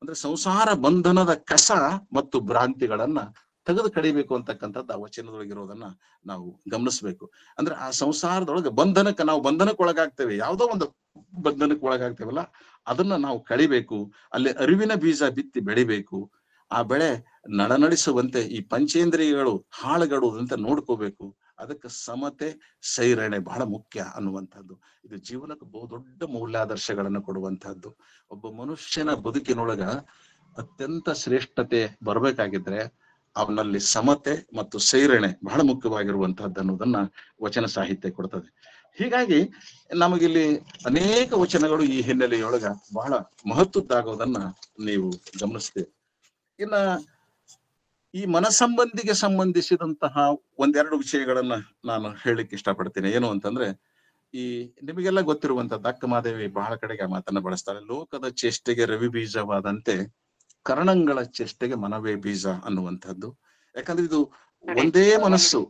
ಅಂದ್ರೆ ಸಂಸಾರ ಬಂಧನದ ಕಸ ಮತ್ತು ಭ್ರಾಂತಿಗಳನ್ನ ತೆಗೆದು ಕಡಿಬೇಕು ಅಂತಕ್ಕಂಥದ್ದು ಆ ವಚನದೊಳಗಿರೋದನ್ನ ನಾವು ಗಮನಿಸ್ಬೇಕು. ಅಂದ್ರೆ ಆ ಸಂಸಾರದೊಳಗೆ ನಾವು ಬಂಧನಕ್ಕೆ ಒಳಗಾಗ್ತೇವೆ, ಯಾವುದೋ ಒಂದು ಬಂಧನಕ್ಕೆ ಒಳಗಾಗ್ತೇವಲ್ಲ, ಅದನ್ನ ನಾವು ಕಳಿಬೇಕು. ಅಲ್ಲಿ ಅರಿವಿನ ಬೀಜ ಬಿತ್ತಿ ಬೆಳಿಬೇಕು. ಆ ಬೆಳೆ ನಡನಡಿಸುವಂತೆ ಈ ಪಂಚೇಂದ್ರಿಯಗಳು ಹಾಳುಗಡುವುದಂತೆ ನೋಡ್ಕೋಬೇಕು. ಅದಕ್ಕೆ ಸಮತೆ, ಸೈರಣೆ ಬಹಳ ಮುಖ್ಯ ಅನ್ನುವಂಥದ್ದು. ಇದು ಜೀವನಕ್ಕೆ ಬಹುದೊಡ್ಡ ಮೌಲ್ಯಾದರ್ಶಗಳನ್ನು ಕೊಡುವಂತಹದ್ದು. ಒಬ್ಬ ಮನುಷ್ಯನ ಬದುಕಿನೊಳಗ ಅತ್ಯಂತ ಶ್ರೇಷ್ಠತೆ ಬರ್ಬೇಕಾಗಿದ್ರೆ ಅವನಲ್ಲಿ ಸಮತೆ ಮತ್ತು ಸೈರಣೆ ಬಹಳ ಮುಖ್ಯವಾಗಿರುವಂತಹದ್ದು ಅನ್ನೋದನ್ನ ವಚನ ಸಾಹಿತ್ಯ ಕೊಡ್ತದೆ. ಹೀಗಾಗಿ ನಮಗಿಲ್ಲಿ ಅನೇಕ ವಚನಗಳು ಈ ಹಿನ್ನೆಲೆಯೊಳಗ ಬಹಳ ಮಹತ್ವದ್ದಾಗೋದನ್ನ ನೀವು ಗಮನಿಸ್ತೇವೆ. ಇನ್ನ ಈ ಮನಸಂಬಂಧಿಗೆ ಸಂಬಂಧಿಸಿದಂತಹ ಒಂದೆರಡು ವಿಷಯಗಳನ್ನ ನಾನು ಹೇಳಲಿಕ್ಕೆ ಇಷ್ಟಪಡ್ತೀನಿ. ಏನು ಅಂತಂದ್ರೆ, ನಿಮಗೆಲ್ಲ ಗೊತ್ತಿರುವಂತದ್ದು ಅಕ್ಕ ಮಾದೇವಿ ಬಹಳ ಕಡೆಗೆ ಆ ಮಾತನ್ನ ಬಳಸ್ತಾರೆ. ಲೋಕದ ಚೇಷ್ಟೆಗೆ ರವಿ ಬೀಜವಾದಂತೆ ಕರಣಂಗಳ ಚೇಷ್ಟೆಗೆ ಮನವೇ ಬೀಜ ಅನ್ನುವಂಥದ್ದು. ಯಾಕಂದ್ರೆ ಇದು ಒಂದೇ ಮನಸ್ಸು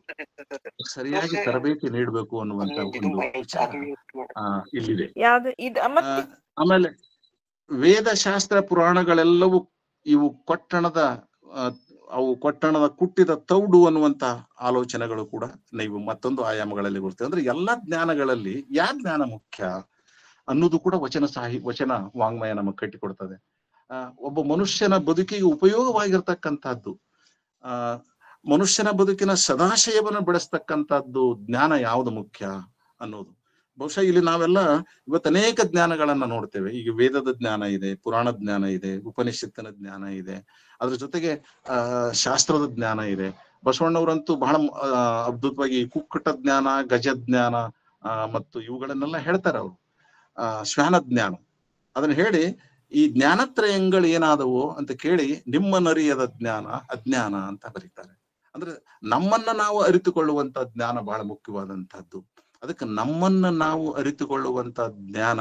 ಸರಿಯಾಗಿ ತರಬೇತಿ ನೀಡಬೇಕು ಅನ್ನುವಂತ ಒಂದು ವಿಚಾರ ಇಲ್ಲಿದೆ. ಆಮೇಲೆ ವೇದಶಾಸ್ತ್ರ ಪುರಾಣಗಳೆಲ್ಲವೂ ಇವು ಕೊಟ್ಟಣದ ಕುಟ್ಟಿದ ತೌಡು ಅನ್ನುವಂತ ಆಲೋಚನೆಗಳು ಕೂಡ ನೀವು ಮತ್ತೊಂದು ಆಯಾಮಗಳಲ್ಲಿ ಬರ್ತವೆ. ಅಂದ್ರೆ ಎಲ್ಲಾ ಜ್ಞಾನಗಳಲ್ಲಿ ಜ್ಞಾನ ಮುಖ್ಯ ಅನ್ನೋದು ಕೂಡ ವಚನ ವಾಂಗ್ಮಯ ನಮಗೆ ಕಟ್ಟಿಕೊಡ್ತದೆ. ಒಬ್ಬ ಮನುಷ್ಯನ ಬದುಕಿಗೆ ಉಪಯೋಗವಾಗಿರ್ತಕ್ಕಂಥದ್ದು, ಮನುಷ್ಯನ ಬದುಕಿನ ಸದಾಶಯವನ್ನು ಬೆಳೆಸ್ತಕ್ಕಂಥದ್ದು ಜ್ಞಾನ ಯಾವುದು ಮುಖ್ಯ ಅನ್ನೋದು. ಬಹುಶಃ ಇಲ್ಲಿ ನಾವೆಲ್ಲ ಇವತ್ತು ಅನೇಕ ಜ್ಞಾನಗಳನ್ನ ನೋಡ್ತೇವೆ. ಈಗ ವೇದದ ಜ್ಞಾನ ಇದೆ, ಪುರಾಣ ಜ್ಞಾನ ಇದೆ, ಉಪನಿಷತ್ತಿನ ಜ್ಞಾನ ಇದೆ, ಅದ್ರ ಜೊತೆಗೆ ಶಾಸ್ತ್ರದ ಜ್ಞಾನ ಇದೆ. ಬಸವಣ್ಣವರಂತೂ ಬಹಳ ಅದ್ಭುತವಾಗಿ ಕುಕ್ಕಟ ಜ್ಞಾನ, ಗಜ ಜ್ಞಾನ ಮತ್ತು ಇವುಗಳನ್ನೆಲ್ಲ ಹೇಳ್ತಾರೆ ಅವರು. ಶ್ವಾನ ಜ್ಞಾನ ಅದನ್ನ ಹೇಳಿ ಈ ಜ್ಞಾನತ್ರಯಗಳು ಏನಾದವು ಅಂತ ಕೇಳಿ ನಿಮ್ಮನ್ನರಿಯದ ಜ್ಞಾನ ಅಜ್ಞಾನ ಅಂತ ಬರೀತಾರೆ. ಅಂದ್ರೆ ನಮ್ಮನ್ನ ನಾವು ಅರಿತುಕೊಳ್ಳುವಂತ ಜ್ಞಾನ ಬಹಳ ಮುಖ್ಯವಾದಂತಹದ್ದು. ಅದಕ್ಕೆ ನಮ್ಮನ್ನ ನಾವು ಅರಿತುಕೊಳ್ಳುವಂತ ಜ್ಞಾನ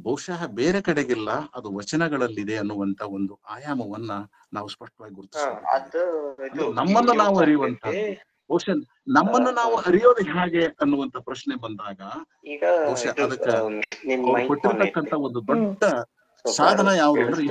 ಬಹುಶಃ ಬೇರೆ ಕಡೆಗಿಲ್ಲ, ಅದು ವಚನಗಳಲ್ಲಿದೆ ಅನ್ನುವಂತ ಒಂದು ಆಯಾಮವನ್ನ ನಾವು ಸ್ಪಷ್ಟವಾಗಿ ಗುರುತಿಸಬೇಕು. ನಮ್ಮನ್ನ ನಾವು ಅರಿಯುವಂತಹದ್ದು, ಬಹುಶಃ ನಮ್ಮನ್ನ ನಾವು ಅರಿಯೋದು ಹೇಗೆ ಅನ್ನುವಂತ ಪ್ರಶ್ನೆ ಬಂದಾಗ ಬಹುಶಃ ಅದಕ್ಕೆ ಕೊಟ್ಟಿರ್ತಕ್ಕಂಥ ಒಂದು ದೊಡ್ಡ ಸಾಧನ ಯಾವುದು ಅಂದ್ರೆ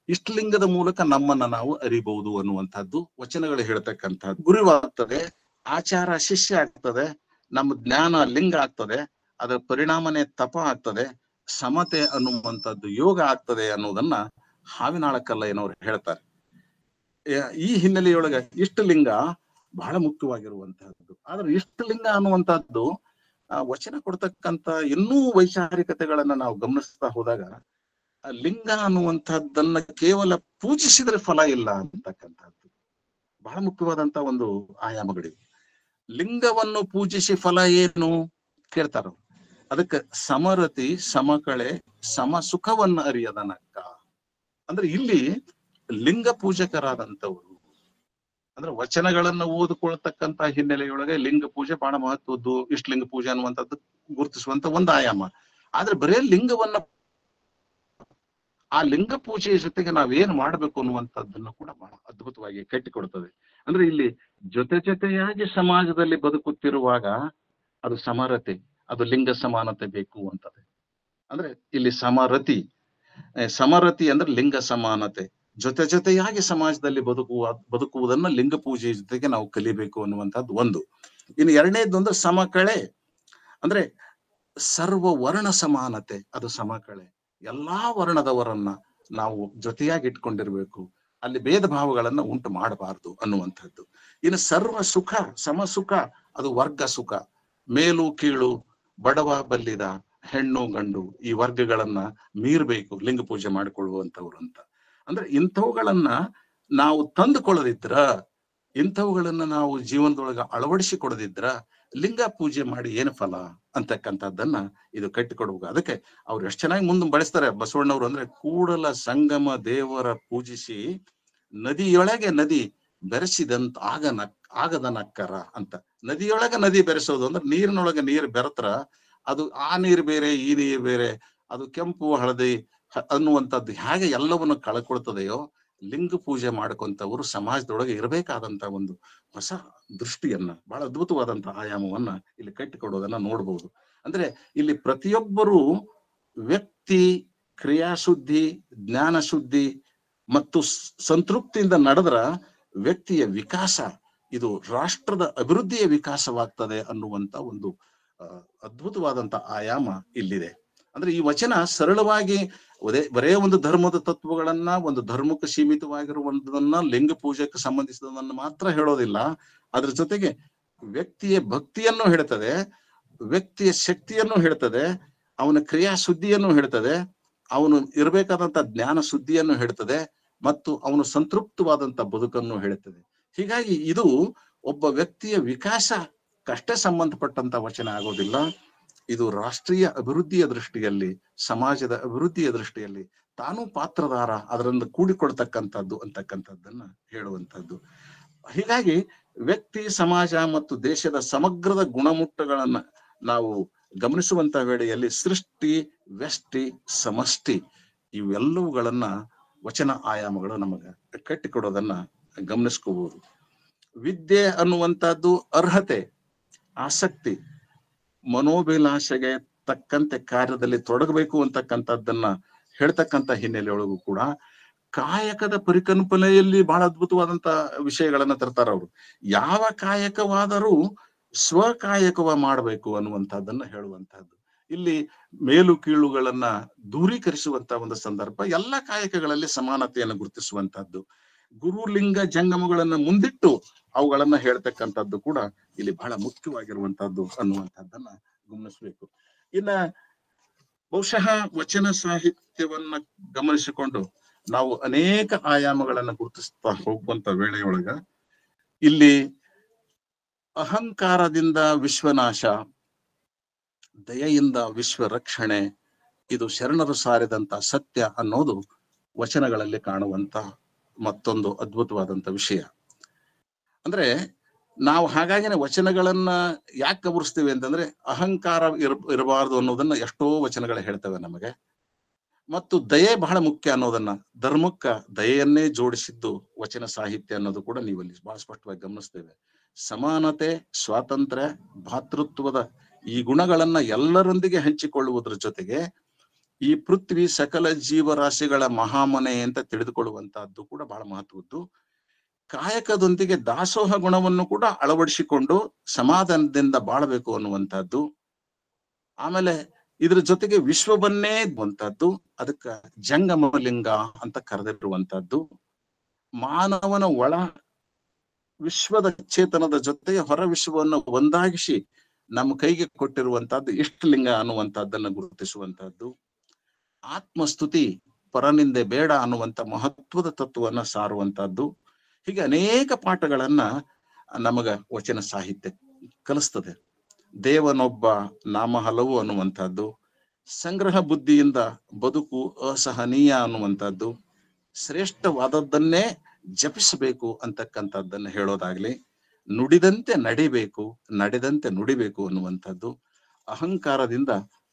ಇಷ್ಟಲಿಂಗದ ಮೂಲಕ ನಮ್ಮನ್ನ ನಾವು ಅರಿಬಹುದು ಅನ್ನುವಂಥದ್ದು ವಚನಗಳು ಹೇಳ್ತಕ್ಕಂಥದ್ದು. ಗುರುವಾಗ್ತದೆ, ಆಚಾರ ಶಿಷ್ಯ ಆಗ್ತದೆ, ನಮ್ಮ ಜ್ಞಾನ ಲಿಂಗ ಆಗ್ತದೆ, ಅದರ ಪರಿಣಾಮನೇ ತಪ ಆಗ್ತದೆ, ಸಮತೆ ಅನ್ನುವಂಥದ್ದು ಯೋಗ ಆಗ್ತದೆ ಅನ್ನೋದನ್ನ ಹಾವಿನಾಳಕಲ್ಲಯ್ಯನವರು ಹೇಳ್ತಾರೆ. ಈ ಹಿನ್ನೆಲೆಯೊಳಗ ಇಷ್ಟಲಿಂಗ ಬಹಳ ಮುಖ್ಯವಾಗಿರುವಂತಹದ್ದು. ಆದ್ರೆ ಇಷ್ಟಲಿಂಗ ಅನ್ನುವಂಥದ್ದು ವಚನ ಕೊಡ್ತಕ್ಕಂತ ಇನ್ನೂ ವೈಚಾರಿಕತೆಗಳನ್ನ ನಾವು ಗಮನಿಸ್ತಾ ಹೋದಾಗ ಲಿಂಗ ಅನ್ನುವಂಥದ್ದನ್ನ ಕೇವಲ ಪೂಜಿಸಿದ್ರೆ ಫಲ ಇಲ್ಲ ಅಂತಕ್ಕಂಥದ್ದು ಬಹಳ ಮುಖ್ಯವಾದಂತ ಒಂದು ಆಯಾಮಗಳಿವೆ. ಲಿಂಗವನ್ನು ಪೂಜಿಸಿ ಫಲ ಏನು ಕೇಳ್ತಾರ. ಅದಕ್ಕೆ ಸಮರತಿ, ಸಮಕಳೆ, ಸಮ ಸುಖವನ್ನ ಅರಿಯದನಕ್ಕ. ಅಂದ್ರೆ ಇಲ್ಲಿ ಲಿಂಗ ಪೂಜಕರಾದಂಥವ್ರು ಅಂದ್ರೆ ವಚನಗಳನ್ನ ಓದಿಕೊಳ್ತಕ್ಕಂತ ಹಿನ್ನೆಲೆಯೊಳಗೆ ಲಿಂಗ ಪೂಜೆ ಬಹಳ ಮಹತ್ವದ್ದು. ಇಷ್ಟಲಿಂಗ ಪೂಜೆ ಅನ್ನುವಂಥದ್ದು ಗುರುತಿಸುವಂತ ಒಂದು ಆಯಾಮ. ಆದ್ರೆ ಬರೇ ಲಿಂಗವನ್ನ, ಆ ಲಿಂಗ ಪೂಜೆಯ ಜೊತೆಗೆ ನಾವೇನ್ ಮಾಡ್ಬೇಕು ಅನ್ನುವಂಥದ್ದನ್ನು ಕೂಡ ಬಹಳ ಅದ್ಭುತವಾಗಿ ಕಟ್ಟಿಕೊಡ್ತದೆ. ಅಂದ್ರೆ ಇಲ್ಲಿ ಜೊತೆಯಾಗಿ ಸಮಾಜದಲ್ಲಿ ಬದುಕುತ್ತಿರುವಾಗ ಅದು ಸಮರತೆ, ಅದು ಲಿಂಗ ಸಮಾನತೆ ಬೇಕು ಅಂತದೆ. ಅಂದ್ರೆ ಇಲ್ಲಿ ಸಮರತಿ ಅಂದ್ರೆ ಲಿಂಗ ಸಮಾನತೆ, ಜೊತೆಯಾಗಿ ಸಮಾಜದಲ್ಲಿ ಬದುಕುವುದನ್ನ ಲಿಂಗ ಪೂಜೆ ಜೊತೆಗೆ ನಾವು ಕಲಿಬೇಕು ಅನ್ನುವಂಥದ್ದು ಒಂದು. ಇನ್ನು ಎರಡನೇದೊಂದು ಸಮಕಳೆ, ಅಂದ್ರೆ ಸರ್ವ ವರ್ಣ ಸಮಾನತೆ, ಅದು ಸಮಕಳೆ. ಎಲ್ಲಾ ವರ್ಣದವರನ್ನ ನಾವು ಜೊತೆಯಾಗಿ ಇಟ್ಕೊಂಡಿರ್ಬೇಕು, ಅಲ್ಲಿ ಭೇದ ಭಾವಗಳನ್ನ ಉಂಟು ಮಾಡಬಾರ್ದು ಅನ್ನುವಂಥದ್ದು. ಇನ್ನು ಸರ್ವ ಸುಖ ಸಮಸುಖ, ಅದು ವರ್ಗ ಸುಖ, ಮೇಲು ಕೀಳು, ಬಡವ ಬಲ್ಲಿದ, ಹೆಣ್ಣು ಗಂಡು, ಈ ವರ್ಗಗಳನ್ನ ಮೀರ್ಬೇಕು ಲಿಂಗ ಪೂಜೆ ಮಾಡಿಕೊಳ್ಳುವಂಥವ್ರು ಅಂತ. ಅಂದ್ರೆ ಇಂಥವುಗಳನ್ನ ನಾವು ತಂದುಕೊಳ್ಳದಿದ್ರ, ಇಂಥವುಗಳನ್ನ ನಾವು ಜೀವನದೊಳಗ ಅಳವಡಿಸಿಕೊಡದಿದ್ರ ಲಿಂಗ ಪೂಜೆ ಮಾಡಿ ಏನು ಫಲ ಅಂತಕ್ಕಂಥದ್ದನ್ನ ಇದು ಕಟ್ಟಿಕೊಡ್ಬೇಕು. ಅದಕ್ಕೆ ಅವ್ರು ಎಷ್ಟು ಚೆನ್ನಾಗಿ ಮುಂದೆ ಬಳಸ್ತಾರೆ ಬಸವಣ್ಣವ್ರು, ಅಂದ್ರೆ ಕೂಡಲ ಸಂಗಮ ದೇವರ ಪೂಜಿಸಿ ನದಿಯೊಳಗೆ ನದಿ ಬೆರೆಸಿದಂತ ಆಗದ ನಕ್ಕರ ಅಂತ. ನದಿಯೊಳಗೆ ನದಿ ಬೆರೆಸೋದು ಅಂದ್ರೆ ನೀರಿನೊಳಗೆ ನೀರು ಬೆರೆತ್ರ ಅದು ಆ ನೀರು ಬೇರೆ ಈ ನೀರು ಬೇರೆ, ಅದು ಕೆಂಪು ಹಳದಿ ಅನ್ನುವಂಥದ್ದು ಹೇಗೆ ಎಲ್ಲವನ್ನು ಕಳ್ಕೊಳ್ತದೆಯೋ, ಲಿಂಗ ಪೂಜೆ ಮಾಡ್ಕೊಂತವ್ರು ಸಮಾಜದೊಳಗೆ ಇರಬೇಕಾದಂತ ಒಂದು ಹೊಸ ದೃಷ್ಟಿಯನ್ನ, ಬಹಳ ಅದ್ಭುತವಾದಂತ ಆಯಾಮವನ್ನ ಇಲ್ಲಿ ಕಟ್ಟಿಕೊಡೋದನ್ನ ನೋಡ್ಬೋದು. ಅಂದ್ರೆ ಇಲ್ಲಿ ಪ್ರತಿಯೊಬ್ಬರು ವ್ಯಕ್ತಿ ಕ್ರಿಯಾಶುದ್ಧಿ, ಜ್ಞಾನ ಶುದ್ಧಿ ಮತ್ತು ಸಂತೃಪ್ತಿಯಿಂದ ನಡೆದ್ರ ವ್ಯಕ್ತಿಯ ವಿಕಾಸ, ಇದು ರಾಷ್ಟ್ರದ ಅಭಿವೃದ್ಧಿಯ ವಿಕಾಸವಾಗ್ತದೆ ಅನ್ನುವಂತ ಒಂದು ಅದ್ಭುತವಾದಂತ ಆಯಾಮ ಇಲ್ಲಿದೆ. ಅಂದ್ರೆ ಈ ವಚನ ಸರಳವಾಗಿ ಬರೇ ಒಂದು ಧರ್ಮದ ತತ್ವಗಳನ್ನ, ಒಂದು ಧರ್ಮಕ್ಕೆ ಸೀಮಿತವಾಗಿರುವಂತದನ್ನ, ಲಿಂಗ ಪೂಜೆಗೆ ಸಂಬಂಧಿಸಿದದನ್ನ ಮಾತ್ರ ಹೇಳೋದಿಲ್ಲ, ಅದ್ರ ಜೊತೆಗೆ ವ್ಯಕ್ತಿಯ ಭಕ್ತಿಯನ್ನು ಹೇಳ್ತದೆ, ವ್ಯಕ್ತಿಯ ಶಕ್ತಿಯನ್ನು ಹೇಳ್ತದೆ, ಅವನ ಕ್ರಿಯಾ ಶುದ್ಧಿಯನ್ನು ಹೇಳ್ತದೆ, ಅವನು ಇರಬೇಕಾದಂತ ಜ್ಞಾನ ಶುದ್ಧಿಯನ್ನು ಹೇಳ್ತದೆ, ಮತ್ತು ಅವನು ಸಂತೃಪ್ತವಾದಂತ ಬದುಕನ್ನು ಹೇಳ್ತದೆ. ಹೀಗಾಗಿ ಇದು ಒಬ್ಬ ವ್ಯಕ್ತಿಯ ವಿಕಾಸಕ್ಕಷ್ಟೇ ಸಂಬಂಧಪಟ್ಟಂತ ವಚನ ಆಗೋದಿಲ್ಲ, ಇದು ರಾಷ್ಟ್ರೀಯ ಅಭಿವೃದ್ಧಿಯ ದೃಷ್ಟಿಯಲ್ಲಿ, ಸಮಾಜದ ಅಭಿವೃದ್ಧಿಯ ದೃಷ್ಟಿಯಲ್ಲಿ ತಾನೂ ಪಾತ್ರಧಾರ, ಅದರಿಂದ ಕೂಡಿಕೊಳ್ತಕ್ಕಂಥದ್ದು ಅಂತಕ್ಕಂಥದ್ದನ್ನ ಹೇಳುವಂಥದ್ದು. ಹೀಗಾಗಿ ವ್ಯಕ್ತಿ, ಸಮಾಜ ಮತ್ತು ದೇಶದ ಸಮಗ್ರದ ಗುಣಮಟ್ಟಗಳನ್ನ ನಾವು ಗಮನಿಸುವಂತ ವೇಳೆಯಲ್ಲಿ ಸೃಷ್ಟಿ, ವ್ಯಷ್ಟಿ, ಸಮಷ್ಟಿ ಇವೆಲ್ಲವುಗಳನ್ನ ವಚನ ಆಯಾಮಗಳು ನಮಗ ಕಟ್ಟಿಕೊಡೋದನ್ನ ಗಮನಿಸ್ಕೋಬಹುದು. ವಿದ್ಯೆ ಅನ್ನುವಂಥದ್ದು ಅರ್ಹತೆ, ಆಸಕ್ತಿ, ಮನೋಭಿಲಾಷೆಗೆ ತಕ್ಕಂತೆ ಕಾರ್ಯದಲ್ಲಿ ತೊಡಗಬೇಕು ಅಂತಕ್ಕಂಥದ್ದನ್ನ ಹೇಳ್ತಕ್ಕಂಥ ಹಿನ್ನೆಲೆಯೊಳಗೂ ಕೂಡ ಕಾಯಕದ ಪರಿಕಲ್ಪನೆಯಲ್ಲಿ ಬಹಳ ಅದ್ಭುತವಾದಂತ ವಿಷಯಗಳನ್ನ ತರ್ತಾರ ಅವರು. ಯಾವ ಕಾಯಕವಾದರೂ ಸ್ವಕಾಯಕವ ಮಾಡಬೇಕು ಅನ್ನುವಂಥದ್ದನ್ನ ಹೇಳುವಂತಹದ್ದು. ಇಲ್ಲಿ ಮೇಲು ಕೀಳುಗಳನ್ನ ದೂರೀಕರಿಸುವಂತ ಒಂದು ಸಂದರ್ಭ, ಎಲ್ಲ ಕಾಯಕಗಳಲ್ಲಿ ಸಮಾನತೆಯನ್ನು ಗುರುತಿಸುವಂತಹದ್ದು, ಗುರುಲಿಂಗ ಜಂಗಮಗಳನ್ನ ಮುಂದಿಟ್ಟು ಅವುಗಳನ್ನ ಹೇಳ್ತಕ್ಕಂಥದ್ದು ಕೂಡ ಇಲ್ಲಿ ಬಹಳ ಮುಖ್ಯವಾಗಿರುವಂತಹದ್ದು ಅನ್ನುವಂಥದ್ದನ್ನ ಗಮನಿಸ್ಬೇಕು. ಇನ್ನ ಬಹುಶಃ ವಚನ ಸಾಹಿತ್ಯವನ್ನ ಗಮನಿಸಿಕೊಂಡು ನಾವು ಅನೇಕ ಆಯಾಮಗಳನ್ನ ಗುರುತಿಸ್ತಾ ಹೋಗುವಂತ ವೇಳೆಯೊಳಗ ಇಲ್ಲಿ ಅಹಂಕಾರದಿಂದ ವಿಶ್ವನಾಶ, ದಯೆಯಿಂದ ವಿಶ್ವ ರಕ್ಷಣೆ, ಇದು ಶರಣರು ಸಾರಿದಂತ ಸತ್ಯ ಅನ್ನೋದು ವಚನಗಳಲ್ಲಿ ಕಾಣುವಂತ ಮತ್ತೊಂದು ಅದ್ಭುತವಾದಂತ ವಿಷಯ. ಅಂದ್ರೆ ನಾವು ಹಾಗಾಗಿನೇ ವಚನಗಳನ್ನ ಯಾಕೆ ಗಮನಿಸ್ತೀವಿ ಅಂತಂದ್ರೆ, ಅಹಂಕಾರ ಇರಬಾರ್ದು ಅನ್ನೋದನ್ನ ಎಷ್ಟೋ ವಚನಗಳು ಹೇಳ್ತವೆ ನಮಗೆ. ಮತ್ತು ದಯೆ ಬಹಳ ಮುಖ್ಯ ಅನ್ನೋದನ್ನ, ಧರ್ಮಕ್ಕ ದಯೆಯನ್ನೇ ಜೋಡಿಸಿದ್ದು ವಚನ ಸಾಹಿತ್ಯ ಅನ್ನೋದು ಕೂಡ ನೀವಲ್ಲಿ ಬಹಳ ಸ್ಪಷ್ಟವಾಗಿ ಗಮನಿಸ್ತೇವೆ. ಸಮಾನತೆ, ಸ್ವಾತಂತ್ರ್ಯ, ಭಾತೃತ್ವದ ಈ ಗುಣಗಳನ್ನ ಎಲ್ಲರೊಂದಿಗೆ ಹಂಚಿಕೊಳ್ಳುವುದರ ಜೊತೆಗೆ ಈ ಪೃಥ್ವಿ ಸಕಲ ಜೀವರಾಶಿಗಳ ಮಹಾಮನೆ ಅಂತ ತಿಳಿದುಕೊಳ್ಳುವಂತಹದ್ದು ಕೂಡ ಬಹಳ ಮಹತ್ವದ್ದು. ಕಾಯಕದೊಂದಿಗೆ ದಾಸೋಹ ಗುಣವನ್ನು ಕೂಡ ಅಳವಡಿಸಿಕೊಂಡು ಸಮಾಧಾನದಿಂದ ಬಾಳಬೇಕು ಅನ್ನುವಂಥದ್ದು. ಆಮೇಲೆ ಇದ್ರ ಜೊತೆಗೆ ವಿಶ್ವವನ್ನೇ ಇರುವಂತಹದ್ದು, ಅದಕ್ಕ ಜಂಗಮಲಿಂಗ ಅಂತ ಕರೆದಿರುವಂತಹದ್ದು. ಮಾನವನ ಒಳ ವಿಶ್ವದ ಚೇತನದ ಜೊತೆಗೆ ಹೊರ ವಿಶ್ವವನ್ನು ಒಂದಾಗಿಸಿ ನಮ್ಮ ಕೈಗೆ ಕೊಟ್ಟಿರುವಂತಹದ್ದು ಇಷ್ಟಲಿಂಗ ಅನ್ನುವಂತಹದ್ದನ್ನ ಗುರುತಿಸುವಂತಹದ್ದು. ಆತ್ಮಸ್ತುತಿ, ಪರನಿಂದೆ ಬೇಡ ಅನ್ನುವಂತ ಮಹತ್ವದ ತತ್ವವನ್ನ ಸಾರುವಂತಹದ್ದು. ಹೀಗೆ ಅನೇಕ ಪಾಠಗಳನ್ನ ನಮಗ ವಚನ ಸಾಹಿತ್ಯ ಕಲಿಸ್ತದೆ. ದೇವನೊಬ್ಬ ನಾಮ ಹಲವು ಅನ್ನುವಂಥದ್ದು, ಸಂಗ್ರಹ ಬುದ್ಧಿಯಿಂದ ಬದುಕು ಅಸಹನೀಯ ಅನ್ನುವಂಥದ್ದು, ಶ್ರೇಷ್ಠವಾದದ್ದನ್ನೇ ಜಪಿಸಬೇಕು ಅಂತಕ್ಕಂಥದ್ದನ್ನ ಹೇಳೋದಾಗ್ಲಿ, ನುಡಿದಂತೆ ನಡಿಬೇಕು, ನಡೆದಂತೆ ನುಡಿಬೇಕು ಅನ್ನುವಂಥದ್ದು, ಅಹಂಕಾರದಿಂದ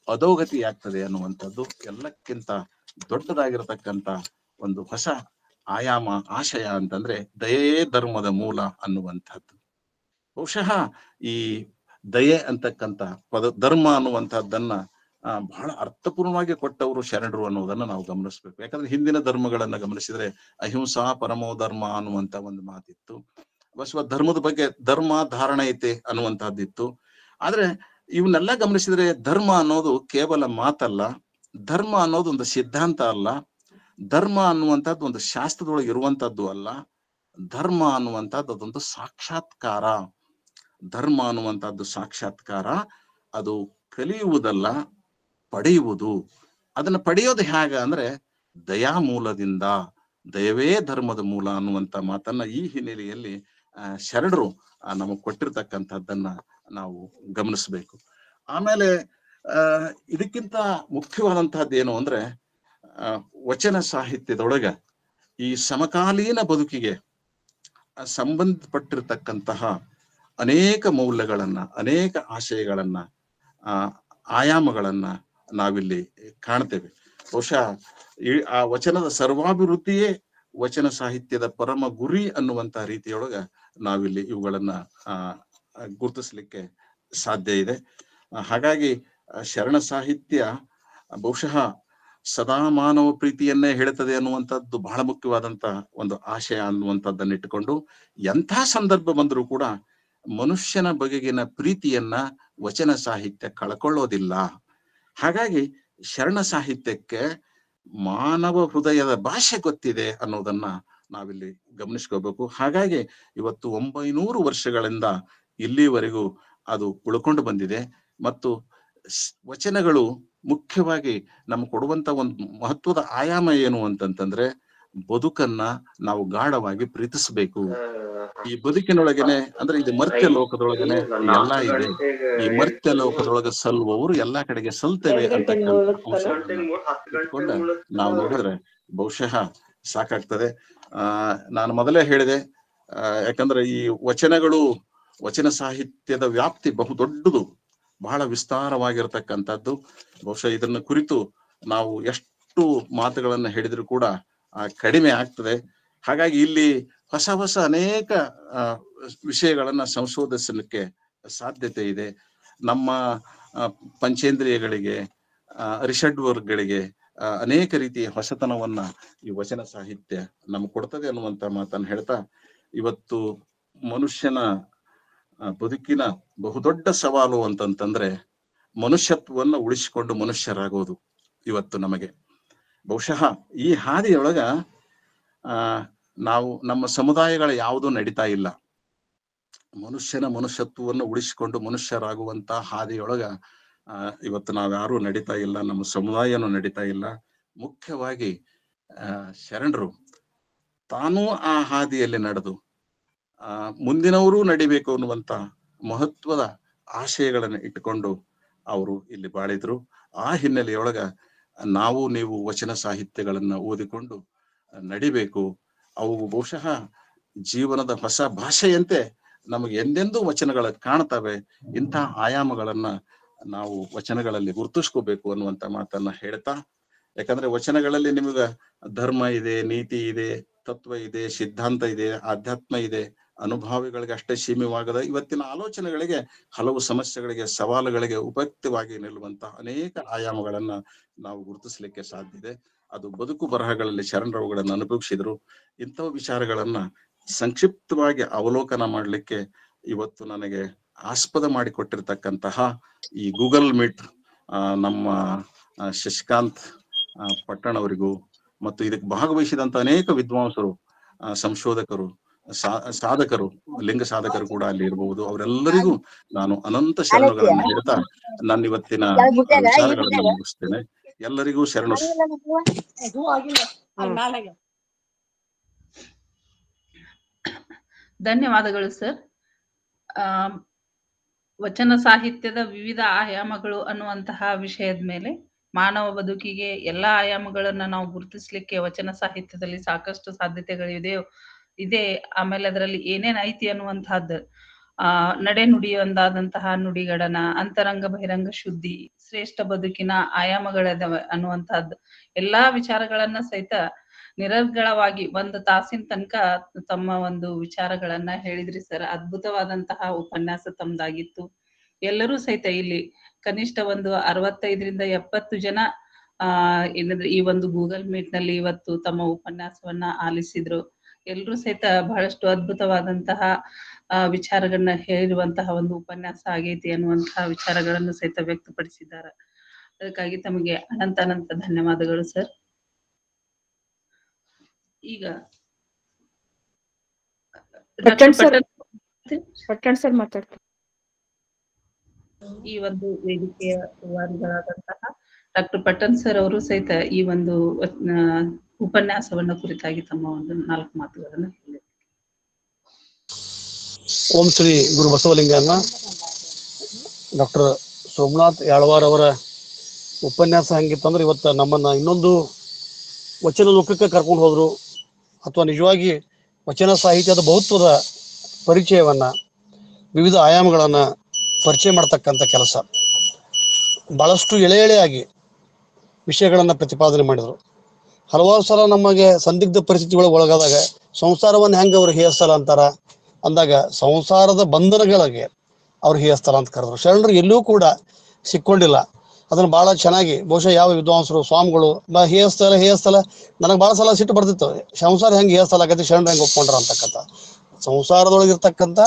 ಅಧೋಗತಿ ಆಗ್ತದೆ ಅನ್ನುವಂಥದ್ದು, ಎಲ್ಲಕ್ಕಿಂತ ದೊಡ್ಡದಾಗಿರತಕ್ಕಂತ ಒಂದು ಹೊಸ ಆಯಾಮ, ಆಶಯ ಅಂತಂದ್ರೆ ದಯೆ ಧರ್ಮದ ಮೂಲ ಅನ್ನುವಂಥದ್ದು. ಬಹುಶಃ ಈ ದಯೆ ಅಂತಕ್ಕಂಥ ಧರ್ಮ ಅನ್ನುವಂಥದ್ದನ್ನ ಬಹಳ ಅರ್ಥಪೂರ್ಣವಾಗಿ ಕೊಟ್ಟವರು ಶರಣರು ಅನ್ನೋದನ್ನ ನಾವು ಗಮನಿಸ್ಬೇಕು. ಯಾಕಂದ್ರೆ ಹಿಂದಿನ ಧರ್ಮಗಳನ್ನ ಗಮನಿಸಿದ್ರೆ ಅಹಿಂಸಾ ಪರಮೋ ಧರ್ಮ ಅನ್ನುವಂತ ಒಂದು ಮಾತಿತ್ತು. ಬಸವ ಧರ್ಮದ ಬಗ್ಗೆ ಧರ್ಮ ಧಾರಣೈತೆ ಅನ್ನುವಂತಹದ್ದಿತ್ತು. ಆದ್ರೆ ಇವನ್ನೆಲ್ಲ ಗಮನಿಸಿದ್ರೆ ಧರ್ಮ ಅನ್ನೋದು ಕೇವಲ ಮಾತಲ್ಲ, ಧರ್ಮ ಅನ್ನೋದು ಒಂದು ಸಿದ್ಧಾಂತ ಅಲ್ಲ, ಧರ್ಮ ಅನ್ನುವಂಥದ್ದು ಒಂದು ಶಾಸ್ತ್ರದೊಳಗೆ ಇರುವಂತದ್ದು ಅಲ್ಲ, ಧರ್ಮ ಅನ್ನುವಂಥದ್ದು ಅದೊಂದು ಸಾಕ್ಷಾತ್ಕಾರ. ಧರ್ಮ ಅನ್ನುವಂಥದ್ದು ಸಾಕ್ಷಾತ್ಕಾರ, ಅದು ಕಲಿಯುವುದಲ್ಲ, ಪಡೆಯುವುದು. ಅದನ್ನ ಪಡೆಯೋದು ಹೇಗ ಅಂದ್ರೆ ದಯಾ ಮೂಲದಿಂದ, ದಯವೇ ಧರ್ಮದ ಮೂಲ ಅನ್ನುವಂತ ಮಾತನ್ನ ಈ ಹಿನ್ನೆಲೆಯಲ್ಲಿ ಶರಣರು ನಮಗೆ ಕೊಟ್ಟಿರ್ತಕ್ಕಂಥದ್ದನ್ನ ನಾವು ಗಮನಿಸ್ಬೇಕು. ಆಮೇಲೆ ಇದಕ್ಕಿಂತ ಮುಖ್ಯವಾದಂತಹದ್ದು ಏನು ಅಂದ್ರೆ ವಚನ ಸಾಹಿತ್ಯದೊಳಗ ಈ ಸಮಕಾಲೀನ ಬದುಕಿಗೆ ಸಂಬಂಧಪಟ್ಟಿರ್ತಕ್ಕಂತಹ ಅನೇಕ ಮೌಲ್ಯಗಳನ್ನ, ಅನೇಕ ಆಶಯಗಳನ್ನ, ಆಯಾಮಗಳನ್ನ ನಾವಿಲ್ಲಿ ಕಾಣ್ತೇವೆ. ಬಹುಶಃ ಆ ವಚನದ ಸರ್ವಾಭಿವೃದ್ಧಿಯೇ ವಚನ ಸಾಹಿತ್ಯದ ಪರಮ ಗುರಿ ಅನ್ನುವಂತ ರೀತಿಯೊಳಗ ನಾವಿಲ್ಲಿ ಇವುಗಳನ್ನ ಗುರುತಿಸ್ಲಿಕ್ಕೆ ಸಾಧ್ಯ ಇದೆ. ಹಾಗಾಗಿ ಶರಣ ಸಾಹಿತ್ಯ ಬಹುಶಃ ಸದಾ ಮಾನವ ಪ್ರೀತಿಯನ್ನೇ ಹೇಳ್ತದೆ ಅನ್ನುವಂಥದ್ದು ಬಹಳ ಮುಖ್ಯವಾದಂತ ಒಂದು ಆಶಯ ಅನ್ನುವಂಥದ್ದನ್ನ ಇಟ್ಟುಕೊಂಡು ಎಂಥ ಸಂದರ್ಭ ಬಂದರೂ ಕೂಡ ಮನುಷ್ಯನ ಬಗೆಗಿನ ಪ್ರೀತಿಯನ್ನ ವಚನ ಸಾಹಿತ್ಯ ಕಳ್ಕೊಳ್ಳೋದಿಲ್ಲ. ಹಾಗಾಗಿ ಶರಣ ಸಾಹಿತ್ಯಕ್ಕೆ ಮಾನವ ಹೃದಯದ ಭಾಷೆ ಗೊತ್ತಿದೆ ಅನ್ನೋದನ್ನ ನಾವಿಲ್ಲಿ ಗಮನಿಸ್ಕೋಬೇಕು. ಹಾಗಾಗಿ ಇವತ್ತು 900 ವರ್ಷಗಳಿಂದ ಇಲ್ಲಿವರೆಗೂ ಅದು ಉಳ್ಕೊಂಡು ಬಂದಿದೆ. ಮತ್ತು ವಚನಗಳು ಮುಖ್ಯವಾಗಿ ನಮ್ಗೆ ಕೊಡುವಂತ ಒಂದು ಮಹತ್ವದ ಆಯಾಮ ಏನು ಅಂತಂತಂದ್ರೆ ಬದುಕನ್ನ ನಾವು ಗಾಢವಾಗಿ ಪ್ರೀತಿಸಬೇಕು. ಈ ಬದುಕಿನೊಳಗನೆ ಅಂದ್ರೆ ಇದು ಮರ್ತ್ಯ ಲೋಕದೊಳಗನೆ ಎಲ್ಲ ಇದೆ. ಈ ಮರ್ತ್ಯ ಲೋಕದೊಳಗೆ ಸಲ್ಲುವವರು ಎಲ್ಲಾ ಕಡೆಗೆ ಸಲ್ತೇವೆ ಅಂತಕೊಂಡು ನಾವು ನೋಡಿದ್ರೆ ಬಹುಶಃ ಸಾಕಾಗ್ತದೆ. ನಾನು ಮೊದಲೇ ಹೇಳಿದೆ, ಯಾಕಂದ್ರೆ ಈ ವಚನಗಳು, ವಚನ ಸಾಹಿತ್ಯದ ವ್ಯಾಪ್ತಿ ಬಹು ದೊಡ್ಡದು, ಬಹಳ ವಿಸ್ತಾರವಾಗಿರ್ತಕ್ಕಂಥದ್ದು. ಬಹುಶಃ ಇದನ್ನ ಕುರಿತು ನಾವು ಎಷ್ಟು ಮಾತುಗಳನ್ನ ಹೇಳಿದ್ರು ಕೂಡ ಕಡಿಮೆ ಆಗ್ತದೆ. ಹಾಗಾಗಿ ಇಲ್ಲಿ ಹೊಸ ಹೊಸ ಅನೇಕ ವಿಷಯಗಳನ್ನ ಸಂಶೋಧಿಸಲಿಕ್ಕೆ ಸಾಧ್ಯತೆ ಇದೆ. ನಮ್ಮ ಪಂಚೇಂದ್ರಿಯಗಳಿಗೆ, ಅರಿಷಡ್ವರ್ಗಗಳಿಗೆ ಅನೇಕ ರೀತಿಯ ಹೊಸತನವನ್ನ ಈ ವಚನ ಸಾಹಿತ್ಯ ನಮ್ಗೆ ಕೊಡ್ತದೆ ಅನ್ನುವಂತ ಮಾತನ್ನ ಹೇಳ್ತಾ, ಇವತ್ತು ಮನುಷ್ಯನ ಬದುಕಿನ ಬಹುದೊಡ್ಡ ಸವಾಲು ಅಂತಂತಂದ್ರೆ ಮನುಷ್ಯತ್ವವನ್ನು ಉಳಿಸಿಕೊಂಡು ಮನುಷ್ಯರಾಗೋದು ಇವತ್ತು ನಮಗೆ. ಬಹುಶಃ ಈ ಹಾದಿಯೊಳಗ ನಾವು ನಮ್ಮ ಸಮುದಾಯಗಳ ಯಾವುದೂ ನಡೀತಾ ಇಲ್ಲ. ಮನುಷ್ಯನ ಮನುಷ್ಯತ್ವವನ್ನು ಉಳಿಸಿಕೊಂಡು ಮನುಷ್ಯರಾಗುವಂತ ಹಾದಿಯೊಳಗ ಇವತ್ತು ನಾವ್ಯಾರು ನಡೀತಾ ಇಲ್ಲ, ನಮ್ಮ ಸಮುದಾಯನೂ ನಡೀತಾ ಇಲ್ಲ. ಮುಖ್ಯವಾಗಿ ಶರಣರು ತಾನೂ ಆ ಹಾದಿಯಲ್ಲಿ ನಡೆದು ಮುಂದಿನವರು ನಡಿಬೇಕು ಅನ್ನುವಂತ ಮಹತ್ವದ ಆಶಯಗಳನ್ನು ಇಟ್ಟುಕೊಂಡು ಅವರು ಇಲ್ಲಿ ಬಾಳಿದ್ರು. ಆ ಹಿನ್ನೆಲೆಯೊಳಗ ನಾವು ನೀವು ವಚನ ಸಾಹಿತ್ಯಗಳನ್ನ ಓದಿಕೊಂಡು ನಡಿಬೇಕು. ಅವು ಬಹುಶಃ ಜೀವನದ ಹೊಸ ಭಾಷೆಯಂತೆ ನಮಗೆ ಎಂದೆಂದೂ ವಚನಗಳ ಕಾಣ್ತವೆ. ಇಂಥ ಆಯಾಮಗಳನ್ನ ನಾವು ವಚನಗಳಲ್ಲಿ ಗುರುತಿಸ್ಕೋಬೇಕು ಅನ್ನುವಂತ ಮಾತನ್ನ ಹೇಳ್ತಾ, ಯಾಕಂದ್ರೆ ವಚನಗಳಲ್ಲಿ ನಿಮಗ ಧರ್ಮ ಇದೆ, ನೀತಿ ಇದೆ, ತತ್ವ ಇದೆ, ಸಿದ್ಧಾಂತ ಇದೆ, ಆಧ್ಯಾತ್ಮ ಇದೆ. ಅನುಭಾವಿಗಳಿಗೆ ಅಷ್ಟೇ ಸೀಮಿತವಾಗದ ಇವತ್ತಿನ ಆಲೋಚನೆಗಳಿಗೆ, ಹಲವು ಸಮಸ್ಯೆಗಳಿಗೆ, ಸವಾಲುಗಳಿಗೆ ಉಪಯುಕ್ತವಾಗಿ ನಿಲ್ಲುವಂತ ಅನೇಕ ಆಯಾಮಗಳನ್ನ ನಾವು ಗುರುತಿಸ್ಲಿಕ್ಕೆ ಸಾಧ್ಯ ಇದೆ. ಅದು ಬದುಕು ಬರಹಗಳಲ್ಲಿ ಶರಣರವುಗಳನ್ನು ಅನುಭವಿಸಿದ್ರು. ಇಂಥ ವಿಚಾರಗಳನ್ನ ಸಂಕ್ಷಿಪ್ತವಾಗಿ ಅವಲೋಕನ ಮಾಡ್ಲಿಕ್ಕೆ ಇವತ್ತು ನನಗೆ ಆಸ್ಪದ ಮಾಡಿಕೊಟ್ಟಿರ್ತಕ್ಕಂತಹ ಈ ಗೂಗಲ್ ಮೀಟ್ ನಮ್ಮ ಶಶಿಕಾಂತ್ ಪಟ್ಟಣವರಿಗೂ ಮತ್ತು ಇದಕ್ಕೆ ಭಾಗವಹಿಸಿದಂತ ಅನೇಕ ವಿದ್ವಾಂಸರು, ಸಂಶೋಧಕರು, ಸಾಧಕರು, ಲಿಂಗ ಸಾಧಕರು ಕೂಡ ಅಲ್ಲಿ ಇರಬಹುದು, ಅವರೆಲ್ಲರಿಗೂ ನಾನು ಅನಂತ ಶರಣುಗಳನ್ನು ಹೇಳ್ತಾ ನಾನು ಇವತ್ತಿನ ವಿಚಾರಗಳನ್ನು ಮುಗಿಸ್ತೇನೆ. ಎಲ್ಲರಿಗೂ ಶರಣು. ಧನ್ಯವಾದಗಳು ಸರ್. ವಚನ ಸಾಹಿತ್ಯದ ವಿವಿಧ ಆಯಾಮಗಳು ಅನ್ನುವಂತಹ ವಿಷಯದ ಮೇಲೆ ಮಾನವ ಬದುಕಿಗೆ ಎಲ್ಲಾ ಆಯಾಮಗಳನ್ನ ನಾವು ಗುರುತಿಸ್ಲಿಕ್ಕೆ ವಚನ ಸಾಹಿತ್ಯದಲ್ಲಿ ಸಾಕಷ್ಟು ಸಾಧ್ಯತೆಗಳಿದೆ. ಆಮೇಲೆ ಅದರಲ್ಲಿ ಏನೇನ್ ಐತಿ ಅನ್ನುವಂತಹದ್ದು ನಡೆ ನುಡಿಯೊಂದಾದಂತಹ ನುಡಿಗಡನ, ಅಂತರಂಗ ಬಹಿರಂಗ ಶುದ್ಧಿ, ಶ್ರೇಷ್ಠ ಬದುಕಿನ ಆಯಾಮಗಳಿದಾವೆ ಅನ್ನುವಂತಹದ್ದು ಎಲ್ಲಾ ವಿಚಾರಗಳನ್ನ ಸಹಿತ ನಿರರ್ಗಳವಾಗಿ 1 ತಾಸಿನ ತನಕ ತಮ್ಮ ಒಂದು ವಿಚಾರಗಳನ್ನ ಹೇಳಿದ್ರಿ ಸರ್. ಅದ್ಭುತವಾದಂತಹ ಉಪನ್ಯಾಸ ತಮ್ದಾಗಿತ್ತು. ಎಲ್ಲರೂ ಸಹಿತ ಇಲ್ಲಿ ಕನಿಷ್ಠ ಒಂದು 65ರಿಂದ 70 ಜನ ಏನಂದ್ರೆ ಈ ಒಂದು ಗೂಗಲ್ ಮೀಟ್ ನಲ್ಲಿ ಇವತ್ತು ತಮ್ಮ ಉಪನ್ಯಾಸವನ್ನ ಆಲಿಸಿದ್ರು. ಎಲ್ಲರೂ ಸಹಿತ ಬಹಳಷ್ಟು ಅದ್ಭುತವಾದಂತಹ ವಿಚಾರಗಳನ್ನ ಹೇಳಿರುವಂತಹ ಒಂದು ಉಪನ್ಯಾಸ ಆಗೈತಿ ಅನ್ನುವಂತಹ ವಿಚಾರಗಳನ್ನು ಸಹಿತ ವ್ಯಕ್ತಪಡಿಸಿದ್ದಾರೆ. ಅದಕ್ಕಾಗಿ ತಮಗೆ ಅನಂತ ಧನ್ಯವಾದಗಳು ಸರ್. ಈಗ ಪಟ್ಟಣ್ ಸರ್ ಮಾತಾಡ್ತಾರೆ. ಈ ಒಂದು ವೇದಿಕೆಯ ರೂವಾರಿಗಳಾದಂತಹ ಡಾಕ್ಟರ್ ಪಟ್ಟಣ್ ಸರ್ ಅವರು ಸಹಿತ ಈ ಒಂದು ಉಪನ್ಯಾಸವನ್ನ ಕುರಿತಾಗಿ ತಮ್ಮ ಒಂದು 4 ಮಾತುಗಳನ್ನು ಹೇಳಿದರು. ಓಂ ಶ್ರೀ ಗುರು ಬಸವಲಿಂಗಯ್ಯನ ಡಾಕ್ಟರ್ ಸೋಮನಾಥ್ ಯಾಳವಾರ್ ಅವರ ಉಪನ್ಯಾಸ ಹಂಗಿತ್ತಂದ್ರೆ ಇವತ್ತು ನಮ್ಮನ್ನ ಇನ್ನೊಂದು ವಚನ ಲೋಕಕ್ಕೆ ಕರ್ಕೊಂಡು ಹೋದ್ರು, ಅಥವಾ ನಿಜವಾಗಿ ವಚನ ಸಾಹಿತ್ಯದ ಬಹುತ್ವದ ಪರಿಚಯವನ್ನ ವಿವಿಧ ಆಯಾಮಗಳನ್ನ ಪರಿಚಯ ಮಾಡ್ತಕ್ಕಂಥ ಕೆಲಸ. ಬಹಳಷ್ಟು ಎಳೆಯಾಗಿ ವಿಷಯಗಳನ್ನ ಪ್ರತಿಪಾದನೆ ಮಾಡಿದರು. ಹಲವಾರು ಸಲ ನಮಗೆ ಸಂದಿಗ್ಧ ಪರಿಸ್ಥಿತಿಗಳಿಗೆ ಒಳಗಾದಾಗ ಸಂಸಾರವನ್ನು ಹೆಂಗೆ ಅವ್ರು ಹೇಯಸ್ಥಲ ಅಂತಾರ ಅಂದಾಗ ಸಂಸಾರದ ಬಂಧನಗಳಿಗೆ ಅವ್ರು ಹೇಯಸ್ಥಲ ಅಂತ ಕರೆದ್ರು. ಶರಣರು ಎಲ್ಲೂ ಕೂಡ ಸಿಕ್ಕೊಂಡಿಲ್ಲ. ಅದನ್ನು ಬಹಳ ಚೆನ್ನಾಗಿ ಬಹುಶಃ ಯಾವ ವಿದ್ವಾಂಸರು ಸ್ವಾಮಿಗಳು ಹೇಯಸ್ಥಲ ನನಗೆ ಬಹಳ ಸಲ ಸಿಟ್ಟು ಬರ್ತಿತ್ತು, ಸಂಸಾರ ಹೆಂಗೆ ಹೇಯಸ್ಥಲ ಆಗತ್ತೆ, ಶರಣರು ಹೆಂಗೆ ಒಪ್ಕೊಂಡ್ರ ಅಂತಕ್ಕಂಥ. ಸಂಸಾರದೊಳಗಿರ್ತಕ್ಕಂಥ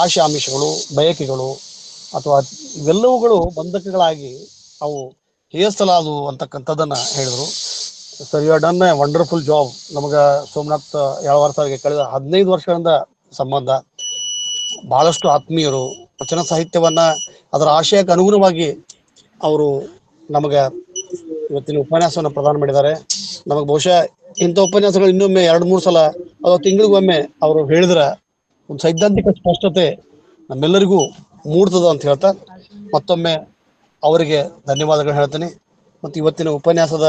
ಆಶೆ ಆಮಿಷಗಳು, ಬಯಕೆಗಳು ಅಥವಾ ಇವೆಲ್ಲವುಗಳು ಬಂಧಕಗಳಾಗಿ ಅವು ಹೇಯಸ್ಥಲ ಅದು ಅಂತಕ್ಕಂಥದ್ದನ್ನ ಹೇಳಿದ್ರು. Sir, you are done a wonderful job. ನಮಗೆ ಸೋಮನಾಥ್ ಯಾಳವಾರ್ ಸರ್ಗೆ ಕಳೆದ 15 ವರ್ಷಗಳಿಂದ ಸಂಬಂಧ. ಬಹಳಷ್ಟು ಆತ್ಮೀಯರು. ವಚನ ಸಾಹಿತ್ಯವನ್ನ ಅದರ ಆಶಯಕ್ಕೆ ಅನುಗುಣವಾಗಿ ಅವರು ನಮಗೆ ಇವತ್ತಿನ ಉಪನ್ಯಾಸವನ್ನು ಪ್ರದಾನ ಮಾಡಿದ್ದಾರೆ. ನಮಗೆ ಬಹುಶಃ ಇಂಥ ಉಪನ್ಯಾಸಗಳು ಇನ್ನೊಮ್ಮೆ 2-3 ಸಲ ಅಥವಾ ತಿಂಗಳಿಗೊಮ್ಮೆ ಅವರು ಹೇಳಿದ್ರೆ ಒಂದು ಸೈದ್ಧಾಂತಿಕ ಸ್ಪಷ್ಟತೆ ನಮ್ಮೆಲ್ಲರಿಗೂ ಮೂಡ್ತದ ಅಂತ ಹೇಳ್ತಾ ಮತ್ತೊಮ್ಮೆ ಅವರಿಗೆ ಧನ್ಯವಾದಗಳು ಹೇಳ್ತೇನೆ. ಮತ್ತು ಇವತ್ತಿನ ಉಪನ್ಯಾಸದ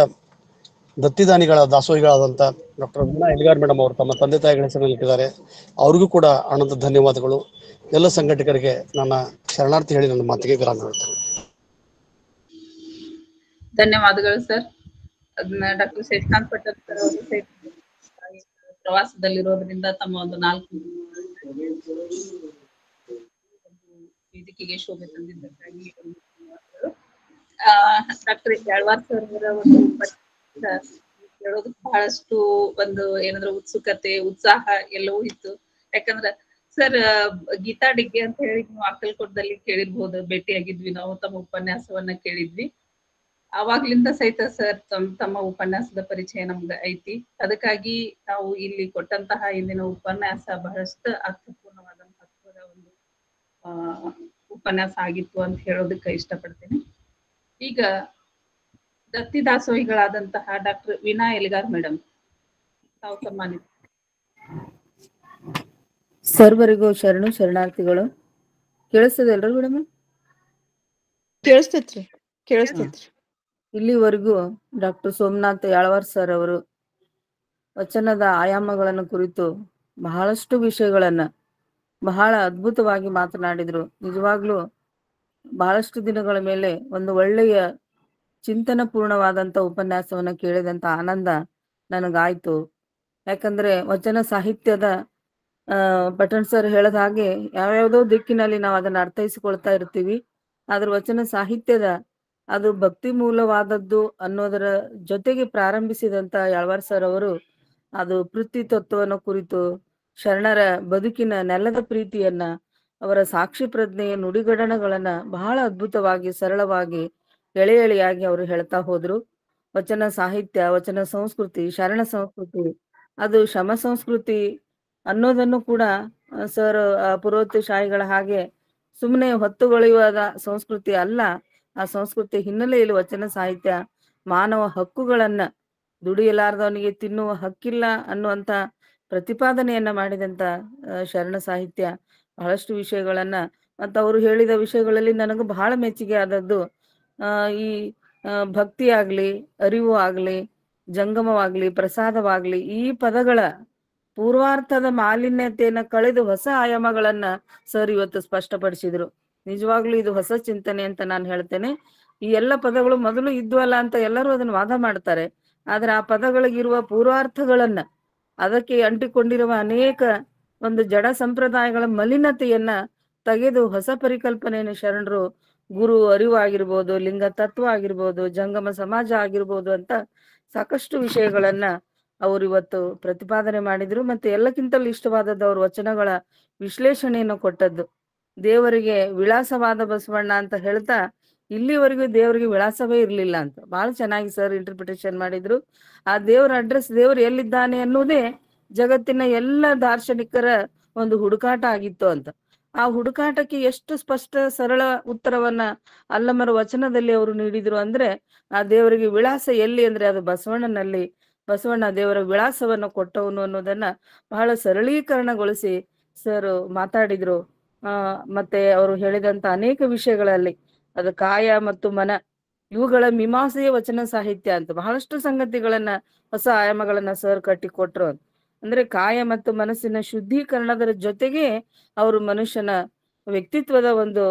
ದತ್ತಿದಾನಿಗಳ ದಾಸೋಹಿಗಳಾದಂಥ ಡಾಕ್ಟರ್ ವೀಣಾ ಎಲಿಗಾರ್ ಮೇಡಮ್ ಅವರು ತಮ್ಮ ತಂದೆ ತಾಯಿಗಳ ಹೆಸರಲ್ಲಿ ಇಟ್ಟಿದ್ದಾರೆ. ಅವ್ರಿಗೂ ಕೂಡ ಅನಂತ ಧನ್ಯವಾದಗಳು. ಎಲ್ಲ ಸಂಘಟಕರಿಗೆ ನನ್ನ ಶರಣಾರ್ಥಿ ಹೇಳಿ ನನ್ನ ಮಾತಿಗೆ ವಿರಾಮ ಹೇಳ್ತೇನೆ. ಧನ್ಯವಾದಗಳು ಸರ್. ಅದನ್ನ ಡಾಕ್ಟರ್ ಶಶಿಕಾಂತ್ ಪಟ್ಟಣ್ ಸರ್ ಅವರು ಪ್ರವಾಸದಲ್ಲಿರೋದ್ರಿಂದ ತಮ್ಮ ಒಂದು 4 ವೇದಿಕೆಗೆ ಶೋಭೆ ತಂದಿದ್ದಕ್ಕಾಗಿ ಡಾಕ್ಟರ್ ಯಾಳವಾರ್ ಸರ್ ಅವರ ಒಂದು ಹೇಳೋದಕ್ಕೆ ಬಹಳಷ್ಟು ಒಂದು ಏನಂದ್ರೆ ಉತ್ಸುಕತೆ, ಉತ್ಸಾಹ ಎಲ್ಲವೂ ಇತ್ತು. ಯಾಕಂದ್ರೆ ಸರ್ ಗೀತಾ ಡಿಗ್ಗೆ ಅಂತ ಹೇಳಿ ನೀವು ಅಕ್ಕಲ್ಕೋಟದಲ್ಲಿ ಕೇಳಿರ್ಬೋದು, ಭೇಟಿಯಾಗಿದ್ವಿ ನಾವು, ತಮ್ಮ ಉಪನ್ಯಾಸವನ್ನ ಕೇಳಿದ್ವಿ. ಅವಾಗ್ಲಿಂದ ಸಹಿತ ಸರ್ ತಮ್ಮ ಉಪನ್ಯಾಸದ ಪರಿಚಯ ನಮ್ಗೆ ಐತಿ. ಅದಕ್ಕಾಗಿ ನಾವು ಇಲ್ಲಿ ಕೊಟ್ಟಂತಹ ಇಂದಿನ ಉಪನ್ಯಾಸ ಬಹಳಷ್ಟು ಅರ್ಥಪೂರ್ಣವಾದಂತಹ ಒಂದು ಉಪನ್ಯಾಸ ಆಗಿತ್ತು ಅಂತ ಹೇಳೋದಕ್ಕೆ ಇಷ್ಟಪಡ್ತೀನಿ. ಈಗ ದತ್ತಿ ದಾಸೋಹಿಗಳಾದಂತಹ ಡಾಕ್ಟರ್ ವೀಣಾ ಎಲಿಗಾರ್ ಮೇಡಮ್ ತಾವು ಸನ್ಮಾನಿತ. ಸರ್ವರಿಗೂ ಶರಣಾರ್ಥಿಗಳು. ಕೇಳಿಸ್ತದೆ ಎಲ್ರಿಗೂ ಮೇಡಮ್? ಕೇಳಿಸ್ತೈತ್ರಿ. ಇಲ್ಲಿವರೆಗೂ ಡಾಕ್ಟರ್ ಸೋಮನಾಥ್ ಯಾಳವಾರ್ ಸರ್ ಅವರು ವಚನದ ಆಯಾಮಗಳನ್ನು ಕುರಿತು ಬಹಳಷ್ಟು ವಿಷಯಗಳನ್ನ ಬಹಳ ಅದ್ಭುತವಾಗಿ ಮಾತನಾಡಿದ್ರು. ನಿಜವಾಗ್ಲೂ ಬಹಳಷ್ಟು ದಿನಗಳ ಮೇಲೆ ಒಂದು ಒಳ್ಳೆಯ ಚಿಂತನ ಪೂರ್ಣವಾದಂತ ಉಪನ್ಯಾಸವನ್ನ ಕೇಳಿದಂತ ಆನಂದ ನನಗಾಯ್ತು. ಯಾಕಂದ್ರೆ ವಚನ ಸಾಹಿತ್ಯದ ಪಟ್ಟಣ್ ಸರ್ ಹೇಳದ ಹಾಗೆ ಯಾವ್ಯಾವ್ದೋ ದಿಕ್ಕಿನಲ್ಲಿ ನಾವು ಅದನ್ನ ಅರ್ಥೈಸಿಕೊಳ್ತಾ ಇರ್ತೀವಿ. ಆದ್ರ ವಚನ ಸಾಹಿತ್ಯದ ಅದು ಭಕ್ತಿ ಮೂಲವಾದದ್ದು ಅನ್ನೋದರ ಜೊತೆಗೆ ಪ್ರಾರಂಭಿಸಿದಂತ ಯಾಳವಾರ್ ಸರ್ ಅವರು ಅದು ಪೃಥ್ವಿ ತತ್ವವನ್ನು ಕುರಿತು, ಶರಣರ ಬದುಕಿನ ನೆಲದ ಪ್ರೀತಿಯನ್ನ, ಅವರ ಸಾಕ್ಷಿ ಪ್ರಜ್ಞೆಯ ನುಡಿಗಡಣಗಳನ್ನ ಬಹಳ ಅದ್ಭುತವಾಗಿ, ಸರಳವಾಗಿ, ಎಳೆಯಾಗಿ ಅವರು ಹೇಳ್ತಾ ಹೋದ್ರು. ವಚನ ಸಾಹಿತ್ಯ, ವಚನ ಸಂಸ್ಕೃತಿ, ಶರಣ ಸಂಸ್ಕೃತಿ, ಅದು ಶಮ ಸಂಸ್ಕೃತಿ ಅನ್ನೋದನ್ನು ಕೂಡ ಸರ್ ಪುರೋಹಿತ ಶಾಹಿಗಳ ಹಾಗೆ ಸುಮ್ಮನೆ ಹೊತ್ತುಗೊಳೆಯುವ ಸಂಸ್ಕೃತಿ ಅಲ್ಲ. ಆ ಸಂಸ್ಕೃತಿ ಹಿನ್ನೆಲೆಯಲ್ಲಿ ವಚನ ಸಾಹಿತ್ಯ ಮಾನವ ಹಕ್ಕುಗಳನ್ನ, ದುಡಿಯಲಾರದವನಿಗೆ ತಿನ್ನುವ ಹಕ್ಕಿಲ್ಲ ಅನ್ನುವಂತ ಪ್ರತಿಪಾದನೆಯನ್ನ ಮಾಡಿದಂತ ಶರಣ ಸಾಹಿತ್ಯ ಬಹಳಷ್ಟು ವಿಷಯಗಳನ್ನ, ಮತ್ತು ಅವರು ಹೇಳಿದ ವಿಷಯಗಳಲ್ಲಿ ನನಗೂ ಬಹಳ ಮೆಚ್ಚುಗೆ ಆದದ್ದು ಈ ಭಕ್ತಿ ಆಗ್ಲಿ, ಅರಿವು ಆಗ್ಲಿ, ಜಂಗಮವಾಗ್ಲಿ, ಪ್ರಸಾದವಾಗ್ಲಿ, ಈ ಪದಗಳ ಪೂರ್ವಾರ್ಥದ ಮಾಲಿನ್ಯತೆಯನ್ನ ಕಳೆದು ಹೊಸ ಆಯಾಮಗಳನ್ನ ಸರ್ ಇವತ್ತು ಸ್ಪಷ್ಟಪಡಿಸಿದ್ರು. ನಿಜವಾಗ್ಲೂ ಇದು ಹೊಸ ಚಿಂತನೆ ಅಂತ ನಾನು ಹೇಳ್ತೇನೆ. ಈ ಎಲ್ಲ ಪದಗಳು ಮೊದಲು ಇದ್ವಲ್ಲ ಅಂತ ಎಲ್ಲರೂ ಅದನ್ನ ವಾದ ಮಾಡ್ತಾರೆ. ಆದ್ರೆ ಆ ಪದಗಳಿಗಿರುವ ಪೂರ್ವಾರ್ಥಗಳನ್ನ, ಅದಕ್ಕೆ ಅಂಟಿಕೊಂಡಿರುವ ಅನೇಕ ಒಂದು ಜಡ ಸಂಪ್ರದಾಯಗಳ ಮಲಿನತೆಯನ್ನ ತೆಗೆದು ಹೊಸ ಪರಿಕಲ್ಪನೆಯನ್ನು ಶರಣರು ಗುರು ಅರಿವು ಆಗಿರ್ಬೋದು, ಲಿಂಗ ತತ್ವ ಆಗಿರ್ಬೋದು, ಜಂಗಮ ಸಮಾಜ ಆಗಿರ್ಬೋದು ಅಂತ ಸಾಕಷ್ಟು ವಿಷಯಗಳನ್ನ ಅವರು ಇವತ್ತು ಪ್ರತಿಪಾದನೆ ಮಾಡಿದ್ರು. ಮತ್ತೆ ಎಲ್ಲಕ್ಕಿಂತಲೂ ಇಷ್ಟವಾದದ್ದು ಅವ್ರ ವಚನಗಳ ವಿಶ್ಲೇಷಣೆಯನ್ನು ಕೊಟ್ಟದ್ದು. ದೇವರಿಗೆ ವಿಳಾಸವಾದ ಬಸವಣ್ಣ ಅಂತ ಹೇಳ್ತಾ ಇಲ್ಲಿವರೆಗೂ ದೇವರಿಗೆ ವಿಳಾಸವೇ ಇರ್ಲಿಲ್ಲ ಅಂತ ಬಹಳ ಚೆನ್ನಾಗಿ ಸರ್ ಇಂಟರ್ಪ್ರಿಟೇಷನ್ ಮಾಡಿದ್ರು. ಆ ದೇವರ ಅಡ್ರೆಸ್, ದೇವರು ಎಲ್ಲಿದ್ದಾನೆ ಅನ್ನೋದೇ ಜಗತ್ತಿನ ಎಲ್ಲ ದಾರ್ಶನಿಕರ ಒಂದು ಹುಡುಕಾಟ ಆಗಿತ್ತು ಅಂತ. ಆ ಹುಡುಕಾಟಕ್ಕೆ ಎಷ್ಟು ಸ್ಪಷ್ಟ ಸರಳ ಉತ್ತರವನ್ನ ಅಲ್ಲಮರ ವಚನದಲ್ಲಿ ಅವರು ನೀಡಿದ್ರು ಅಂದ್ರೆ, ಆ ದೇವರಿಗೆ ವಿಳಾಸ ಎಲ್ಲಿ ಅಂದ್ರೆ ಅದು ಬಸವಣ್ಣನಲ್ಲಿ. ಬಸವಣ್ಣ ದೇವರ ವಿಳಾಸವನ್ನು ಕೊಟ್ಟವನು ಅನ್ನೋದನ್ನ ಬಹಳ ಸರಳೀಕರಣಗೊಳಿಸಿ ಸರ್ ಮಾತಾಡಿದ್ರು. ಮತ್ತೆ ಅವರು ಹೇಳಿದಂತ ಅನೇಕ ವಿಷಯಗಳಲ್ಲಿ ಅದು ಕಾಯ ಮತ್ತು ಮನ ಇವುಗಳ ಮೀಮಾಂಸೆಯ ವಚನ ಸಾಹಿತ್ಯ ಅಂತ ಬಹಳಷ್ಟು ಸಂಗತಿಗಳನ್ನ, ಹೊಸ ಆಯಾಮಗಳನ್ನ ಸರ್ ಕಟ್ಟಿಕೊಟ್ರು. ಅಂದ್ರೆ ಕಾಯ ಮತ್ತು ಮನಸ್ಸಿನ ಶುದ್ಧೀಕರಣದ ಜೊತೆಗೆ ಅವರು ಮನುಷ್ಯನ ವ್ಯಕ್ತಿತ್ವದ ಒಂದು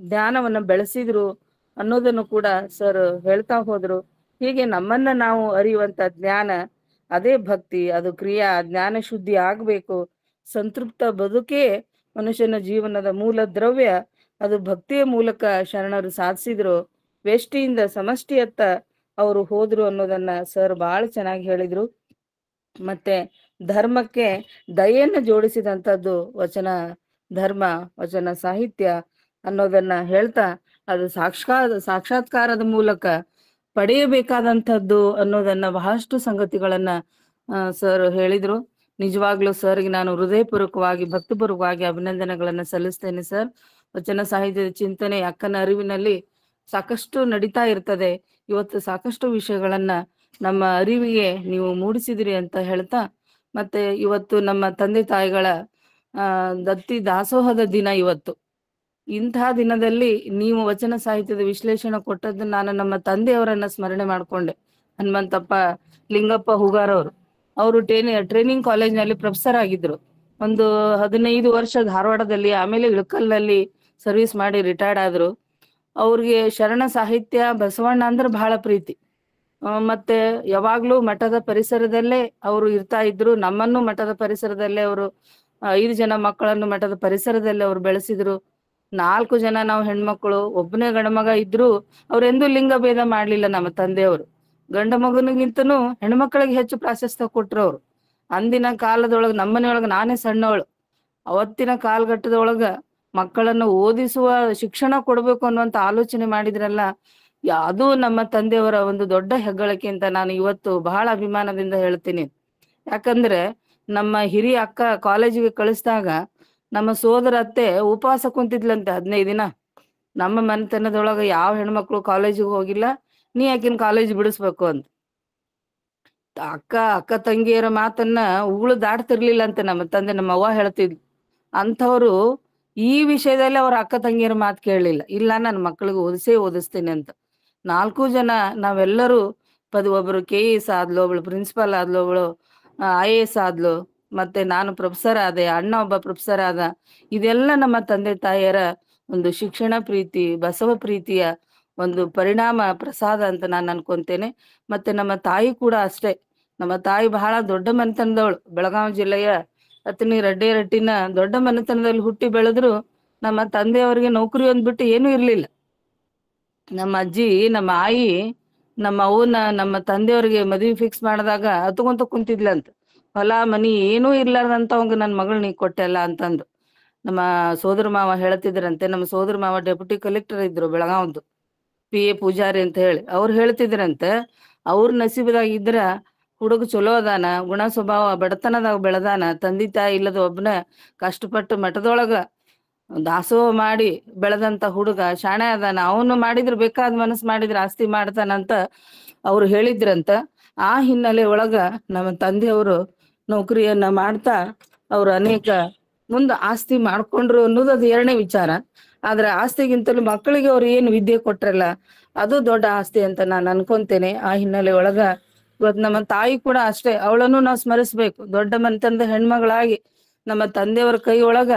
ಜ್ಞಾನವನ್ನ ಬೆಳೆಸಿದ್ರು ಅನ್ನೋದನ್ನು ಕೂಡ ಸರ್ ಹೇಳ್ತಾ ಹೋದ್ರು. ಹೀಗೆ ನಮ್ಮನ್ನ ನಾವು ಅರಿಯುವಂತ ಜ್ಞಾನ, ಅದೇ ಭಕ್ತಿ, ಅದು ಕ್ರಿಯಾ, ಜ್ಞಾನ ಶುದ್ಧಿ ಆಗ್ಬೇಕು. ಸಂತೃಪ್ತ ಬದುಕೇ ಮನುಷ್ಯನ ಜೀವನದ ಮೂಲ ದ್ರವ್ಯ, ಅದು ಭಕ್ತಿಯ ಮೂಲಕ ಶರಣರು ಸಾಧಿಸಿದ್ರು. ವ್ಯಷ್ಟಿಯಿಂದ ಸಮಷ್ಟಿಯತ್ತ ಅವರು ಹೋದ್ರು ಅನ್ನೋದನ್ನ ಸರ್ ಬಹಳ ಚೆನ್ನಾಗಿ ಹೇಳಿದ್ರು. ಮತ್ತೆ ಧರ್ಮಕ್ಕೆ ದಯೆಯನ್ನು ಜೋಡಿಸಿದಂಥದ್ದು ವಚನ ಧರ್ಮ, ವಚನ ಸಾಹಿತ್ಯ ಅನ್ನೋದನ್ನ ಹೇಳ್ತಾ ಅದು ಸಾಕ್ಷಾತ್ಕಾರದ ಮೂಲಕ ಪಡೆಯಬೇಕಾದಂಥದ್ದು ಅನ್ನೋದನ್ನ ಬಹಳಷ್ಟು ಸಂಗತಿಗಳನ್ನ ಸರ್ ಹೇಳಿದ್ರು. ನಿಜವಾಗ್ಲೂ ಸರ್ಗೆ ನಾನು ಹೃದಯಪೂರ್ವಕವಾಗಿ ಭಕ್ತಿಪೂರ್ವಕವಾಗಿ ಅಭಿನಂದನೆಗಳನ್ನ ಸಲ್ಲಿಸ್ತೇನೆ ಸರ್. ವಚನ ಸಾಹಿತ್ಯದ ಚಿಂತನೆ ಅಕ್ಕನ ಅರಿವಿನಲ್ಲಿ ಸಾಕಷ್ಟು ನಡೀತಾ ಇರ್ತದೆ. ಇವತ್ತು ಸಾಕಷ್ಟು ವಿಷಯಗಳನ್ನ ನಮ್ಮ ಅರಿವಿಗೆ ನೀವು ಮೂಡಿಸಿದಿರಿ ಅಂತ ಹೇಳ್ತಾ, ಮತ್ತೆ ಇವತ್ತು ನಮ್ಮ ತಂದೆ ತಾಯಿಗಳ ದತ್ತಿ ದಾಸೋಹದ ದಿನ ಇವತ್ತು. ಇಂತಹ ದಿನದಲ್ಲಿ ನೀವು ವಚನ ಸಾಹಿತ್ಯದ ವಿಶ್ಲೇಷಣೆ ಕೊಟ್ಟದ್ದು ನಾನು ನಮ್ಮ ತಂದೆಯವರನ್ನ ಸ್ಮರಣೆ ಮಾಡ್ಕೊಂಡೆ. ಹನುಮಂತಪ್ಪ ಲಿಂಗಪ್ಪ ಹುಗಾರ್ ಅವರು ಟ್ರೈನಿಂಗ್ ಕಾಲೇಜ್ನಲ್ಲಿ ಪ್ರೊಫೆಸರ್ ಆಗಿದ್ರು. ಒಂದು 15 ವರ್ಷ ಧಾರವಾಡದಲ್ಲಿ, ಆಮೇಲೆ ಇಳಕಲ್ನಲ್ಲಿ ಸರ್ವಿಸ್ ಮಾಡಿ ರಿಟೈರ್ಡ್ ಆದ್ರು. ಅವ್ರಿಗೆ ಶರಣ ಸಾಹಿತ್ಯ, ಬಸವಣ್ಣ ಅಂದ್ರೆ ಬಹಳ ಪ್ರೀತಿ. ಮತ್ತೆ ಯಾವಾಗ್ಲೂ ಮಠದ ಪರಿಸರದಲ್ಲೇ ಅವರು ಇರ್ತಾ ಇದ್ರು. ನಮ್ಮನ್ನು ಮಠದ ಪರಿಸರದಲ್ಲೇ ಅವರು 5 ಜನ ಮಕ್ಕಳನ್ನು ಮಠದ ಪರಿಸರದಲ್ಲೇ ಅವ್ರು ಬೆಳೆಸಿದ್ರು. 4 ಜನ ನಾವು ಹೆಣ್ಮಕ್ಳು, ಒಬ್ಬನೇ ಗಂಡಮಗ ಇದ್ರು. ಅವ್ರೆಂದೂ ಲಿಂಗ ಭೇದ ಮಾಡ್ಲಿಲ್ಲ ನಮ್ಮ ತಂದೆಯವರು. ಗಂಡ ಮಗನಿಗಿಂತನೂ ಹೆಣ್ಮಕ್ಳಿಗೆ ಹೆಚ್ಚು ಪ್ರಾಶಸ್ತ್ಯ ಕೊಟ್ರು ಅವ್ರು. ಅಂದಿನ ಕಾಲದೊಳಗ ನಮ್ಮನೆಯೊಳಗ ನಾನೇ ಸಣ್ಣವಳು. ಅವತ್ತಿನ ಕಾಲಘಟ್ಟದೊಳಗ ಮಕ್ಕಳನ್ನು ಓದಿಸುವ ಶಿಕ್ಷಣ ಕೊಡ್ಬೇಕು ಅನ್ನುವಂತ ಆಲೋಚನೆ ಮಾಡಿದ್ರಲ್ಲ, ಅದು ನಮ್ಮ ತಂದೆಯವರ ಒಂದು ದೊಡ್ಡ ಹೆಗ್ಗಳಿಕೆ ಅಂತ ನಾನು ಇವತ್ತು ಬಹಳ ಅಭಿಮಾನದಿಂದ ಹೇಳ್ತೀನಿ. ಯಾಕಂದ್ರೆ ನಮ್ಮ ಹಿರಿಯ ಅಕ್ಕ ಕಾಲೇಜಿಗೆ ಕಳಿಸಿದಾಗ ನಮ್ಮ ಸೋದರ ಅತ್ತೆ ಉಪವಾಸ ಕುಂತಿದ್ಲಂತೆ 15 ದಿನ. ನಮ್ಮ ಮನೆತನದೊಳಗ ಯಾವ ಹೆಣ್ಮಕ್ಳು ಕಾಲೇಜಿಗೆ ಹೋಗಿಲ್ಲ, ನೀ ಆಕಿನ ಕಾಲೇಜ್ ಬಿಡಿಸ್ಬೇಕು ಅಂತ. ಅಕ್ಕ ತಂಗಿಯರ ಮಾತನ್ನ ಉಗುಳು ದಾಟ್ತಿರ್ಲಿಲ್ಲ ಅಂತ ನಮ್ಮ ತಂದೆ, ನಮ್ಮ ಅವ್ವ ಹೇಳ್ತಿದ್ಲು. ಅಂಥವ್ರು ಈ ವಿಷಯದಲ್ಲಿ ಅವ್ರ ಅಕ್ಕ ತಂಗಿಯರ ಮಾತು ಕೇಳಲಿಲ್ಲ. ಇಲ್ಲ, ನನ್ನ ಮಕ್ಕಳಿಗೆ ಓದಿಸ್ತೇನೆ ಅಂತ 4 ಜನ ನಾವೆಲ್ಲರೂ ಒಬ್ರು KES ಆದ್ಲು, ಒಬ್ಳು ಪ್ರಿನ್ಸಿಪಾಲ್ ಆದ್ಲು, ಒಬ್ಳು IAS ಆದ್ಲು, ಮತ್ತೆ ನಾನು ಪ್ರೊಫೆಸರ್ ಆದೆ, ಅಣ್ಣ ಒಬ್ಬ ಪ್ರೊಫೆಸರ್ ಆದ. ಇದೆಲ್ಲ ನಮ್ಮ ತಂದೆ ತಾಯಿಯರ ಒಂದು ಶಿಕ್ಷಣ ಪ್ರೀತಿ, ಬಸವ ಪ್ರೀತಿಯ ಒಂದು ಪರಿಣಾಮ, ಪ್ರಸಾದ ಅಂತ ನಾನು ಅನ್ಕೊಂತೇನೆ. ಮತ್ತೆ ನಮ್ಮ ತಾಯಿ ಕೂಡ ಅಷ್ಟೇ. ನಮ್ಮ ತಾಯಿ ಬಹಳ ದೊಡ್ಡ ಮನೆತನದವಳು. ಬೆಳಗಾವಿ ಜಿಲ್ಲೆಯ ಅತನಿ ರಡ್ಡಿನ ದೊಡ್ಡ ಮನೆತನದಲ್ಲಿ ಹುಟ್ಟಿ ಬೆಳೆದ್ರು. ನಮ್ಮ ತಂದೆಯವರಿಗೆ ನೌಕರಿ ಒಂದ್ಬಿಟ್ಟು ಏನೂ ಇರ್ಲಿಲ್ಲ. ನಮ್ಮ ಅಜ್ಜಿ, ನಮ್ಮ ಆಯಿ, ನಮ್ಮ ಅವನ ನಮ್ಮ ತಂದೆಯವ್ರಿಗೆ ಮದ್ವಿ ಫಿಕ್ಸ್ ಮಾಡಿದಾಗ ಹತ್ಕೊಂತ ಕುಂತಿದ್ಲಂತ. ಹೊಲ ಮನಿ ಏನೂ ಇರ್ಲಾರ್ದಂತ ಅವಂಗ ನನ್ನ ಮಗಳು ನೀ ಕೊಟ್ಟೆಲ್ಲ ಅಂತಂದು ನಮ್ಮ ಸೋದರ ಮಾವ ಹೇಳ್ತಿದ್ರಂತೆ. ನಮ್ಮ ಸೋದರ ಮಾವ ಡೆಪ್ಯೂಟಿ ಕಲೆಕ್ಟರ್ ಇದ್ರು ಬೆಳಗಾವ್ದು, PA ಪೂಜಾರಿ ಅಂತ ಹೇಳಿ. ಅವ್ರು ಹೇಳ್ತಿದ್ರಂತೆ, ಅವ್ರ ನಸೀಬದಾಗ ಇದ್ರ ಹುಡುಗ ಚಲೋ ಅದಾನ, ಗುಣ ಸ್ವಭಾವ, ಬಡತನದಾಗ ಬೆಳೆದಾನ, ತಂದೆ ತಾಯಿ ಇಲ್ಲದ ಒಬ್ಬನ ಕಷ್ಟಪಟ್ಟು ಮಠದೊಳಗ ದಾಸೋಹ ಮಾಡಿ ಬೆಳೆದಂತ ಹುಡುಗ ಶಾಣೆ ಅದಾನ, ಅವನು ಮಾಡಿದ್ರ ಬೇಕಾದ ಮನಸ್ಸು ಮಾಡಿದ್ರ ಆಸ್ತಿ ಮಾಡ್ತಾನಂತ ಅವ್ರು ಹೇಳಿದ್ರಂತ. ಆ ಹಿನ್ನೆಲೆ ಒಳಗ ನಮ್ಮ ತಂದೆಯವರು ನೌಕರಿಯನ್ನ ಮಾಡ್ತಾ ಅವ್ರು ಅನೇಕ ಮುಂದೆ ಆಸ್ತಿ ಮಾಡ್ಕೊಂಡ್ರು ಅನ್ನೋದು ಅದು ಎರಡನೇ ವಿಚಾರ. ಆದ್ರೆ ಆಸ್ತಿಗಿಂತಲೂ ಮಕ್ಕಳಿಗೆ ಅವ್ರು ಏನು ವಿದ್ಯೆ ಕೊಟ್ರಲ್ಲ, ಅದು ದೊಡ್ಡ ಆಸ್ತಿ ಅಂತ ನಾನು ಅನ್ಕೊಂತೇನೆ. ಆ ಹಿನ್ನೆಲೆ ಒಳಗ ಇವತ್ತು ನಮ್ಮ ತಾಯಿ ಕೂಡ ಅಷ್ಟೇ, ಅವಳನ್ನು ನಾವು ಸ್ಮರಿಸ್ಬೇಕು. ದೊಡ್ಡ ಮನೆತನದ ಹೆಣ್ಮಗಳಾಗಿ ನಮ್ಮ ತಂದೆಯವರ ಕೈ ಒಳಗ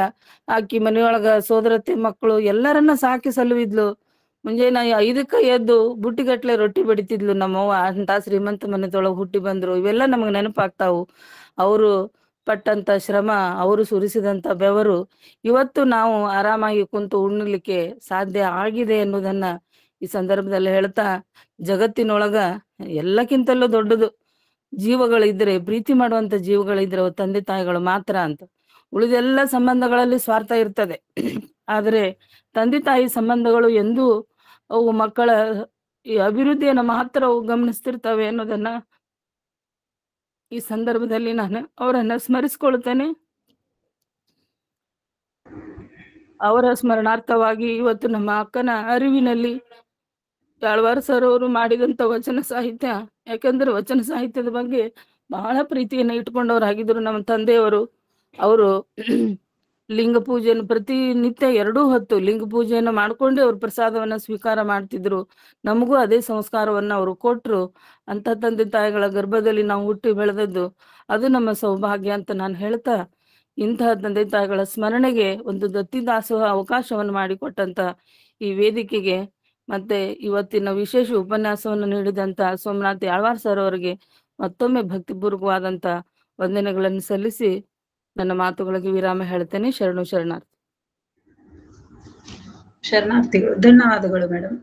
ಆಕಿ ಮನೆಯೊಳಗ ಸೋದರತ್ತೆ ಮಕ್ಕಳು ಎಲ್ಲರನ್ನ ಸಾಕಿ ಸಲುವಿದ್ಲು. ಮುಂಜಾನೆ 5ಕ್ಕೆ ಎದ್ದು ಬುಟ್ಟಿಗಟ್ಲೆ ರೊಟ್ಟಿ ಬಡಿತಿದ್ಲು ನಮ್ಮವ್ವ. ಅಂತ ಶ್ರೀಮಂತ ಮನೆದೊಳಗೆ ಹುಟ್ಟಿ ಬಂದ್ರು. ಇವೆಲ್ಲ ನಮಗ್ ನೆನಪಾಗ್ತಾವು. ಅವರು ಪಟ್ಟಂತ ಶ್ರಮ, ಅವರು ಸುರಿಸಿದಂತ ಬೆವರು ಇವತ್ತು ನಾವು ಆರಾಮಾಗಿ ಕುಂತು ಉಣ್ಣಲಿಕ್ಕೆ ಸಾಧ್ಯ ಆಗಿದೆ ಎನ್ನುವುದನ್ನ ಈ ಸಂದರ್ಭದಲ್ಲಿ ಹೇಳ್ತಾ, ಜಗತ್ತಿನೊಳಗ ಎಲ್ಲಕ್ಕಿಂತಲೂ ದೊಡ್ಡದು ಜೀವಗಳಿದ್ರೆ, ಪ್ರೀತಿ ಮಾಡುವಂತ ಜೀವಗಳಿದ್ರೆ ಅವು ತಂದೆ ತಾಯಿಗಳು ಮಾತ್ರ ಅಂತ. ಉಳಿದೆಲ್ಲ ಸಂಬಂಧಗಳಲ್ಲಿ ಸ್ವಾರ್ಥ ಇರ್ತದೆ. ಆದರೆ ತಂದೆ ತಾಯಿ ಸಂಬಂಧಗಳು ಎಂದೂ ಅವು ಮಕ್ಕಳ ಈ ಅಭಿವೃದ್ಧಿಯನ್ನು ಮಾತ್ರ ಅವು ಗಮನಿಸ್ತಿರ್ತವೆ ಅನ್ನೋದನ್ನ ಈ ಸಂದರ್ಭದಲ್ಲಿ ನಾನು ಅವರನ್ನ ಸ್ಮರಿಸ್ಕೊಳ್ತೇನೆ. ಅವರ ಸ್ಮರಣಾರ್ಥವಾಗಿ ಇವತ್ತು ನಮ್ಮ ಅಕ್ಕನ ಅರಿವಿನಲ್ಲಿ ಯಾಳ್ವಾರ್ ಸರ್ ಅವರು ಮಾಡಿದಂತ ವಚನ ಸಾಹಿತ್ಯ, ಯಾಕಂದ್ರೆ ವಚನ ಸಾಹಿತ್ಯದ ಬಗ್ಗೆ ಬಹಳ ಪ್ರೀತಿಯನ್ನ ಇಟ್ಕೊಂಡವರಾಗಿದ್ರು ನಮ್ಮ ತಂದೆಯವರು. ಅವರು ಲಿಂಗ ಪೂಜೆಯನ್ನು ಪ್ರತಿನಿತ್ಯ 2 ಹೊತ್ತು ಲಿಂಗ ಪೂಜೆಯನ್ನು ಮಾಡ್ಕೊಂಡೇ ಅವ್ರು ಪ್ರಸಾದವನ್ನ ಸ್ವೀಕಾರ ಮಾಡ್ತಿದ್ರು. ನಮಗೂ ಅದೇ ಸಂಸ್ಕಾರವನ್ನ ಅವರು ಕೊಟ್ರು. ಅಂತ ತಂದೆ ತಾಯಿಗಳ ಗರ್ಭದಲ್ಲಿ ನಾವು ಹುಟ್ಟಿ ಬೆಳೆದದ್ದು ಅದು ನಮ್ಮ ಸೌಭಾಗ್ಯ ಅಂತ ನಾನು ಹೇಳ್ತಾ, ಇಂತಹ ತಂದೆ ತಾಯಿಗಳ ಸ್ಮರಣೆಗೆ ಒಂದು ದತ್ತಿ ದಾಸೋಹ ಅವಕಾಶವನ್ನು ಮಾಡಿಕೊಟ್ಟಂತ ಈ ವೇದಿಕೆಗೆ, ಮತ್ತೆ ಇವತ್ತಿನ ವಿಶೇಷ ಉಪನ್ಯಾಸವನ್ನು ನೀಡಿದಂತ ಸೋಮನಾಥ್ ಯಾಳ್ವಾರ್ ಸರ್ ಅವರಿಗೆ ಮತ್ತೊಮ್ಮೆ ಭಕ್ತಿಪೂರ್ವಕವಾದಂತ ವಂದನೆಗಳನ್ನು ಸಲ್ಲಿಸಿ ನನ್ನ ಮಾತುಗಳಿಗೆ ವಿರಾಮ ಹೇಳ್ತೇನೆ. ಶರಣು ಶರಣಾರ್ಥಿ. ಶರಣಾರ್ಥಿಗಳು. ಧನ್ಯವಾದಗಳು ಮೇಡಮ್.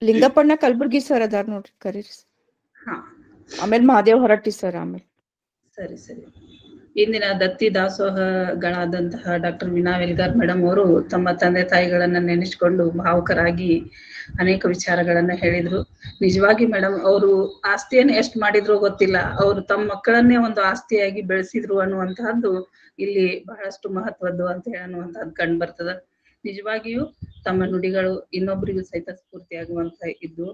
ಲಿಂಗಪ್ಪಣ್ಣ ಕಲ್ಬುರ್ಗಿ ಸರ್ ಅದಾರ ನೋಡ್ರಿ, ಕರೀರಿ. ಹಾ, ಆಮೇಲೆ ಮಹಾದೇವ್ ಹೊರಟ್ಟಿ ಸರ್. ಆಮೇಲೆ ಸರಿ ಸರಿ. ಇಂದಿನ ದತ್ತಿ ದಾಸೋಹಗಳಾದಂತಹ ಡಾಕ್ಟರ್ ವೀಣಾ ವೆಲಿಗಾರ್ ಮೇಡಮ್ ಅವರು ತಮ್ಮ ತಂದೆ ತಾಯಿಗಳನ್ನ ನೆನೆಸ್ಕೊಂಡು ಭಾವುಕರಾಗಿ ಅನೇಕ ವಿಚಾರಗಳನ್ನ ಹೇಳಿದ್ರು. ನಿಜವಾಗಿ ಮೇಡಮ್ ಅವರು ಆಸ್ತಿಯನ್ನ ಎಷ್ಟು ಮಾಡಿದ್ರು ಗೊತ್ತಿಲ್ಲ, ಅವರು ತಮ್ಮ ಮಕ್ಕಳನ್ನೇ ಒಂದು ಆಸ್ತಿಯಾಗಿ ಬೆಳೆಸಿದ್ರು ಅನ್ನುವಂತಹದ್ದು ಇಲ್ಲಿ ಬಹಳಷ್ಟು ಮಹತ್ವದ್ದು ಅಂತ ಅನ್ನುವಂತಹದ್ದು ಕಂಡು ಬರ್ತದ. ನಿಜವಾಗಿಯೂ ತಮ್ಮ ನುಡಿಗಳು ಇನ್ನೊಬ್ಬರಿಗೂ ಸಹಿತ ಸ್ಫೂರ್ತಿಯಾಗುವಂತ ಇದ್ದು.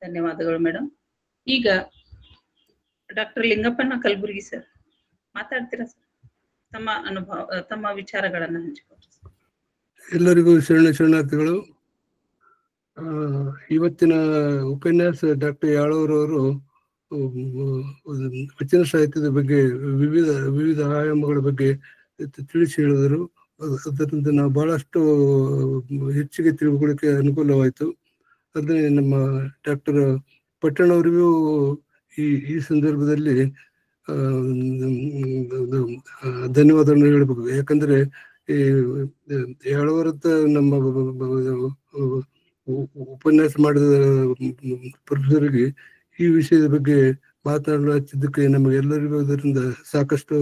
ಧನ್ಯವಾದಗಳು ಮೇಡಮ್. ಈಗ ಡಾಕ್ಟರ್ ಲಿಂಗಪ್ಪಣ್ಣ ಕಲ್ಬುರ್ಗಿ ಸರ್ ಮಾತಾಡ್ತೀರಾ ಸರ್? ತಮ್ಮ ಅನುಭವ, ತಮ್ಮ ವಿಚಾರಗಳನ್ನ ಹಂಚಿಕೊಡ್ರಿ. ಎಲ್ಲರಿಗೂ ಶರಣಾರ್ಥಿಗಳು. ಇವತ್ತಿನ ಉಪನ್ಯಾಸ ಡಾಕ್ಟರ್ ಯಾಳೂರ್ ಅವರು ವಚನ ಸಾಹಿತ್ಯದ ಬಗ್ಗೆ ವಿವಿಧ ಆಯಾಮಗಳ ಬಗ್ಗೆ ತಿಳಿಸಿ ಹೇಳಿದರು. ಅದರಿಂದ ನಾವು ಬಹಳಷ್ಟು ಹೆಚ್ಚಿಗೆ ತಿಳ್ಕೊಳ್ಳಿಕ್ಕೆ ಅನುಕೂಲವಾಯಿತು. ಅದೇ ನಮ್ಮ ಡಾಕ್ಟರ್ ಪಟ್ಟಣವರಿಗೂ ಈ ಸಂದರ್ಭದಲ್ಲಿ ಧನ್ಯವಾದಗಳನ್ನು ಹೇಳಬೇಕು. ಯಾಕಂದ್ರೆ ಈ ಯಾಳವರತ್ತ ನಮ್ಮ ಉಪನ್ಯಾಸ ಮಾಡಿದ ಪ್ರೊಫೆಸರ್ಗೆ ಈ ವಿಷಯದ ಬಗ್ಗೆ ಮಾತನಾಡಲು ಹಚ್ಚಿದ್ದಕ್ಕೆ ನಮಗೆಲ್ಲರಿಗೂ ಅದರಿಂದ ಸಾಕಷ್ಟು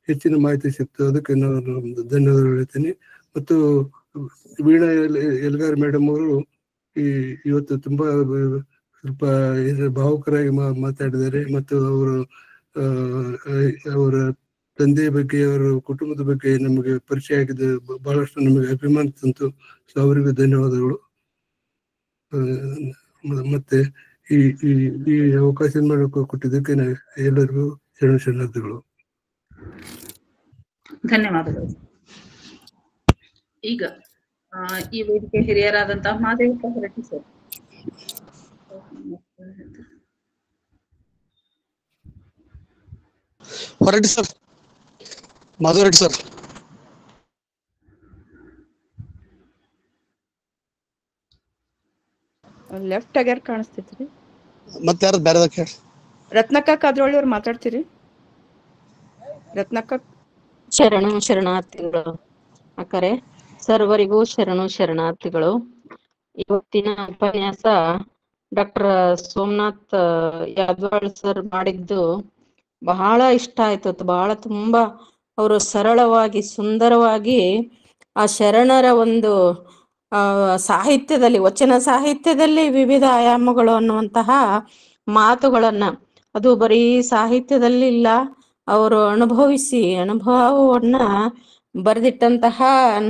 ಹೆಚ್ಚಿನ ಮಾಹಿತಿ ಸಿಕ್ತು. ಅದಕ್ಕೆ ನಾನು ಧನ್ಯವಾದಗಳು ಹೇಳ್ತೀನಿ. ಮತ್ತು ವೀಣಾ ಎಲ್ಗಾರ್ ಮೇಡಮ್ ಅವರು ಇವತ್ತು ತುಂಬಾ ಸ್ವಲ್ಪ ಭಾವುಕರಾಗಿ ಮಾತಾಡಿದ್ದಾರೆ. ಮತ್ತು ಅವರ ತಂದೆಯ ಬಗ್ಗೆ, ಅವರ ಕುಟುಂಬದ ಬಗ್ಗೆ ನಮಗೆ ಪರಿಚಯ ಆಗಿದೆ. ಬಹಳಷ್ಟು ನಮಗೆ ಅಭಿಮಾನ ತಂತು. ಸೊ ಅವರಿಗೂ ಧನ್ಯವಾದಗಳು. ಮತ್ತೆ ಈ ಅವಕಾಶ ಕೊಟ್ಟಿದ್ದಕ್ಕೆ ಎಲ್ಲರಿಗೂ ಶರಣಾರ್ಥಿಗಳು. ಧನ್ಯವಾದಗಳು. ಈಗ ಈ ವೇದಿಕೆ ಹಿರಿಯರಾದಂತಹ Mahadevappa Horatti sir. Horatti sir, Madhava Reddy sir. Left ಆಗ್ಯಾರ ಕಾಣಿಸ್ತೈತ್ರಿ. ಮತ್ತೆ ಯಾರು ಬೇರೆ ಹೇಳಿ? ರತ್ನಕ್ಕ ಕಾದ್ರೋಳಿ ಅವ್ರು ಮಾತಾಡ್ತೀರಿ? ರತ್ನಕ್ಕ. ಶರಣಾರ್ಥಿಗಳು ಅಕ್ಕರೆ, ಸರ್ವರಿಗೂ ಶರಣಾರ್ಥಿಗಳು. ಇವತ್ತಿನ ಉಪನ್ಯಾಸ ಡಾಕ್ಟರ್ ಸೋಮನಾಥ್ ಯಾದವಾಳ್ ಸರ್ ಮಾಡಿದ್ದು ಬಹಳ ಇಷ್ಟ ಆಯ್ತು. ಬಹಳ ತುಂಬಾ ಅವರು ಸರಳವಾಗಿ ಸುಂದರವಾಗಿ ಆ ಶರಣರ ಒಂದು ಸಾಹಿತ್ಯದಲ್ಲಿ, ವಚನ ಸಾಹಿತ್ಯದಲ್ಲಿ ವಿವಿಧ ಆಯಾಮಗಳು ಅನ್ನುವಂತಹ ಮಾತುಗಳನ್ನ, ಅದು ಬರೀ ಸಾಹಿತ್ಯದಲ್ಲಿ ಇಲ್ಲ, ಅವರು ಅನುಭವವನ್ನ ಬರೆದಿಟ್ಟಂತಹ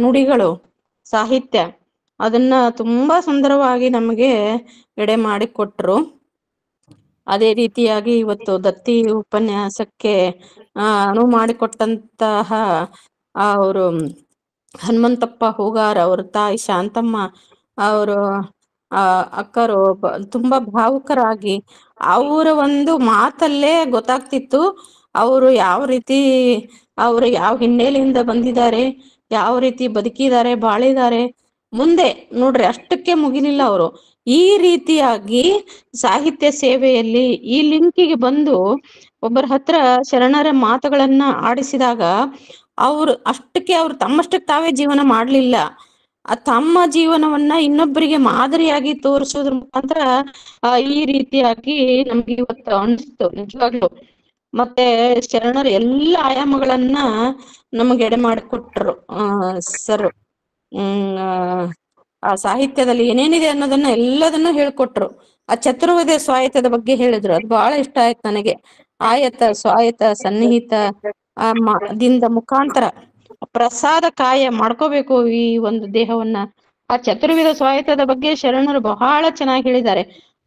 ನುಡಿಗಳು, ಸಾಹಿತ್ಯ, ಅದನ್ನ ತುಂಬಾ ಸುಂದರವಾಗಿ ನಮಗೆ ಎಡೆ ಮಾಡಿಕೊಟ್ರು. ಅದೇ ರೀತಿಯಾಗಿ ಇವತ್ತು ದತ್ತಿ ಉಪನ್ಯಾಸಕ್ಕೆ ಅನುವು ಮಾಡಿಕೊಟ್ಟಂತಹ ಅವರು ಹನುಮಂತಪ್ಪ ಹೂಗಾರ್, ಅವ್ರ ತಾಯಿ ಶಾಂತಮ್ಮ, ಅವರು ಅಕ್ಕರು ತುಂಬಾ ಭಾವುಕರಾಗಿ, ಅವರ ಒಂದು ಮಾತಲ್ಲೇ ಗೊತ್ತಾಗ್ತಿತ್ತು ಅವರು ಯಾವ ರೀತಿ, ಅವರು ಯಾವ ಹಿನ್ನೆಲೆಯಿಂದ ಬಂದಿದ್ದಾರೆ, ಯಾವ ರೀತಿ ಬದುಕಿದ್ದಾರೆ, ಬಾಳಿದ್ದಾರೆ. ಮುಂದೆ ನೋಡ್ರಿ, ಅಷ್ಟಕ್ಕೆ ಮುಗಿಲಿಲ್ಲ ಅವರು. ಈ ರೀತಿಯಾಗಿ ಸಾಹಿತ್ಯ ಸೇವೆಯಲ್ಲಿ ಈ ಲಿಂಕಿಗೆ ಬಂದು ಒಬ್ಬರ ಹತ್ರ ಶರಣರ ಮಾತುಗಳನ್ನ ಆಡಿಸಿದಾಗ ಅವ್ರು ತಮ್ಮಷ್ಟಕ್ಕೆ ತಾವೇ ಜೀವನ ಮಾಡ್ಲಿಲ್ಲ, ತಮ್ಮ ಜೀವನವನ್ನ ಇನ್ನೊಬ್ಬರಿಗೆ ಮಾದರಿಯಾಗಿ ತೋರಿಸೋದ್ರ ಮುಖಾಂತರ ಈ ರೀತಿಯಾಗಿ ನಮ್ಗೆ ಇವತ್ತು ಅನಿಸ್ತು ನಿಜವಾಗ್ಲು. ಮತ್ತೆ ಶರಣರ ಎಲ್ಲ ಆಯಾಮಗಳನ್ನ ನಮಗೆ ಎಡೆ ಮಾಡಿಕೊಟ್ರು ಸರ್. ಆ ಸಾಹಿತ್ಯದಲ್ಲಿ ಏನೇನಿದೆ ಅನ್ನೋದನ್ನ ಎಲ್ಲದನ್ನು ಹೇಳ್ಕೊಟ್ರು. ಆ ಚತುರ್ವೇದ ಸ್ವಾಯತ್ತದ ಬಗ್ಗೆ ಹೇಳಿದ್ರು, ಅದು ಬಹಳ ಇಷ್ಟ ಆಯ್ತು ನನಗೆ. ಆಯತ ಸ್ವಾಯತ ಸನ್ನಿಹಿತ ದಿಂದ ಮುಖಾಂತರ ಪ್ರಸಾದ ಕಾಯ ಮಾಡ್ಕೋಬೇಕು ಈ ಒಂದು ದೇಹವನ್ನ. ಆ ಚತುರ್ವೇದ ಸ್ವಾಯತ್ತದ ಬಗ್ಗೆ ಶರಣರು ಬಹಳ ಚೆನ್ನಾಗಿ ಹೇಳಿದ್ದಾರೆ.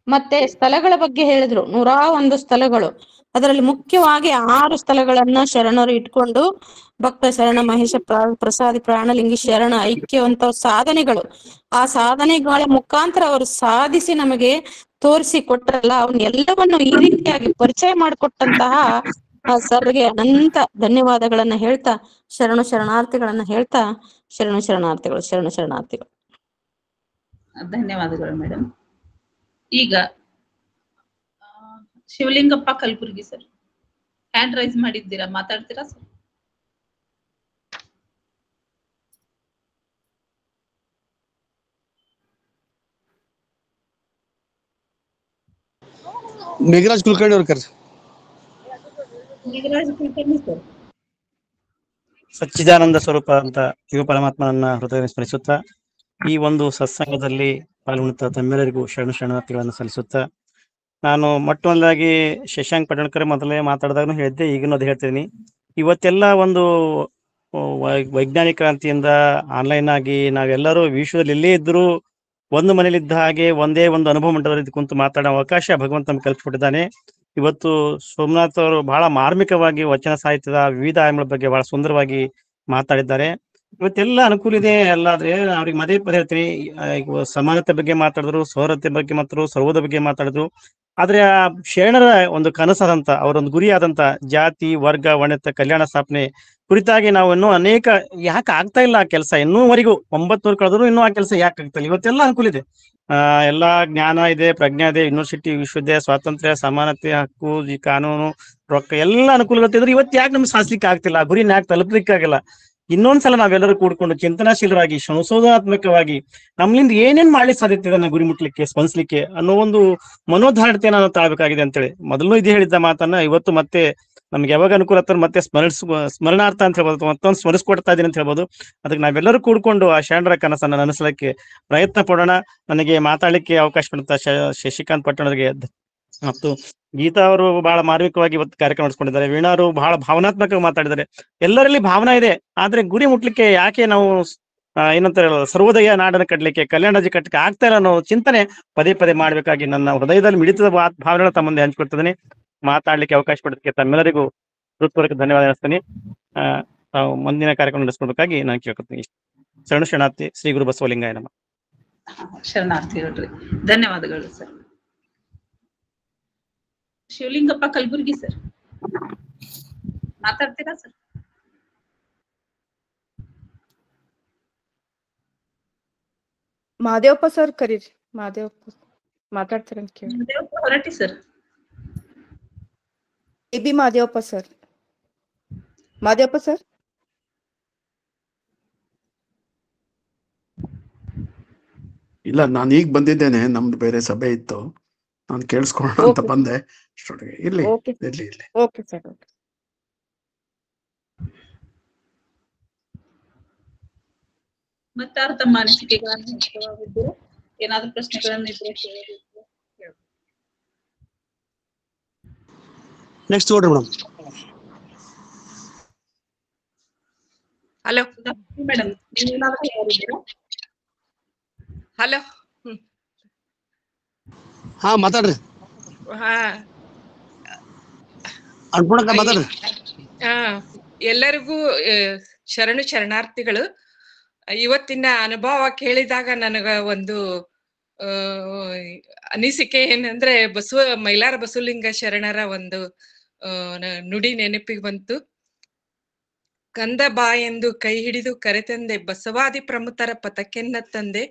ಮತ್ತೆ ಸ್ಥಳಗಳ ಬಗ್ಗೆ ಹೇಳಿದ್ರು, 101 ಸ್ಥಳಗಳು. ಅದರಲ್ಲಿ ಮುಖ್ಯವಾಗಿ 6 ಸ್ಥಳಗಳನ್ನ ಶರಣರು ಇಟ್ಕೊಂಡು ಭಕ್ತ ಶರಣ ಮಹೇಶ ಪ್ರಸಾದಿ ಪ್ರಾಣಲಿಂಗಿ ಶರಣ ಐಕ್ಯವಂತ ಸಾಧನೆಗಳು, ಆ ಸಾಧನೆಗಳ ಮುಖಾಂತರ ಅವರು ಸಾಧಿಸಿ ನಮಗೆ ತೋರಿಸಿ ಕೊಟ್ರಲ್ಲ, ಅವನ್ನೆಲ್ಲವನ್ನು ಈ ರೀತಿಯಾಗಿ ಪರಿಚಯ ಮಾಡಿಕೊಟ್ಟಂತಹ ಸರ್ಗೆ ಅನಂತ ಧನ್ಯವಾದಗಳನ್ನ ಹೇಳ್ತಾ, ಶರಣಾರ್ಥಿಗಳನ್ನ ಹೇಳ್ತಾ, ಶರಣಾರ್ಥಿಗಳು. ಧನ್ಯವಾದಗಳು ಮೇಡಮ್. ಈಗ Shivalingappa Kalaburagi sir, hand raise ಮಾಡಿದ್ದೀರಾ, ಮಾತಾಡ್ತೀರಾ ಸರ್? ಮೇಘರಾಜ್ ಕುಲಕರ್ಣಿ ಅವ್ರ ಕರ್ಸಿ. ಮೇಘರಾಜ್ ಕುಲಕರ್ಣಿ ಸರ್. ಸಚ್ಚಿದಾನಂದ ಸ್ವರೂಪ ಅಂತ ಶಿವ ಪರಮಾತ್ಮನನ್ನ ಹೃದಯ ಸ್ಮರಿಸುತ್ತಾ ಈ ಒಂದು ಸತ್ಸಂಗದಲ್ಲಿ ಪಾಲ್ಗೊಳ್ಳುತ್ತಾ ತಮ್ಮೆಲ್ಲರಿಗೂ ಶರಣಾರ್ಥಿಗಳನ್ನು ಸಲ್ಲಿಸುತ್ತಾ, ನಾನು ಮೊಟ್ಟಮೊದಲಾಗಿ ಶಶಾಂಕ್ ಪಟಣಕರ್ ಮೊದಲೇ ಮಾತಾಡಿದಾಗೂ ಹೇಳಿದ್ದೆ, ಈಗಲೂ ಅದು ಹೇಳ್ತೀನಿ. ಇವತ್ತೆಲ್ಲ ಒಂದು ವೈಜ್ಞಾನಿಕ ಕ್ರಾಂತಿಯಿಂದ ಆನ್ಲೈನ್ ಆಗಿ ನಾವೆಲ್ಲರೂ ವಿಶ್ವದಲ್ಲಿ ಎಲ್ಲೇ ಇದ್ದರೂ ಒಂದು ಮನೇಲಿದ್ದ ಹಾಗೆ ಒಂದೇ ಒಂದು ಅನುಭವ ಮಂಟಪದಲ್ಲಿ ಕುಂತು ಮಾತಾಡೋ ಅವಕಾಶ ಭಗವಂತ ನಮ್ಗೆ ಕಲ್ಪಿಸ್ಬಿಟ್ಟಿದ್ದಾನೆ. ಇವತ್ತು ಸೋಮನಾಥ್ ಅವರು ಬಹಳ ಮಾರ್ಮಿಕವಾಗಿ ವಚನ ಸಾಹಿತ್ಯದ ವಿವಿಧ ಆಯಾಮಗಳ ಬಗ್ಗೆ ಬಹಳ ಸುಂದರವಾಗಿ ಮಾತಾಡಿದ್ದಾರೆ. ಇವತ್ತೆಲ್ಲ ಅನುಕೂಲ ಇದೆ. ಎಲ್ಲಾದ್ರೆ ಅವ್ರಿಗೆ ಮದೇ ಪದ ಹೇಳ್ತೀನಿ, ಸಮಾನತೆ ಬಗ್ಗೆ ಮಾತಾಡಿದ್ರು, ಸೌರತೆ ಬಗ್ಗೆ ಮಾತಾಡಿದ್ರು, ಸರ್ವದ ಬಗ್ಗೆ ಮಾತಾಡಿದ್ರು. ಆದ್ರೆ ಆ ಶರಣರ ಒಂದು ಕನಸಾದಂತ, ಅವರೊಂದು ಗುರಿ ಆದಂತ ಜಾತಿ ವರ್ಗ ವರ್ಣತ ಕಲ್ಯಾಣ ಸ್ಥಾಪನೆ ಕುರಿತಾಗಿ ನಾವು ಇನ್ನೂ ಅನೇಕ ಯಾಕೆ ಆಗ್ತಾ ಇಲ್ಲ ಆ ಕೆಲಸ, ಇನ್ನೂವರೆಗೂ 9 ವರ್ಷ ಕಳೆದ್ರು ಇನ್ನೂ ಆ ಕೆಲಸ ಯಾಕೆ ಆಗ್ತಾ ಇಲ್ಲ. ಇವತ್ತೆಲ್ಲ ಅನುಕೂಲ ಇದೆ, ಎಲ್ಲಾ ಜ್ಞಾನ ಇದೆ, ಪ್ರಜ್ಞೆ ಇದೆ, ಯೂನಿವರ್ಸಿಟಿ ವಿಶ್ವವಿದ್ಯಾಲಯ ಸ್ವಾತಂತ್ರ್ಯ, ಸಮಾನತೆ, ಹಕ್ಕು, ಈ ಕಾನೂನು, ರೊಕ್ಕ ಎಲ್ಲ ಅನುಕೂಲಗಳಿದ್ರೆ ಇವತ್ತು ಯಾಕೆ ನಮ್ಗೆ ಸಾಧಿಸ್ಲಿಕ್ಕೆ ಆಗ್ತಿಲ್ಲ, ಆ ಗುರಿನ ಯಾಕೆ ತಲುಪಲಿಕ್ಕಾಗಲ್ಲ. ಇನ್ನೊಂದ್ಸಲ ನಾವೆಲ್ಲರೂ ಕೂಡ್ಕೊಂಡು ಚಿಂತನಾಶೀಲರಾಗಿ ಸಂಶೋಧನಾತ್ಮಕವಾಗಿ ನಮ್ಲಿಂದ ಏನೇನ್ ಮಾಡ್ಲಿಕ್ಕೆ ಸಾಧ್ಯತೆ ಇದೆ ಗುರಿ ಮುಟ್ಲಿಕ್ಕೆ ಸ್ಪಂದಿಸ್ಲಿಕ್ಕೆ ಅನ್ನೋ ಒಂದು ಮನೋಧಾರಣತೆ ನಾನು ತಾಳ್ಬೇಕಾಗಿದೆ ಅಂತೇಳಿ ಮೊದಲು ಇದೇ ಹೇಳಿದ್ದ ಮಾತನ್ನ ಇವತ್ತು ಮತ್ತೆ ನಮ್ಗೆ ಯಾವಾಗ ಅನುಕೂಲ ಆಗ್ತಾರೆ ಮತ್ತೆ ಸ್ಮರಣಾರ್ಥ ಅಂತ ಹೇಳ್ಬೋದು, ಮತ್ತೊಂದು ಸ್ಮರಿಸ್ಕೊಡ್ತಾ ಇದೀನಿ ಅಂತ ಹೇಳ್ಬೋದು. ಅದಕ್ಕೆ ನಾವೆಲ್ಲರೂ ಕೂಡ್ಕೊಂಡು ಆ ಶರಣರ ಕನಸನ್ನ ನನಸಲಿಕ್ಕೆ ಪ್ರಯತ್ನ ಪಡೋಣ. ನನಗೆ ಮಾತಾಡ್ಲಿಕ್ಕೆ ಅವಕಾಶ ಕೊಡುತ್ತಾ ಶಶಿಕಾಂತ್ ಪಟ್ಟಣರಿಗೆ ಮತ್ತು ಗೀತಾ ಅವರು ಬಹಳ ಮಾರ್ಮಿಕವಾಗಿ ಇವತ್ತು ಕಾರ್ಯಕ್ರಮ ನಡೆಸ್ಕೊಂಡಿದ್ದಾರೆ. ವೀಣಾರು ಬಹಳ ಭಾವನಾತ್ಮಕವಾಗಿ ಮಾತಾಡಿದ್ದಾರೆ. ಎಲ್ಲರಲ್ಲಿ ಭಾವನಾ ಇದೆ, ಆದ್ರೆ ಗುರಿ ಮುಟ್ಲಿಕ್ಕೆ ಯಾಕೆ ನಾವು ಏನಂತ ಸರ್ವೋದಯ ನಾಡನ್ನು ಕಟ್ಟಲಿಕ್ಕೆ, ಕಲ್ಯಾಣ ರಾಜ್ಯ ಕಟ್ಟಲಿಕ್ಕೆ ಆಗ್ತಾ ಇಲ್ಲ ಅನ್ನೋ ಚಿಂತನೆ ಪದೇ ಪದೇ ಮಾಡ್ಬೇಕಾಗಿ ನನ್ನ ಹೃದಯದಲ್ಲಿ ಮಿಡಿತದ ಭಾವನೆಗಳ ತಮ್ಮಂದೆ ಹಂಚಿಕೊಡ್ತಿದ್ದೀನಿ. ಮಾತಾಡ್ಲಿಕ್ಕೆ ಅವಕಾಶ ಕೊಡೋದಕ್ಕೆ ತಮ್ಮೆಲ್ಲರಿಗೂ ಹೃತ್ಪೂರ್ವಕ ಧನ್ಯವಾದ ಹೇಳ್ತೀನಿ. ತಾವು ಮುಂದಿನ ಕಾರ್ಯಕ್ರಮ ನಡೆಸ್ಕೊಡ್ಬೇಕಾಗಿ ನಾನು ಕೇಳ್ಕೊತೀನಿ. ಶರಣಾರ್ಥಿ ಶ್ರೀ ಗುರು ಬಸವಲಿಂಗಾಯ ನಮಃ. ಶರಣಾರ್ಥಿಗಳು, ಧನ್ಯವಾದಗಳು ಸರ್. ಶಿವಲಿಂಗಪ್ಪ ಕಲಬುರ್ಗಿ ಸರ್, ಮಾತಾಡ್ತೀರಾ ಸರ್? ಮಹಾದೇವಪ್ಪ ಸರ್ ಕರೀರಿ. ಮಹಾದೇವಪ್ಪ ಮಾತಾಡ್ತೀರಂತ ಕೇಳಿ. Mahadevappa Horatti sir. B Mahadevappa sir. Mahadevappa sir. ಇಲ್ಲ, ನಾನು ಈಗ ಬಂದಿದ್ದೇನೆ, ನಮ್ದು ಬೇರೆ ಸಭೆ ಇತ್ತು, ನಾನು ಕೇಳಿಸ್ಕೊಳ್ಳೋಣ ಅಂತ ಬಂದೆ. ಇರ್ಲಿ ಇರ್ಲಿ ಇರ್ಲಿ. Okay sir. ಮತ್ತಾರು ತಮ್ಮ ಅನಿಸಿಕೆಗಳನ್ನು ವ್ಯಕ್ತವಾಗಿದ್ದರೆ ಏನಾದ್ರೂ ಪ್ರಶ್ನೆಗಳನ್ನು ಇದ್ರೆ ನೆಕ್ಸ್ಟ್ ನೋಡ್ರಿ ಮೇಡಮ್. ಹಲೋ ಮೇಡಮ್, ನೀವೇನಾದ್ರೂ ಯಾರಿದ್ದೀರಾ? ಹಲೋ. ಹಾ ಮಾತಾಡ್ರಿ. ಹಾ ಅನ್ಪೂರ್ಣಕ್ಕ ಮಾತಾಡ್ರಿ. ಎಲ್ಲರಿಗೂ ಶರಣಾರ್ಥಿಗಳು. ಇವತ್ತಿನ ಅನುಭವ ಕೇಳಿದಾಗ ನನಗ ಒಂದು ಅನಿಸಿಕೆ ಏನಂದ್ರೆ, ಮೈಲಾರ ಬಸವಲಿಂಗ ಶರಣರ ಒಂದು ನುಡಿ ನೆನಪಿಗೆ ಬಂತು. ಕಂದ ಬಾ ಎಂದು ಕೈ ಹಿಡಿದು ಕರೆತಂದೆ, ಬಸವಾದಿ ಪ್ರಮುಖರ ಪಥಕ್ಕೆನ್ನ ತಂದೆ,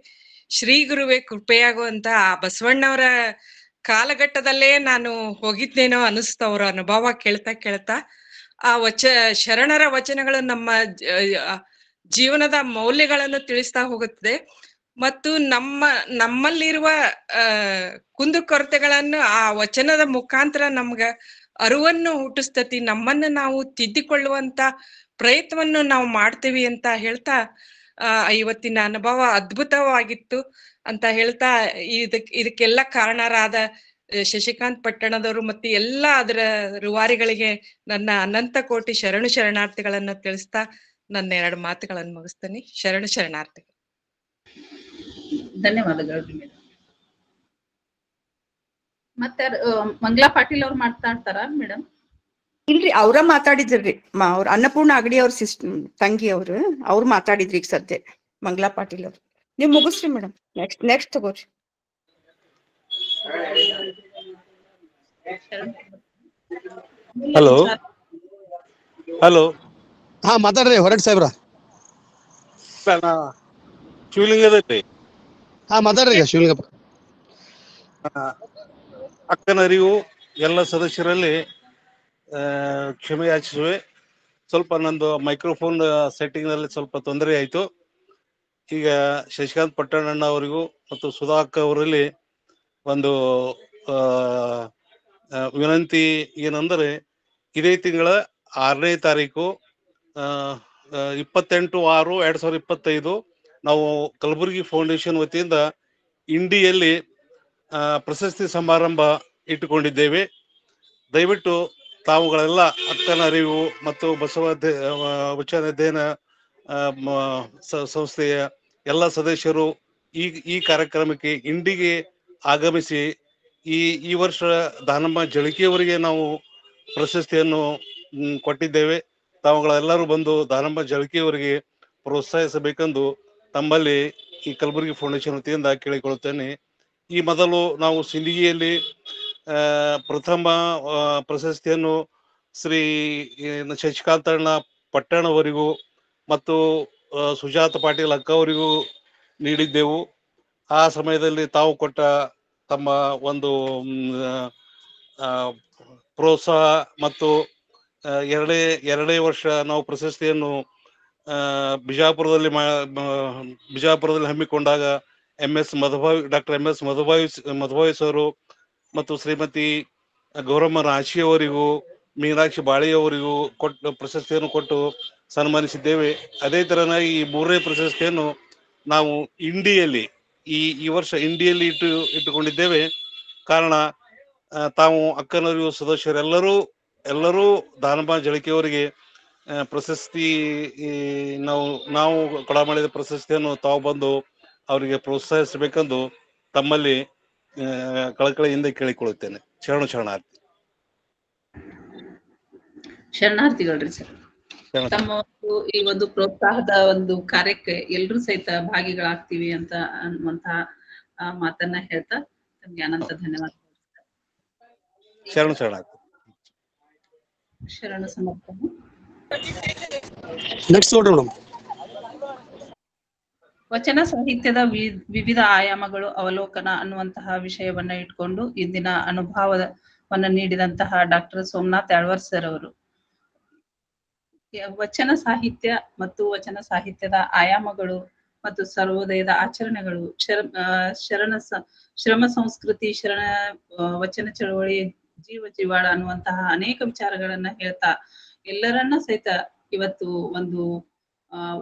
ಶ್ರೀ ಗುರುವೇ ಕೃಪೆಯಾಗುವಂತ ಆ ಬಸವಣ್ಣವರ ಕಾಲಘಟ್ಟದಲ್ಲೇ ನಾನು ಹೋಗಿದ್ನೇನೋ ಅನಿಸ್ತು ಅವ್ರ ಅನುಭವ ಕೇಳ್ತಾ ಆ ಶರಣರ ವಚನಗಳು ನಮ್ಮ ಜೀವನದ ಮೌಲ್ಯಗಳನ್ನು ತಿಳಿಸ್ತಾ ಹೋಗುತ್ತದೆ ಮತ್ತು ನಮ್ಮಲ್ಲಿರುವ ಕುಂದುಕೊರತೆಗಳನ್ನು ಆ ವಚನದ ಮುಖಾಂತರ ನಮ್ಗ ಅರಿವನ್ನು ಹುಟ್ಟಿಸ್ತತಿ, ನಮ್ಮನ್ನು ನಾವು ತಿದ್ದಿಕೊಳ್ಳುವಂತ ಪ್ರಯತ್ನವನ್ನು ನಾವು ಮಾಡ್ತೀವಿ ಅಂತ ಹೇಳ್ತಾ ಇವತ್ತಿನ ಅನುಭವ ಅದ್ಭುತವಾಗಿತ್ತು ಅಂತ ಹೇಳ್ತಾ ಇದಕ್ಕೆಲ್ಲ ಕಾರಣರಾದ ಶಶಿಕಾಂತ್ ಪಟ್ಟಣದವರು ಮತ್ತು ಎಲ್ಲ ಅದರ ರೂವಾರಿಗಳಿಗೆ ನನ್ನ ಅನಂತ ಕೋಟಿ ಶರಣಾರ್ಥಿಗಳನ್ನು ತಿಳಿಸ್ತಾ ನನ್ನ 2 ಮಾತುಗಳನ್ನು ಮುಗಿಸ್ತೇನೆ. ಶರಣಾರ್ಥಿಗಳು. ಧನ್ಯವಾದಗಳು. ಮತ್ತೆ ಮಂಗಳಾ ಪಾಟೀಲ್ ಅವ್ರು ಮಾತಾಡ್ತಾರ ಮೇಡಮ್? ಇಲ್ರಿ, ಅವ್ರ ಮಾತಾಡಿದ್ರಿ. ಅವ್ರ ಅನ್ನಪೂರ್ಣ ಅಗಡಿ ಅವ್ರ ತಂಗಿ ಅವ್ರು ಮಾತಾಡಿದ್ರಿ. ಈಗ ಸದ್ಯ ಮಂಗಳಾ ಪಾಟೀಲ್ ಅವ್ರು. ನೀವ್ ಮುಗಿಸ್ರಿ ಮೇಡಮ್. ನೆಕ್ಸ್ಟ್ ತಗೋರಿ. ಹಲೋ ಹಾ ಮಾತಾಡ್ರಿ ಹೊರಟ್ ಸಾಹೇಬ್ರ. ಶಿವಲಿಂಗದಲ್ಲಿ ಹಾ ಮಾತಾಡ್ರಿ ಶಿವಲಿಂಗಪ್ಪ. ಅಕ್ಕನ ಅರಿವು ಎಲ್ಲ ಸದಸ್ಯರಲ್ಲಿ ಕ್ಷಮೆ ಯಾಚಿಸುವೆ. ಸ್ವಲ್ಪ ನಂದು ಮೈಕ್ರೋಫೋನ್ ಸೆಟ್ಟಿಂಗ್ ನಲ್ಲಿ ಸ್ವಲ್ಪ ತೊಂದರೆ ಆಯಿತು. ಈಗ ಶಶಿಕಾಂತ್ ಪಟ್ಟಣಣ್ಣ ಅವರಿಗೂ ಮತ್ತು ಸುಧಾಕ ಅವರಲ್ಲಿ ಒಂದು ವಿನಂತಿ ಏನಂದರೆ, ಇದೇ ತಿಂಗಳ 6ನೇ ತಾರೀಕು 28/6/2025 ನಾವು ಕಲಬುರಗಿ ಫೌಂಡೇಶನ್ ವತಿಯಿಂದ ಇಂಡಿಯಲ್ಲಿ ಪ್ರಶಸ್ತಿ ಸಮಾರಂಭ ಇಟ್ಟುಕೊಂಡಿದ್ದೇವೆ. ದಯವಿಟ್ಟು ತಾವುಗಳೆಲ್ಲ ಅಕ್ಕನ ಅರಿವು ಮತ್ತು ಬಸವ ವಚನ ಅಧ್ಯಯನ ಸಂಸ್ಥೆಯ ಎಲ್ಲ ಸದಸ್ಯರು ಈ ಕಾರ್ಯಕ್ರಮಕ್ಕೆ ಇಂಡಿಗೆ ಆಗಮಿಸಿ ಈ ವರ್ಷ ದಾನಮ್ಮ ಜಳಕಿಯವರಿಗೆ ನಾವು ಪ್ರಶಸ್ತಿಯನ್ನು ಕೊಟ್ಟಿದ್ದೇವೆ. ತಾವುಗಳೆಲ್ಲರೂ ಬಂದು ದಾನಮ್ಮ ಜಳಕಿಯವರಿಗೆ ಪ್ರೋತ್ಸಾಹಿಸಬೇಕೆಂದು ತಮ್ಮಲ್ಲಿ ಈ ಕಲಬುರಗಿ ಫೌಂಡೇಶನ್ ವತಿಯಿಂದ ಕೇಳಿಕೊಳ್ಳುತ್ತೇನೆ. ಈ ಮೊದಲು ನಾವು ಸಿಂದಗಿಯಲ್ಲಿ ಪ್ರಥಮ ಪ್ರಶಸ್ತಿಯನ್ನು ಶ್ರೀ ಶಶಿಕಾಂತಣ್ಣ ಪಟ್ಟಣವರಿಗೂ ಮತ್ತು ಸುಜಾತ ಪಾಟೀಲ್ ಅಕ್ಕ ಅವರಿಗೂ ನೀಡಿದ್ದೆವು. ಆ ಸಮಯದಲ್ಲಿ ತಾವು ಕೊಟ್ಟ ತಮ್ಮ ಒಂದು ಪ್ರೋತ್ಸಾಹ ಮತ್ತು ಎರಡೇ ವರ್ಷ ನಾವು ಪ್ರಶಸ್ತಿಯನ್ನು ಬಿಜಾಪುರದಲ್ಲಿ ಹಮ್ಮಿಕೊಂಡಾಗ ಡಾಕ್ಟರ್ ಎಂ ಎಸ್ ಮಧುಭಾವಿ ಸರು ಮತ್ತು ಶ್ರೀಮತಿ ಗೌರಮ್ಮ ರಾಶಿ ಅವರಿಗೂ ಮೀನಾಕ್ಷಿ ಬಾಳಿಯವರಿಗೂ ಪ್ರಶಸ್ತಿಯನ್ನು ಕೊಟ್ಟು ಸನ್ಮಾನಿಸಿದ್ದೇವೆ. ಅದೇ ತರನಾಗಿ ಈ 3ನೇ ಪ್ರಶಸ್ತಿಯನ್ನು ನಾವು ಇಂಡಿಯಲ್ಲಿ ಈ ವರ್ಷ ಇಂಡಿಯಲ್ಲಿ ಇಟ್ಟುಕೊಂಡಿದ್ದೇವೆ. ಕಾರಣ ತಾವು ಅಕ್ಕನರಿವು ಸದಸ್ಯರೆಲ್ಲರೂ ದಾನಮ್ಮ ಜಳಕಿಯವರಿಗೆ ಪ್ರಶಸ್ತಿ ನಾವು ಕೊಡಮಾಡಿದ ಪ್ರಶಸ್ತಿಯನ್ನು ತಾವು ಬಂದು ಅವರಿಗೆ ಪ್ರೋತ್ಸಾಹಿಸಬೇಕೆಂದು ತಮ್ಮಲ್ಲಿ ಕಳಕಳಿಯಿಂದ ಕೇಳಿಕೊಳ್ಳುತ್ತೇನೆ. ಶರಣಾರ್ಥಿಗಳ್ರಿ ಸರ್. ತಮ್ಮ ಈ ಒಂದು ಪ್ರೋತ್ಸಾಹದ ಒಂದು ಕಾರ್ಯಕ್ಕೆ ಎಲ್ರೂ ಸಹಿತ ಭಾಗಿಗಳಾಗ್ತೀವಿ ಅಂತ ಅನ್ನುವಂತಹ ಮಾತನ್ನ ಹೇಳ್ತಾ ತಮ್ಗೆ ಅನಂತ ಧನ್ಯವಾದ. ಶರಣ ಸಮರ್ಪಣೆ. ನೆಕ್ಸ್ಟ್ ನೋಡ್ರಿ ಮೇಡಮ್. ವಚನ ಸಾಹಿತ್ಯದ ವಿವಿಧ ಆಯಾಮಗಳು ಅವಲೋಕನ ಅನ್ನುವಂತಹ ವಿಷಯವನ್ನ ಇಟ್ಕೊಂಡು ಇಂದಿನ ಅನುಭವವನ್ನ ನೀಡಿದಂತಹ ಡಾಕ್ಟರ್ ಸೋಮನಾಥ್ ಯಾಳ್ವಾರ್ ಸರ್ ಅವರು ವಚನ ಸಾಹಿತ್ಯ ಮತ್ತು ವಚನ ಸಾಹಿತ್ಯದ ಆಯಾಮಗಳು ಮತ್ತು ಸರ್ವೋದಯದ ಆಚರಣೆಗಳು, ಶ್ರಮ ಸಂಸ್ಕೃತಿ, ಶರಣ ವಚನ ಚಳವಳಿ, ಜೀವಾಳ ಅನ್ನುವಂತಹ ಅನೇಕ ವಿಚಾರಗಳನ್ನ ಹೇಳ್ತಾ ಎಲ್ಲರನ್ನ ಸಹಿತ ಇವತ್ತು ಒಂದು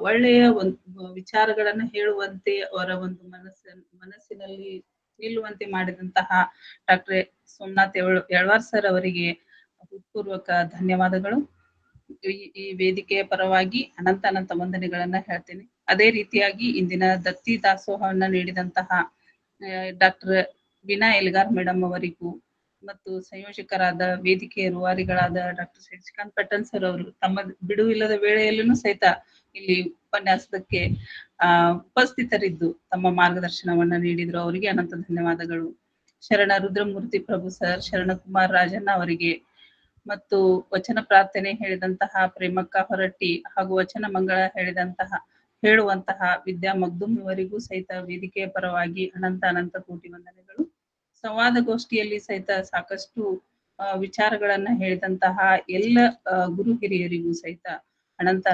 ಒಳ್ಳೆಯ ಒಂದು ವಿಚಾರಗಳನ್ನ ಹೇಳುವಂತೆ ಅವರ ಒಂದು ಮನಸ್ಸಿನಲ್ಲಿ ನಿಲ್ಲುವಂತೆ ಮಾಡಿದಂತಹ ಡಾಕ್ಟರ್ ಸೋಮನಾಥ್ ಯಾಳ್ವಾರ್ ಸರ್ ಅವರಿಗೆ ಹೃತ್ಪೂರ್ವಕ ಧನ್ಯವಾದಗಳು. ಈ ವೇದಿಕೆಯ ಪರವಾಗಿ ಅನಂತ ವಂದನೆಗಳನ್ನ ಹೇಳ್ತೇನೆ. ಅದೇ ರೀತಿಯಾಗಿ ಇಂದಿನ ದತ್ತಿ ದಾಸೋಹವನ್ನ ನೀಡಿದಂತಹ ಡಾಕ್ಟರ್ ವೀಣಾ ಎಲಿಗಾರ್ ಮೇಡಮ್ ಅವರಿಗೂ ಮತ್ತು ಸಂಯೋಜಕರಾದ ವೇದಿಕೆಯ ರೂವಾರಿಗಳಾದ ಡಾಕ್ಟರ್ ಶಶಿಕಾಂತ್ ಪಟ್ಟಣ್ ಸರ್ ಅವರು ತಮ್ಮ ಬಿಡುವಿಲ್ಲದ ವೇಳೆಯಲ್ಲೂ ಸಹಿತ ಇಲ್ಲಿ ಉಪನ್ಯಾಸಕ್ಕೆ ಉಪಸ್ಥಿತರಿದ್ದು ತಮ್ಮ ಮಾರ್ಗದರ್ಶನವನ್ನ ನೀಡಿದ್ರು. ಅವರಿಗೆ ಅನಂತ ಧನ್ಯವಾದಗಳು. ಶರಣ ರುದ್ರಮೂರ್ತಿ ಪ್ರಭು ಸರ್, ಶರಣ ಕುಮಾರ್ ರಾಜಣ್ಣ ಅವರಿಗೆ ಮತ್ತು ವಚನ ಪ್ರಾರ್ಥನೆ ಹೇಳಿದಂತಹ ಪ್ರೇಮಕ್ಕ ಹೊರಟ್ಟಿ ಹಾಗೂ ವಚನ ಮಂಗಳ ಹೇಳಿದಂತಹ ಹೇಳುವಂತಹ ವಿದ್ಯಾ ಮಗ್ದುಮ್ ಇವರಿಗೂ ಸಹಿತ ವೇದಿಕೆಯ ಪರವಾಗಿ ಅನಂತ ಕೋಟಿ ವಂದನೆಗಳು. ಸಂವಾದಗೋಷ್ಠಿಯಲ್ಲಿ ಸಹಿತ ಸಾಕಷ್ಟು ವಿಚಾರಗಳನ್ನ ಹೇಳಿದಂತಹ ಎಲ್ಲ ಗುರು ಹಿರಿಯರಿಗೂ ಸಹಿತ ಅನಂತ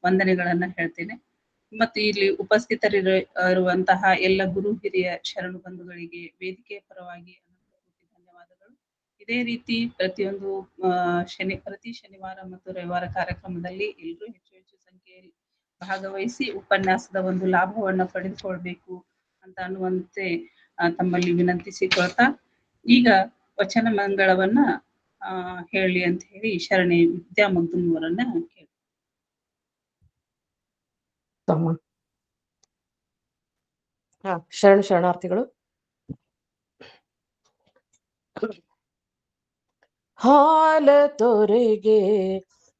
ವಂದನೆಗಳನ್ನ ಹೇಳ್ತೇನೆ. ಮತ್ತು ಇಲ್ಲಿ ಉಪಸ್ಥಿತರಿರುವಂತಹ ಎಲ್ಲ ಗುರು ಹಿರಿಯ ಶರಣು ಬಂಧುಗಳಿಗೆ ವೇದಿಕೆಯ ಪರವಾಗಿ ಅನಂತ ಕೋಟಿ ಧನ್ಯವಾದಗಳು. ಇದೇ ರೀತಿ ಪ್ರತಿಯೊಂದು ಪ್ರತಿ ಶನಿವಾರ ಮತ್ತು ರವಿವಾರ ಕಾರ್ಯಕ್ರಮದಲ್ಲಿ ಎಲ್ಲರೂ ಹೆಚ್ಚು ಸಂಖ್ಯೆಯಲ್ಲಿ ಭಾಗವಹಿಸಿ ಉಪನ್ಯಾಸದ ಒಂದು ಲಾಭವನ್ನ ಪಡೆದುಕೊಳ್ಬೇಕು ಅಂತ ಅನ್ನುವಂತೆ ತಮ್ಮಲ್ಲಿ ವಿನಂತಿಸಿಕೊಳ್ತಾ, ಈಗ ವಚನ ಮಂಗಳವನ್ನ ಹೇಳಿ ಅಂತ ಹೇಳಿ ಶರಣೆ ವಿದ್ಯಾ ಮಗ್ದುಮ್ ಅವರನ್ನ ಕೇಳಿ. ಶರಣಾರ್ಥಿಗಳು. ಹಾಲ ತೊರೆಗೆ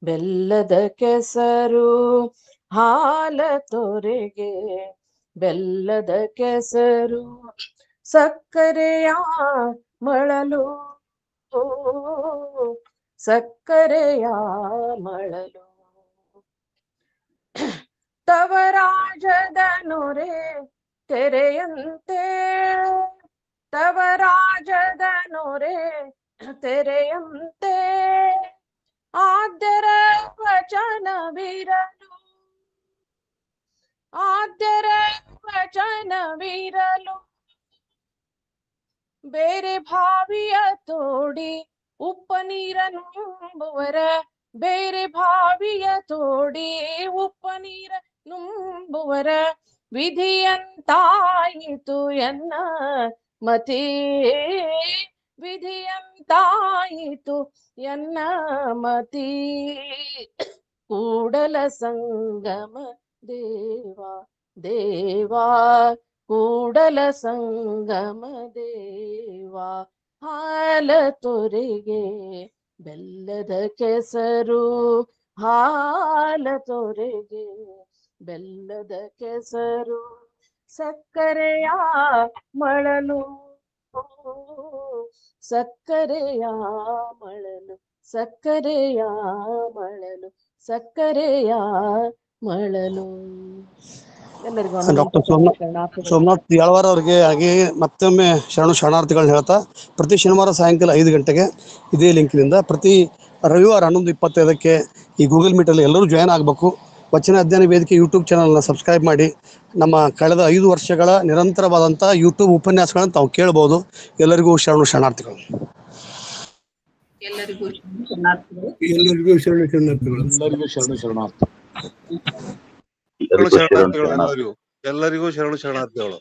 ಬೆಲ್ಲದ ಕೆಸರು, ಹಾಲ ತೊರೆಗೆ ಬೆಲ್ಲದ ಕೆಸರು, ಸಕ್ಕರೆಯ ಮಳಲು, ಸಕ್ಕರೆಯ ಮಳಲು, ತವರಾಜದ ನೊರೆ ತೆರೆಯಂತೆ, ತವರಾಜದ ನೊರೆ ತೆರೆಯಂತೆ, ಆದ್ಯರ ವಚನವಿರಲು, ಆದ್ಯರ ವಚನವಿರಲು, ಬೇರೆ ಭಾವಿಯ ತೋಡಿ ಉಪ್ಪ ನೀರನುಂಬುವರ, ಬೇರೆ ಭಾವಿಯ ತೋಡಿ ಉಪ್ಪ ನೀರ ನುಂಬುವರ, ವಿಧಿಯಂತಾಯಿತು ಎನ್ನ ಮತಿ, ವಿಧಿಯಂತಾಯಿತು ಎನ್ನ ಮತಿ, ಕೂಡಲ ಸಂಗಮ ದೇವಾ ದೇವಾ, ಕೂಡಲ ಸಂಗಮ ದೇವಾ, ಹಾಲ ತೊರೆಗೆ ಬೆಲ್ಲದ ಕೆಸರು, ಹಾಲ ತೊರೆಗೆ ಬೆಲ್ಲದ ಕೆಸರು, ಸಕ್ಕರೆಯ ಮಳಲು, ಸಕ್ಕರೆಯ ಮಳಲು, ಸಕ್ಕರೆಯ ಮಳಲು, ಸಕ್ಕರೆಯ ಮಳಲು. ಎಲ್ಲರಿಗೂ ಡಾಕ್ಟರ್ ಸೋಮನಾಥ್ ಯಾಳವಾರ್ ಅವರಿಗೆ ಹಾಗೆ ಮತ್ತೊಮ್ಮೆ ಶರಣಾರ್ಥಿಗಳನ್ನ ಹೇಳ್ತಾ, ಪ್ರತಿ ಶನಿವಾರ ಸಾಯಂಕಾಲ 5 ಗಂಟೆಗೆ ಇದೇ ಲಿಂಕ್ನಿಂದ, ಪ್ರತಿ ರವಿವಾರ 11:25ಕ್ಕೆ ಈ ಗೂಗಲ್ ಮೀಟಲ್ಲಿ ಎಲ್ಲರೂ ಜಾಯ್ನ್ ಆಗಬೇಕು. ವಚನ ಅಧ್ಯಯನ ವೇದಿಕೆ ಯೂಟ್ಯೂಬ್ ಚಾನಲ್ನ ಸಬ್ಸ್ಕ್ರೈಬ್ ಮಾಡಿ ನಮ್ಮ ಕಳೆದ 5 ವರ್ಷಗಳ ನಿರಂತರವಾದಂಥ ಯೂಟ್ಯೂಬ್ ಉಪನ್ಯಾಸಗಳನ್ನು ತಾವು ಕೇಳಬಹುದು. ಎಲ್ಲರಿಗೂ ಶರಣಾರ್ಥಿಗಳು. ಎಲ್ಲರಿಗೂ ಶರಣಾರ್ಥಿಗಳು. ಎಲ್ಲರಿಗೂ ಶರಣಾರ್ಥಿಗಳು. ಎಲ್ಲರಿಗೂ ಶರಣಾರ್ಥಿಗಳು. ಎಲ್ಲರಿಗೂ ಶರಣಾರ್ಥಿಗಳು.